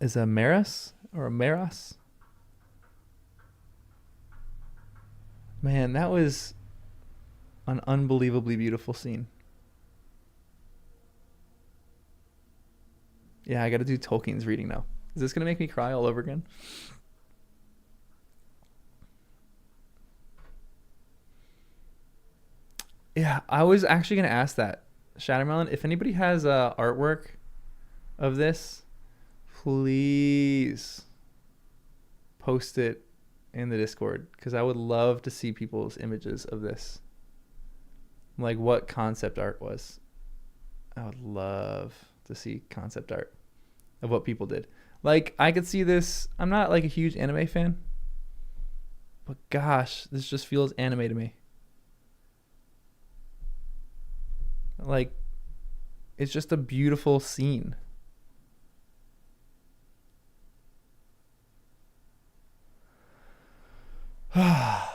Speaker 2: is a Maris or a Maros. Man, that was an unbelievably beautiful scene. Yeah, I got to do Tolkien's reading now. Is this going to make me cry all over again? Yeah, I was actually going to ask that. Shattermelon, if anybody has artwork of this, please post it in the Discord, because I would love to see people's images of this. Like what concept art was. I would love to see concept art of what people did. Like, I could see this. I'm not like a huge anime fan, but gosh, this just feels anime to me. Like, it's just a beautiful scene. Wow.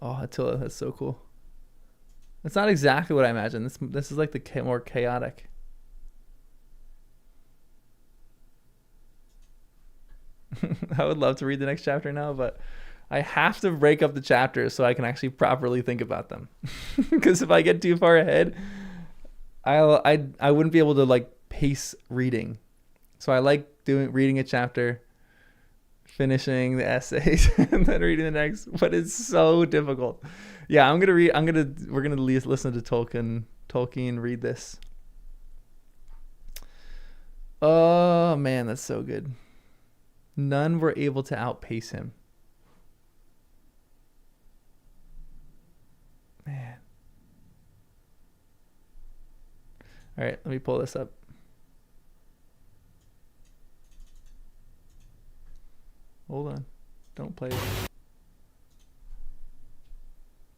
Speaker 2: Oh, Attila, that's so cool. It's not exactly what I imagined. This is like the more chaotic. I would love to read the next chapter now, but I have to break up the chapters so I can actually properly think about them. Because if I get too far ahead, I wouldn't be able to like pace reading. So I like reading a chapter, finishing the essays, and then reading the next. But it's so difficult. Yeah, we're gonna listen to Tolkien read this. Oh man, that's so good. None were able to outpace him. Man. All right, let me pull this up. Hold on. Don't play it. Am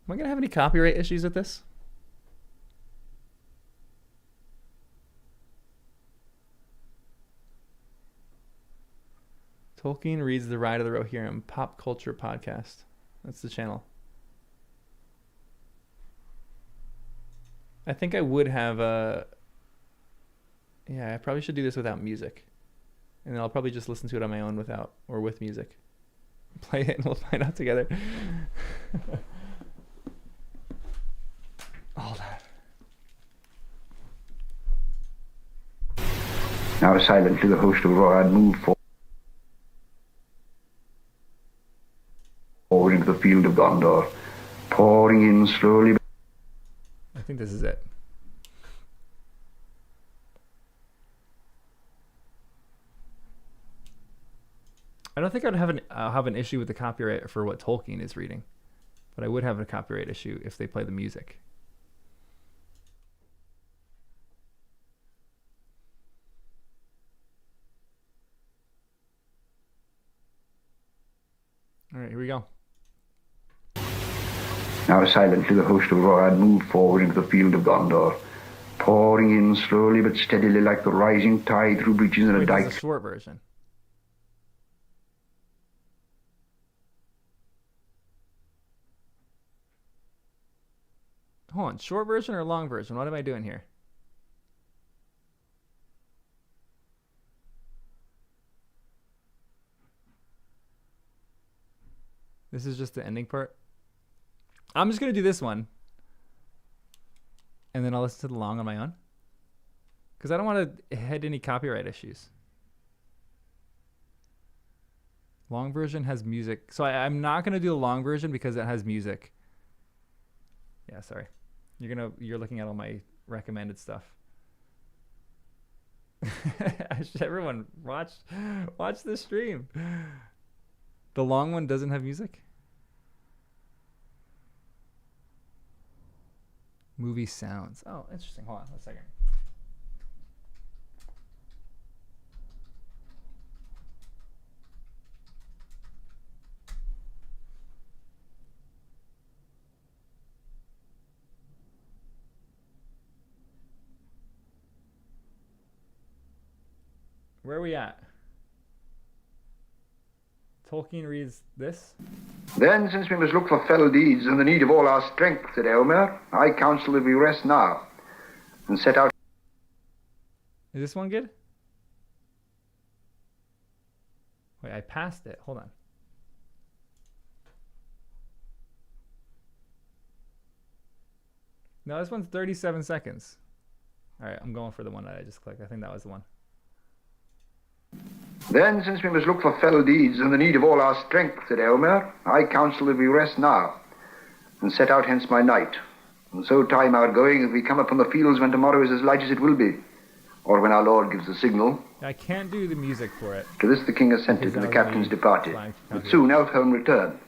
Speaker 2: I going to have any copyright issues with this? Tolkien reads The Ride of the Rohirrim, Pop Culture Podcast. That's the channel. I think I would have yeah, I probably should do this without music. And then I'll probably just listen to it on my own without, or with music. Play it and we'll find out together. All that.
Speaker 3: Now silently the host of Rohan moved forward into the field of Gondor, pouring in slowly.
Speaker 2: I think this is it. I don't think I'll have an issue with the copyright for what Tolkien is reading, but I would have a copyright issue if they play the music. All right, here we go.
Speaker 3: Now silently the host of Rohan moved forward into the field of Gondor, pouring in slowly but steadily like the rising tide through breaches in a dike.
Speaker 2: This is a short version. Hold on, short version or long version? What am I doing here? This is just the ending part. I'm just going to do this one. And then I'll listen to the long on my own. Because I don't want to hit any copyright issues. Long version has music. So I'm not going to do the long version because it has music. Yeah, sorry. You're looking at all my recommended stuff. Everyone watch this stream. The long one doesn't have music. Movie sounds. Oh, interesting. Hold on a second. Where are we at? Tolkien reads this.
Speaker 3: Then, since we must look for fell deeds and the need of all our strength, said Eomer, I counsel that we rest now and set out.
Speaker 2: Is this one good? Wait, I passed it. Hold on. No, this one's 37 seconds. All right, I'm going for the one that I just clicked. I think that was the one.
Speaker 3: Then, since we must look for fell deeds and the need of all our strength, said Eomer, I counsel that we rest now and set out hence by night, and so time our going that we come upon the fields when tomorrow is as light as it will be, or when our Lord gives the signal.
Speaker 2: I can't do the music for it.
Speaker 3: To this the king assented, and the captains departed. But soon Elfhelm returned.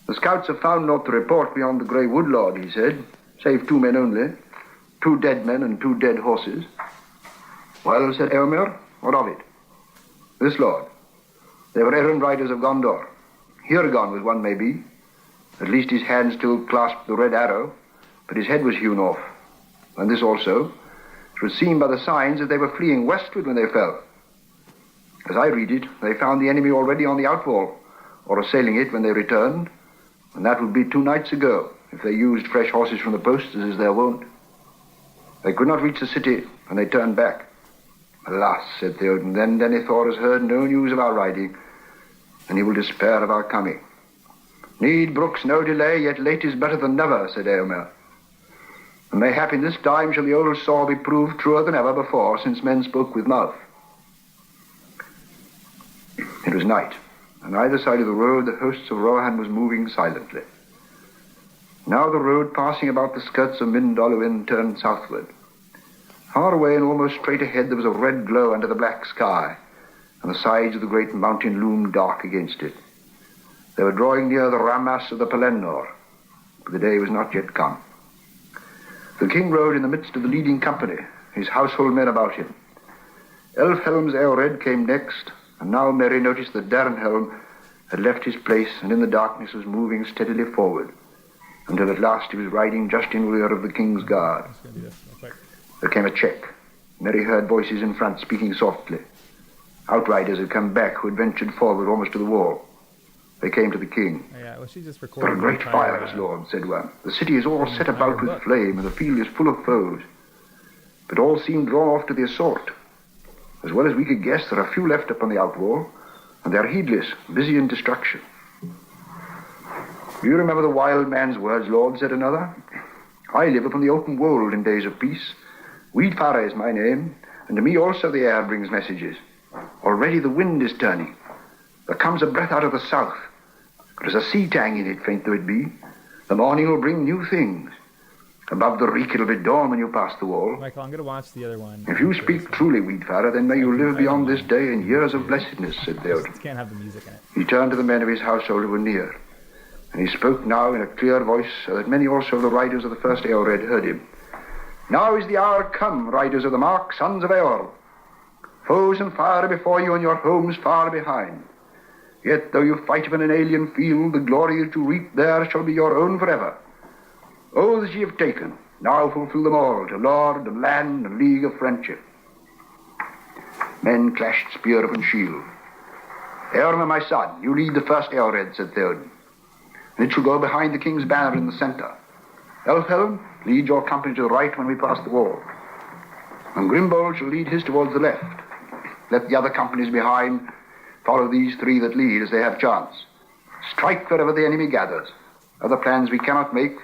Speaker 3: The scouts have found naught to report beyond the grey wood, Lord, he said, save 2 men only, 2 dead men and 2 dead horses. Well, said Eomer, what of it? This, Lord. They were errant riders of Gondor. Hirgon was one, maybe. At least his hand still clasped the red arrow, but his head was hewn off. And this also, it was seen by the signs that they were fleeing westward when they fell. As I read it, they found the enemy already on the outwall, or assailing it when they returned, and that would be 2 nights ago, if they used fresh horses from the posts, as is their wont. They could not reach the city, and they turned back. Alas, said Theoden, then Denethor has heard no news of our riding, and he will despair of our coming. Need brooks no delay, yet late is better than never, said Eomer. And mayhap in this time shall the old saw be proved truer than ever before, since men spoke with mouth. It was night, and either side of the road the hosts of Rohan was moving silently. Now the road, passing about the skirts of Mindolluin, turned southward. Far away and almost straight ahead there was a red glow under the black sky, and the sides of the great mountain loomed dark against it. They were drawing near the Ramas of the Pelennor, but the day was not yet come. The king rode in the midst of the leading company, his household men about him. Elfhelm's Eored came next, and now Merry noticed that Darnhelm had left his place and in the darkness was moving steadily forward, until at last he was riding just in rear of the king's guard. There came a check. Merry heard voices in front speaking softly. Outriders had come back who had ventured forward almost to the wall. They came to the king.
Speaker 2: Oh, yeah, well, she just
Speaker 3: There
Speaker 2: recorded
Speaker 3: are great fires, Lord, said one. The city is all set about with flame, and the field is full of foes. But all seem drawn off to the assault. As well as we could guess, there are few left upon the outwall, and they are heedless, busy in destruction. Do you remember the wild man's words, Lord, said another? I live upon the open wold in days of peace. Weedfara is my name, and to me also the air brings messages. Already the wind is turning. There comes a breath out of the south. There is a sea tang in it, faint though it be. The morning will bring new things. Above the reek it'll be dawn when you pass the wall.
Speaker 2: Michael, I'm going to watch the other one.
Speaker 3: If you speak truly, Weedfara, then may you live beyond this day in years of blessedness, said Theoden.
Speaker 2: Just can't have the music in it.
Speaker 3: He turned to the men of his household who were near, and he spoke now in a clear voice, so that many also of the riders of the first Eored heard him. Now is the hour come, riders of the mark, sons of Eorl. Foes and fire are before you, and your homes far behind. Yet though you fight upon an alien field, the glory that you reap there shall be your own forever. Oaths ye have taken, now fulfill them all, to lord, and land, and league of friendship. Men clashed spear upon shield. Eorm, my son, you lead the first Eored, said Theoden, and it shall go behind the king's banner in the centre. Elfhelm, lead your company to the right when we pass the wall, and Grimbold shall lead his towards the left. Let the other companies behind follow these 3 that lead as they have chance. Strike wherever the enemy gathers. Other plans we cannot make,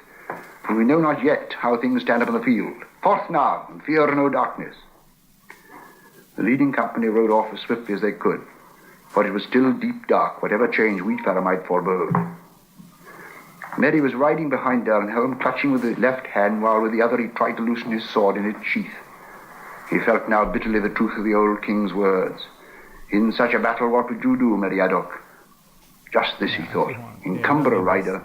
Speaker 3: for we know not yet how things stand upon the field. Forth now, and fear no darkness. The leading company rode off as swiftly as they could. for it was still deep dark, whatever change Wheatfellow might forebode. Merry was riding behind Darnhelm, clutching with his left hand, while with the other he tried to loosen his sword in its sheath. He felt now bitterly the truth of the old king's words. In such a battle, what would you do, Meriadoc? Just this, he thought. Encumber a rider,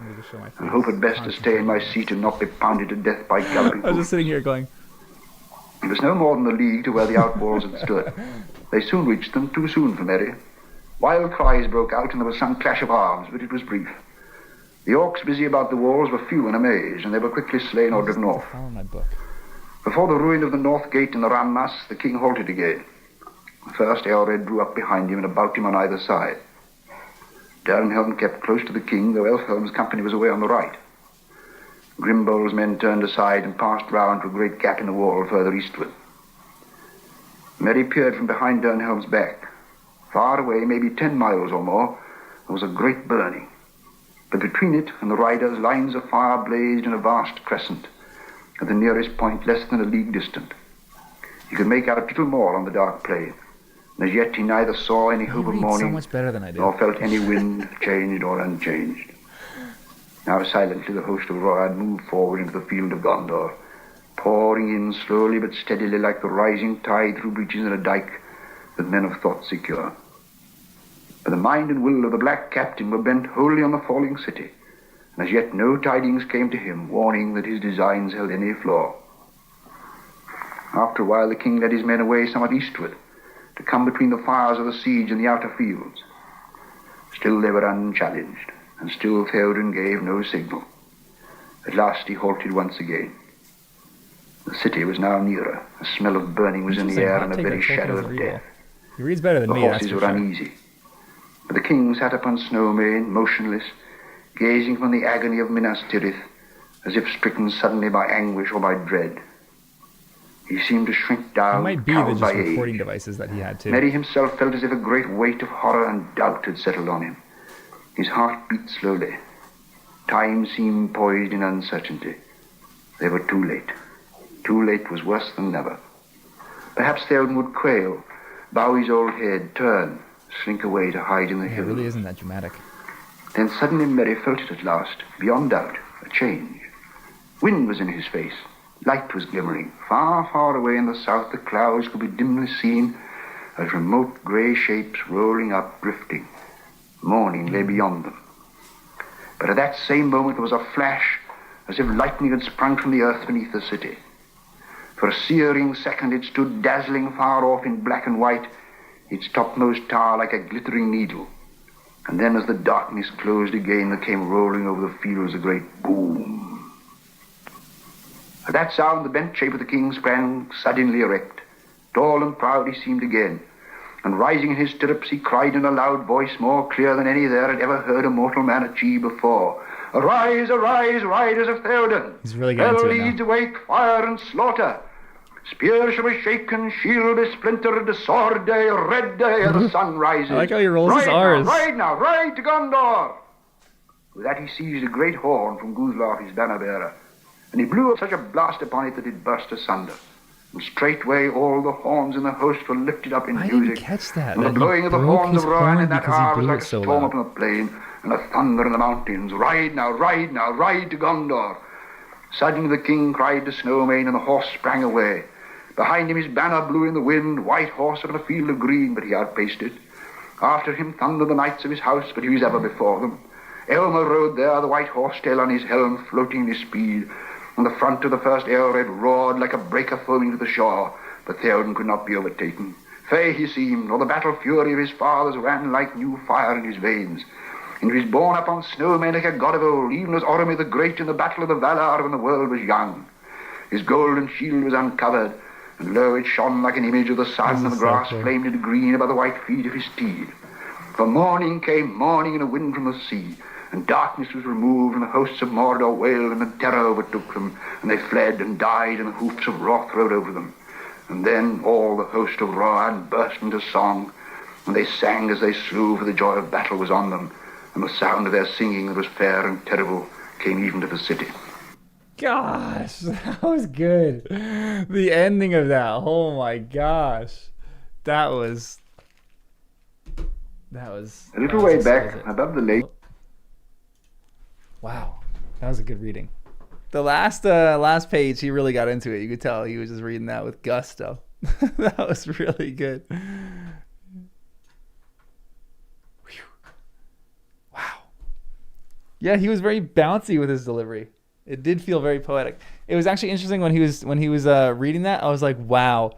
Speaker 3: and hope at best to stay in my seat and not be pounded to death by galloping.
Speaker 2: I was just sitting here going...
Speaker 3: It was no more than a league to where the outwalls had stood. They soon reached them, too soon for Merry. Wild cries broke out, and there was some clash of arms, but it was brief. The orcs busy about the walls were few and amazed, and they were quickly slain or driven off. Before the ruin of the north gate in the Rammas, the king halted again. The first Eored drew up behind him and about him on either side. Darnhelm kept close to the king, though Elfhelm's company was away on the right. Grimbol's men turned aside and passed round to a great gap in the wall further eastward. Merry peered from behind Darnhelm's back. Far away, maybe 10 miles or more, there was a great burning. But between it and the riders, lines of fire blazed in a vast crescent, at the nearest point less than a league distant. He could make out little more on the dark plain, and as yet he neither saw any hope of morning,
Speaker 2: so much better than I do.
Speaker 3: nor felt any wind, changed or unchanged. Now silently the host of Rohan moved forward into the field of Gondor, pouring in slowly but steadily like the rising tide through breaches in a dike that men have thought secure. But the mind and will of the Black Captain were bent wholly on the falling city, and as yet no tidings came to him warning that his designs held any flaw. After a while the king led his men away somewhat eastward, to come between the fires of the siege and the outer fields. Still they were unchallenged, and still Theoden gave no signal. At last he halted once again. The city was now nearer. A smell of burning was in the air, and a very shadow of death.
Speaker 2: He reads better than
Speaker 3: the
Speaker 2: me,
Speaker 3: horses were uneasy. But the king sat upon Snowmane, motionless, gazing from the agony of Minas Tirith, as if stricken suddenly by anguish or by dread. He seemed to shrink down,
Speaker 2: it might be
Speaker 3: cowed
Speaker 2: the
Speaker 3: by
Speaker 2: just recording
Speaker 3: age.
Speaker 2: devices that he had too.
Speaker 3: Merry himself felt as if a great weight of horror and doubt had settled on him. His heart beat slowly. Time seemed poised in uncertainty. They were too late. Too late was worse than never. Perhaps Theoden would quail, bow his old head, turn, slink away to hide in the hills.
Speaker 2: It really isn't that dramatic.
Speaker 3: Then suddenly Merry felt it at last, beyond doubt, a change. Wind was in his face. Light was glimmering. Far, far away in the south, the clouds could be dimly seen as remote grey shapes rolling up, drifting. Morning lay beyond them. But at that same moment there was a flash, as if lightning had sprung from the earth beneath the city. For a searing second it stood dazzling far off in black and white, its topmost tower like a glittering needle. And then as the darkness closed again, there came rolling over the fields a great boom. At that sound the bent shape of the king sprang suddenly erect. Tall and proud he seemed again, and rising in his stirrups he cried in a loud voice more clear than any there had ever heard a mortal man achieve before. Arise, arise, riders of Theoden!
Speaker 2: He's really getting
Speaker 3: Hell
Speaker 2: into it
Speaker 3: leads
Speaker 2: now.
Speaker 3: awake fire and slaughter. Spear shall be shaken, shield be splintered, sword day, red day, ere the sun rises.
Speaker 2: I like how he rolls his R's.
Speaker 3: Ride now, ride to Gondor! With that he seized a great horn from Guzlar, his banner bearer, and he blew such a blast upon it that it burst asunder. And straightway all the horns in the host were lifted up in
Speaker 2: I
Speaker 3: music.
Speaker 2: didn't catch that.
Speaker 3: And the
Speaker 2: He
Speaker 3: blowing of the
Speaker 2: broke
Speaker 3: horns
Speaker 2: his
Speaker 3: of Rohan
Speaker 2: horn
Speaker 3: in that
Speaker 2: because he
Speaker 3: hour was
Speaker 2: blew
Speaker 3: like
Speaker 2: it
Speaker 3: a
Speaker 2: so
Speaker 3: storm
Speaker 2: loud.
Speaker 3: upon the plain, and a thunder in the mountains. Ride now, ride now, ride to Gondor! Suddenly the king cried to Snowmane, and the horse sprang away. Behind him his banner blew in the wind, white horse on a field of green, but he outpaced it. After him thundered the knights of his house, but he was ever before them. Elmer rode there, the white horse tail on his helm, floating in his speed, and the front of the first Eored roared like a breaker foaming to the shore, but Theoden could not be overtaken. Fey he seemed, nor the battle fury of his fathers ran like new fire in his veins. And he was borne up on Snowmane like a god of old, even as Orome the Great in the battle of the Valar when the world was young. His golden shield was uncovered, and lo, it shone like an image of the sun, and the grass flamed into green above the white feet of his steed. For morning came morning in a wind from the sea, and darkness was removed, and the hosts of Mordor wailed, and terror overtook them, and they fled and died, and the hoofs of wrath rode over them. And then all the host of Rohan burst into song, and they sang as they slew, for the joy of battle was on them, and the sound of their singing that was fair and terrible came even to the city.
Speaker 2: Gosh, that was good. The ending of that, oh my gosh. That was That was
Speaker 3: A little way back, above the lake.
Speaker 2: Wow, that was a good reading. The last page, he really got into it. You could tell he was just reading that with gusto. That was really good. Whew. Wow. Yeah, he was very bouncy with his delivery. It did feel very poetic. It was actually interesting when he was reading that. I was like, wow,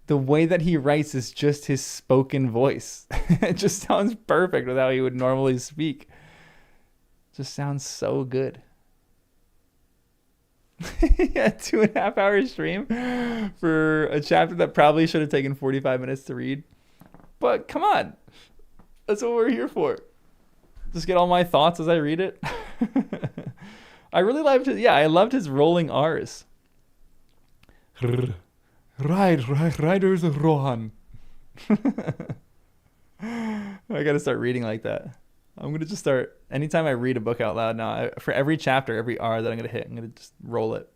Speaker 2: the way that he writes is just his spoken voice. It just sounds perfect with how he would normally speak. Just sounds so good. Yeah, 2.5 hour stream for a chapter that probably should have taken 45 minutes to read. But come on, that's what we're here for. Just get all my thoughts as I read it. I really loved it. Yeah, I loved his rolling R's. Riders of Rohan. I gotta start reading like that. I'm gonna just start, anytime I read a book out loud now, for every chapter, every R that I'm gonna hit, I'm gonna just roll it.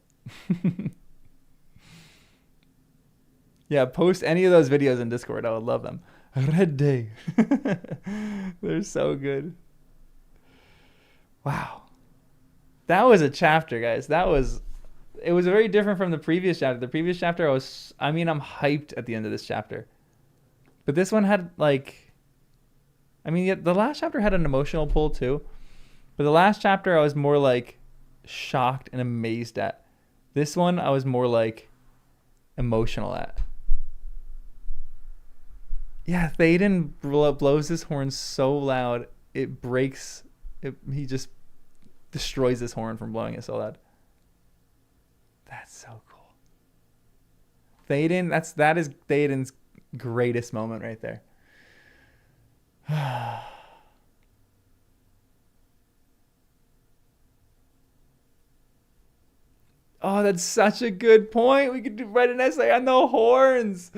Speaker 2: Yeah, post any of those videos in Discord. I would love them. Red Day. They're so good. Wow. That was a chapter, guys. It was very different from the previous chapter. The previous chapter, I'm hyped at the end of this chapter. But this one had the last chapter had an emotional pull too. But the last chapter I was more like shocked and amazed at. This one I was more like emotional at. Yeah, Théoden blows his horn so loud it breaks. He just destroys his horn from blowing it so loud. That's so cool. Théoden, that is Théoden's greatest moment right there. Oh, that's such a good point. We could write an essay on the horns.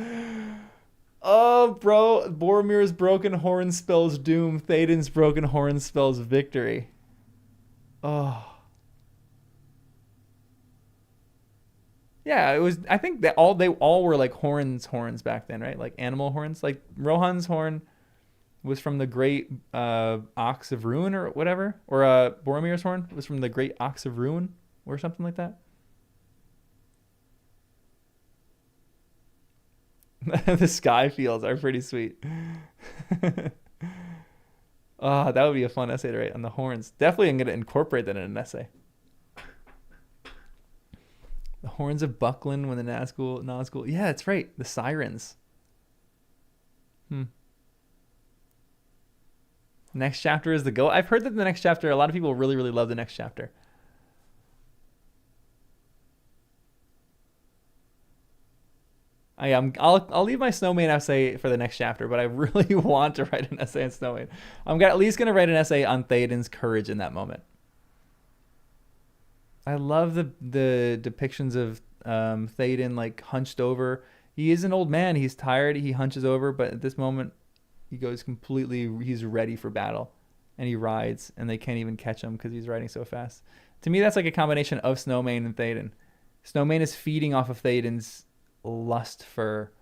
Speaker 2: Oh, bro. Boromir's broken horn spells doom. Théoden's broken horn spells victory. Oh. Yeah, it was. I think that they all were like horns back then, right? Like animal horns. Like Rohan's horn was from the great ox of ruin or whatever, or Boromir's horn was from the great ox of ruin or something like that. The sky fields are pretty sweet. Oh, that would be a fun essay to write on the horns. Definitely, I'm going to incorporate that in an essay. The horns of Buckland when the Nazgul. Yeah, that's right. The sirens. Next chapter is the go. I've heard that the next chapter, a lot of people really, really love the next chapter. I'll leave my Snowman essay for the next chapter, but I really want to write an essay on Snowman. I'm at least going to write an essay on Théoden's courage in that moment. I love the depictions of Théoden like hunched over. He is an old man. He's tired. He hunches over, but at this moment, he goes completely. He's ready for battle, and he rides, and they can't even catch him because he's riding so fast. To me, that's like a combination of Snowman and Théoden. Snowman is feeding off of Théoden's lust for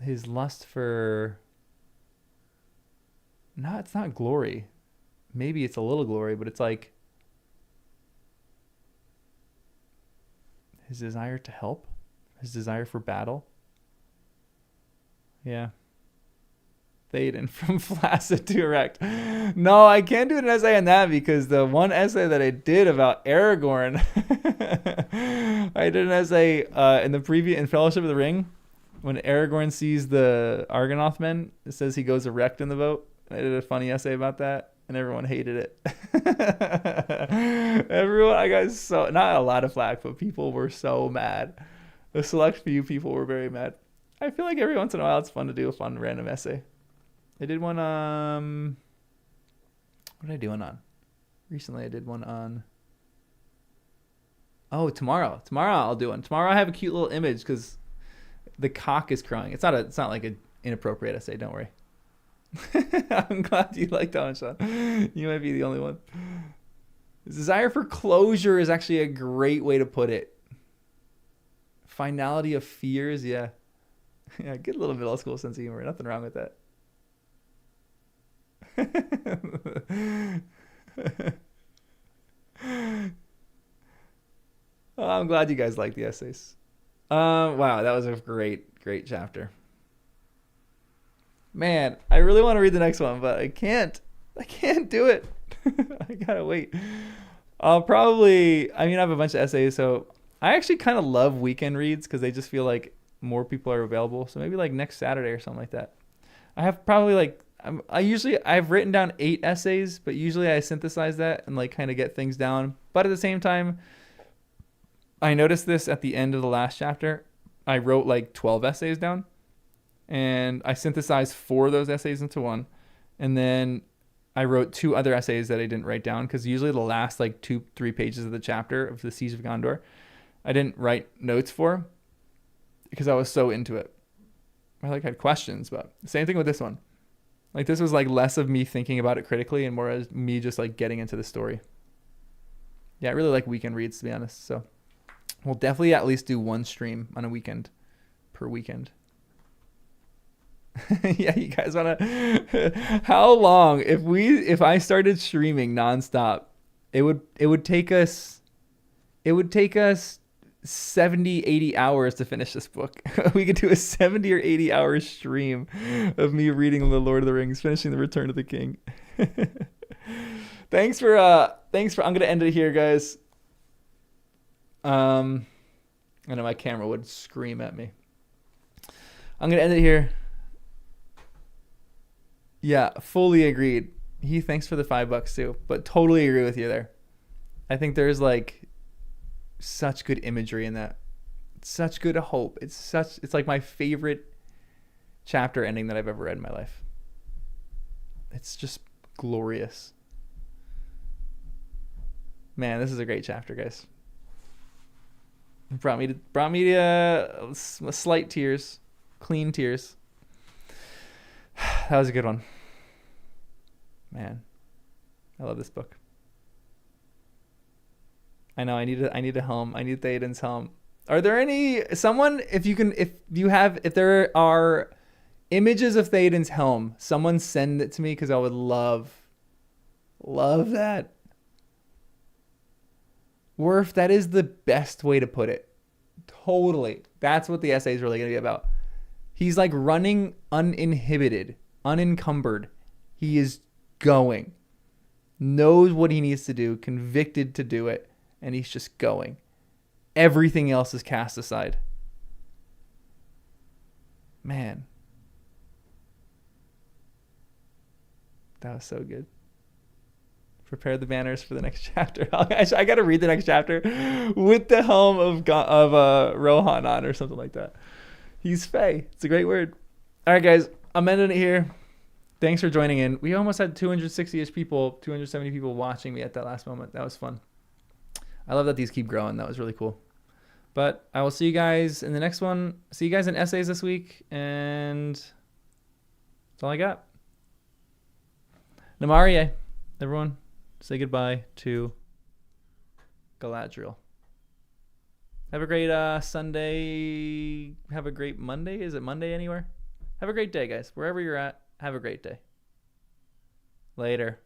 Speaker 2: his lust for. No, it's not glory. Maybe it's a little glory, but it's like his desire to help, his desire for battle. Yeah. Théoden from flaccid to erect. No, I can't do an essay on that because the one essay that I did about Aragorn, I did an essay in Fellowship of the Ring when Aragorn sees the Argonath men. It says he goes erect in the boat. I did a funny essay about that, and everyone hated it. I got not a lot of flack, but people were so mad. A select few people were very mad. I feel like every once in a while it's fun to do a fun random essay. I did one what did I do one on? Recently I did one on tomorrow. Tomorrow I'll do one. Tomorrow I have a cute little image because the cock is crowing. It's not like an inappropriate essay, don't worry. I'm glad you like that one, Sean. You might be the only one. His desire for closure is actually a great way to put it. Finality of fears, yeah. Yeah, good little middle school sense of humor. Nothing wrong with that. Oh, I'm glad you guys like the essays. Wow, that was a great chapter. Man, I really want to read the next one, but I can't. I can't do it. I gotta wait. I have a bunch of essays, so I actually kind of love weekend reads because they just feel like more people are available. So maybe like next Saturday or something like that. I have probably like, I've written down 8 essays, but usually I synthesize that and like kind of get things down. But at the same time, I noticed this at the end of the last chapter. I wrote like 12 essays down and I synthesized 4 of those essays into one. And then I wrote 2 other essays that I didn't write down because usually the last like 2-3 pages of the chapter of the Siege of Gondor, I didn't write notes for because I was so into it. I like had questions, but same thing with this one. Like this was like less of me thinking about it critically and more as me just like getting into the story. Yeah, I really like weekend reads, to be honest. So we'll definitely at least do 1 stream on a weekend per weekend. Yeah, you guys want to how long if I started streaming nonstop, it would take us 70, 80 hours to finish this book. We could do a 70 or 80 hour stream of me reading The Lord of the Rings, finishing The Return of the King. Thanks for I'm going to end it here, guys. I know my camera would scream at me. I'm going to end it here. Yeah, fully agreed. Thanks for the $5 too, but totally agree with you there. I think there's like such good imagery in that. Such good hope. It's like my favorite chapter ending that I've ever read in my life. It's just glorious. Man, this is a great chapter, guys. It brought me to slight tears, clean tears. That was a good one. Man, I love this book. I know I need a helm. I need Theoden's helm. Are there if there are images of Theoden's helm, someone send it to me because I would love that. Worf, that is the best way to put it. Totally. That's what the essay is really going to be about. He's like running uninhibited, unencumbered. He is going. Knows what he needs to do, convicted to do it, and he's just going. Everything else is cast aside. Man. That was so good. Prepare the banners for the next chapter. I got to read the next chapter with the helm of Rohan on or something like that. He's Fey. It's a great word. All right, guys. I'm ending it here. Thanks for joining in. We almost had 260-ish people, 270 people watching me at that last moment. That was fun. I love that these keep growing. That was really cool. But I will see you guys in the next one. See you guys in essays this week. And that's all I got. Namarie, everyone. Say goodbye to Galadriel. Have a great Sunday. Have a great Monday. Is it Monday anywhere? Have a great day, guys. Wherever you're at, have a great day. Later.